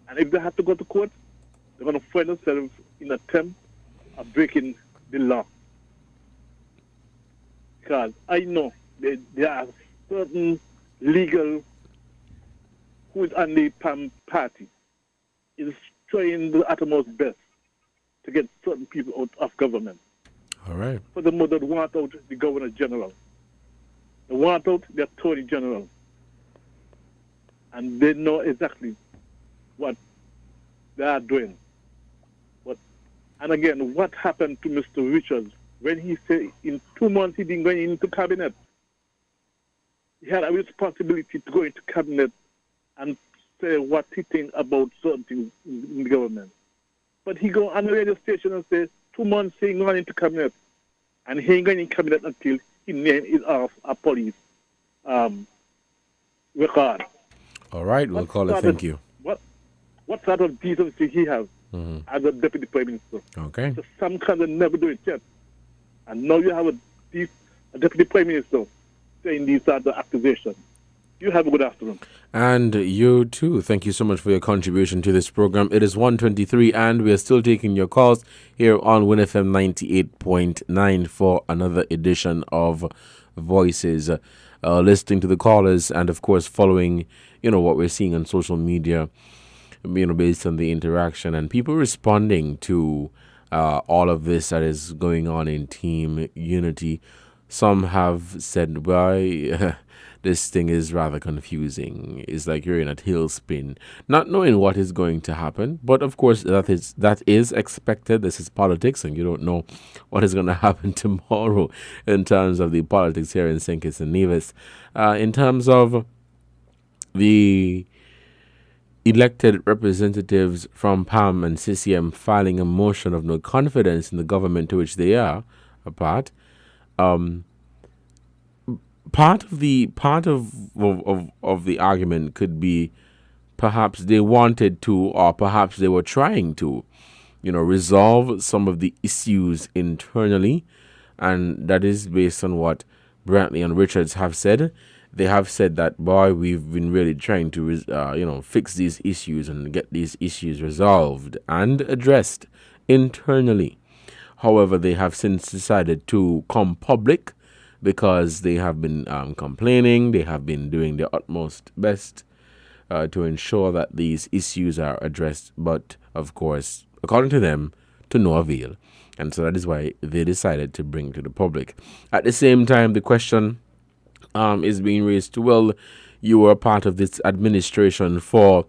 Speaker 5: And if they have to go to court, they're going to find themselves in an attempt of breaking the law. Because I know there are certain legal who is on the PAM party is trying the uttermost best to get certain people out of government.
Speaker 6: All right.
Speaker 5: Furthermore, they want out the Governor General. They want out the Attorney General. And they know exactly what they are doing. And again, what happened to Mr. Richards when he said in 2 months he didn't go into cabinet? He had a responsibility to go into cabinet and say what he thinks about certain things in the government. But he go on the radio station and say 2 months he ain't going into cabinet. And he ain't going in cabinet until he name is off a police record.
Speaker 6: All right, we'll call it. Thank you.
Speaker 5: What sort of decency he has as a deputy prime minister?
Speaker 6: Okay.
Speaker 5: So some kind of never do it yet. And now you have a deputy prime minister saying these are the accusations. You have a good afternoon.
Speaker 6: And you too. Thank you so much for your contribution to this program. It is 1:23 and we are still taking your calls here on WinFM 98.9 for another edition of Voices. Listening to the callers and of course following, what we're seeing on social media, based on the interaction and people responding to all of this that is going on in Team Unity. Some have said, why this thing is rather confusing. It's like you're in a tailspin, not knowing what is going to happen. But of course, that is expected. This is politics, and you don't know what is going to happen tomorrow in terms of the politics here in St. Kitts and Nevis. In terms of the elected representatives from PAM and CCM filing a motion of no confidence in the government to which they are a part. Part of the argument could be perhaps they wanted to, or perhaps they were trying to, resolve some of the issues internally, and that is based on what Brantley and Richards have said. They have said that, we've been really trying to, fix these issues and get these issues resolved and addressed internally. However, they have since decided to come public because they have been complaining. They have been doing their utmost best to ensure that these issues are addressed. But, of course, according to them, to no avail. And so that is why they decided to bring it to the public. At the same time, the question is being raised to, well, you were a part of this administration for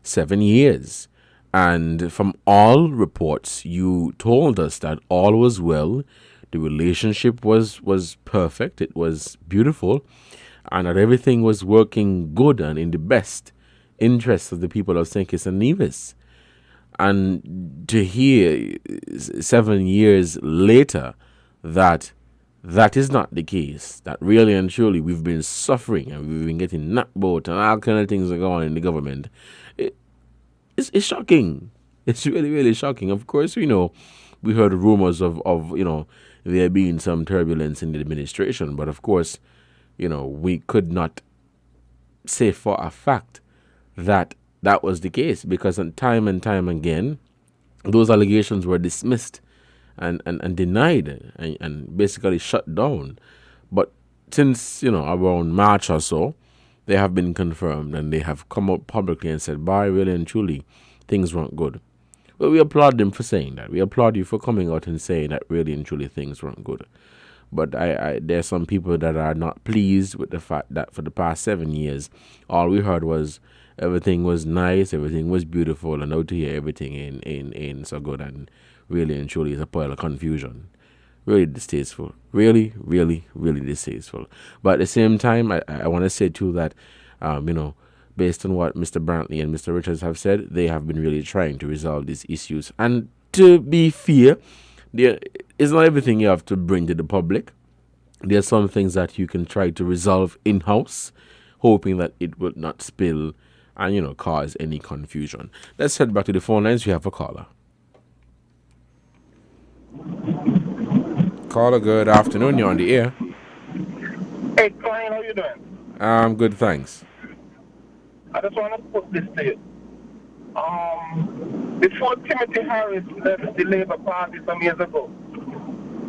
Speaker 6: 7 years. And from all reports, you told us that all was well. The relationship was perfect. It was beautiful. And that everything was working good and in the best interest of the people of St. Kitts and Nevis. And to hear 7 years later that is not the case, that really and truly we've been suffering and we've been getting knocked out and all kind of things are going on in the government, it's shocking. It's really, really shocking. Of course, we heard rumors of there being some turbulence in the administration, but of course, we could not say for a fact that was the case, because time and time again, those allegations were dismissed and denied and basically shut down. But since, around March or so, they have been confirmed and they have come out publicly and said, by really and truly, things weren't good. Well, we applaud them for saying that. We applaud you for coming out and saying that really and truly things weren't good. But there are some people that are not pleased with the fact that for the past 7 years, all we heard was everything was nice, everything was beautiful, and out here everything ain't so good, and really and truly is a pile of confusion. Really distasteful. Really, really, really distasteful. But at the same time, I want to say too that, based on what Mr. Brantley and Mr. Richards have said, they have been really trying to resolve these issues. And to be fair, it's not everything you have to bring to the public. There are some things that you can try to resolve in-house, hoping that it will not spill and, cause any confusion. Let's head back to the phone lines. We have a caller. Caller, good afternoon. You're on the air.
Speaker 3: Hey, Klein, how you doing?
Speaker 6: I'm good, thanks.
Speaker 3: I just want to put this to you. Before Timothy Harris left the Labour Party some years ago,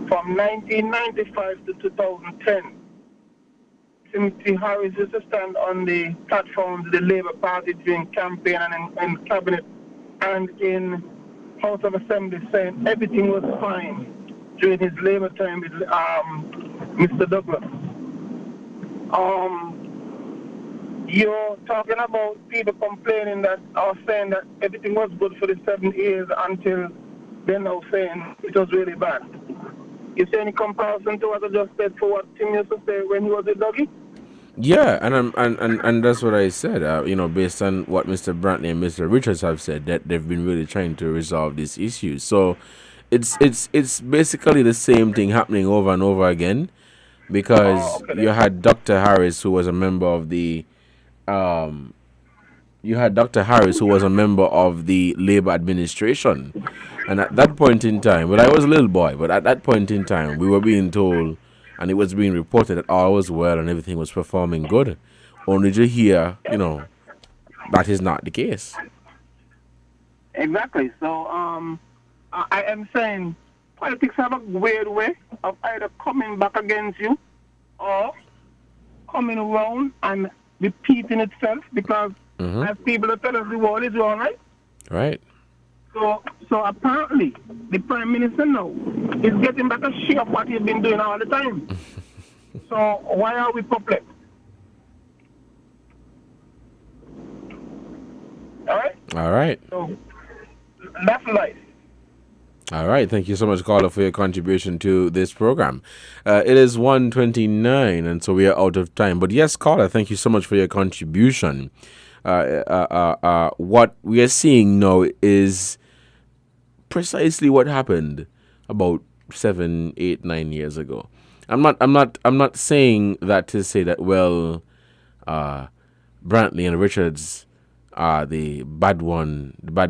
Speaker 3: from 1995 to 2010, Timothy Harris used to stand on the platforms of the Labour Party during campaign and in cabinet and in House of Assembly, saying everything was fine during his Labour time with Mr. Douglas. You're talking about people complaining that or saying that everything was good for the 7 years until they're now saying it was really bad. You see any comparison to what I just said for what Tim used to say when he was a doggy?
Speaker 6: Yeah, and that's what I said. Based on what Mr. Brantley and Mr. Richards have said, that they've been really trying to resolve these issues. So it's basically the same thing happening over and over again, because you had Dr. Harris, who was a member of the Labour administration, and at that point in time, I was a little boy, but at that point in time, we were being told, and it was being reported that all was well and everything was performing good, only to hear, that is not the case.
Speaker 3: Exactly. So I am saying politics have a weird way of either coming back against you or coming around and repeating itself, because as people that tell us the world is wrong, right?
Speaker 6: Right.
Speaker 3: So apparently the Prime Minister now is getting back a share of what he's been doing all the time. So why are we perplexed? All right? So that's life.
Speaker 6: All right. Thank you so much, caller, for your contribution to this program. It is 1:29, and so we are out of time. But yes, caller, thank you so much for your contribution. What we are seeing now is precisely what happened about 7, 8, 9 years ago. I'm not saying that to say that, well, Brantley and Richards are the bad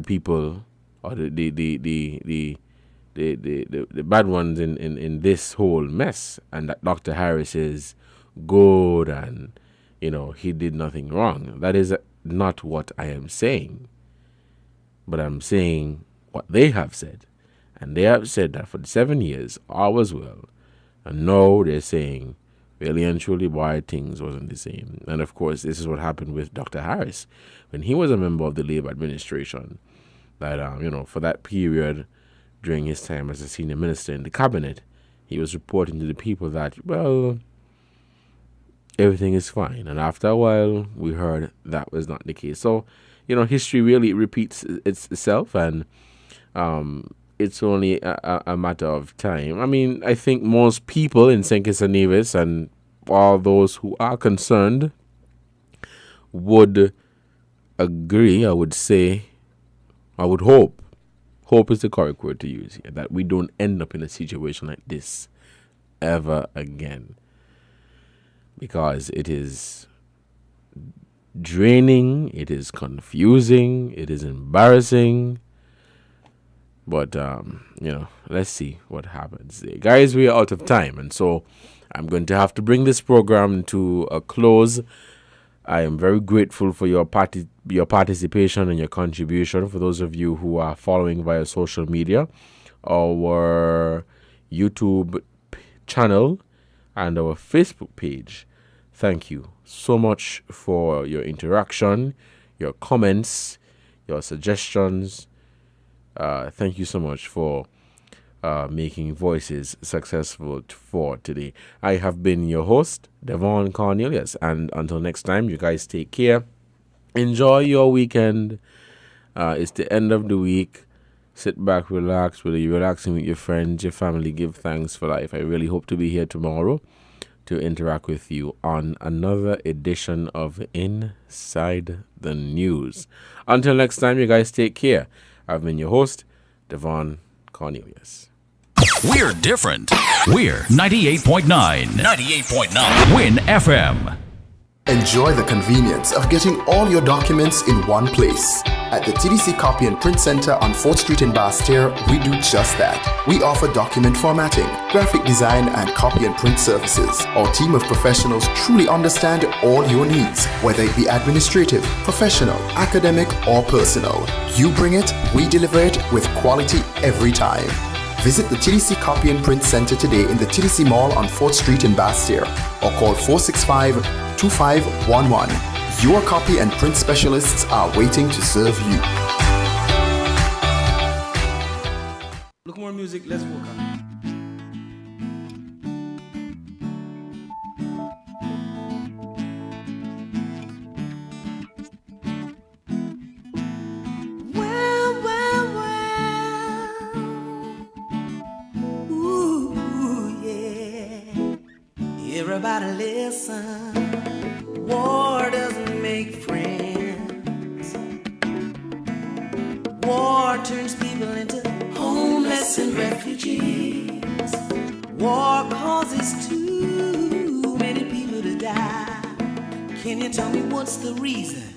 Speaker 6: people, or the bad ones in this whole mess, and that Dr. Harris is good and he did nothing wrong. That is not what I am saying. But I'm saying what they have said. And they have said that for the 7 years all was well. And now they're saying really and truly why things wasn't the same. And of course, this is what happened with Dr. Harris when he was a member of the Labour administration. That for that period, during his time as a senior minister in the cabinet, he was reporting to the people that, well, everything is fine. And after a while, we heard that was not the case. So, history really repeats itself, and it's only a matter of time. I mean, I think most people in St. Kitts and Nevis and all those who are concerned would agree, I would say, I would hope is the correct word to use here, that we don't end up in a situation like this ever again. Because it is draining, it is confusing, it is embarrassing. But, let's see what happens there. Guys, we are out of time, and so I'm going to have to bring this program to a close. I am very grateful for your participation and your contribution. For those of you who are following via social media, our YouTube channel and our Facebook page, thank you so much for your interaction, your comments, your suggestions. Thank you so much for making Voices successful for today. I have been your host, Devon Cornelius, and until next time, you guys take care. Enjoy your weekend. It's the end of the week. Sit back, relax, whether you're relaxing with your friends, your family, give thanks for life. I really hope to be here tomorrow to interact with you on another edition of Inside the News. Until next time, you guys take care. I've been your host, Devon Cornelius.
Speaker 9: We're different. We're 98.9. 98.9. Win FM.
Speaker 20: Enjoy the convenience of getting all your documents in one place. At the TDC Copy and Print Center on 4th Street in Basse-Terre, we do just that. We offer document formatting, graphic design, and copy and print services. Our team of professionals truly understand all your needs, whether it be administrative, professional, academic, or personal. You bring it, we deliver it with quality every time. Visit the TDC Copy and Print Center today in the TDC Mall on 4th Street in Basse-Terre or call 465-2511. Your copy and print specialists are waiting to serve you.
Speaker 22: Look more music, let's work on it.
Speaker 23: Everybody listen, war doesn't make friends. War turns people into homeless and refugees. War causes too many people to die. Can you tell me what's the reason?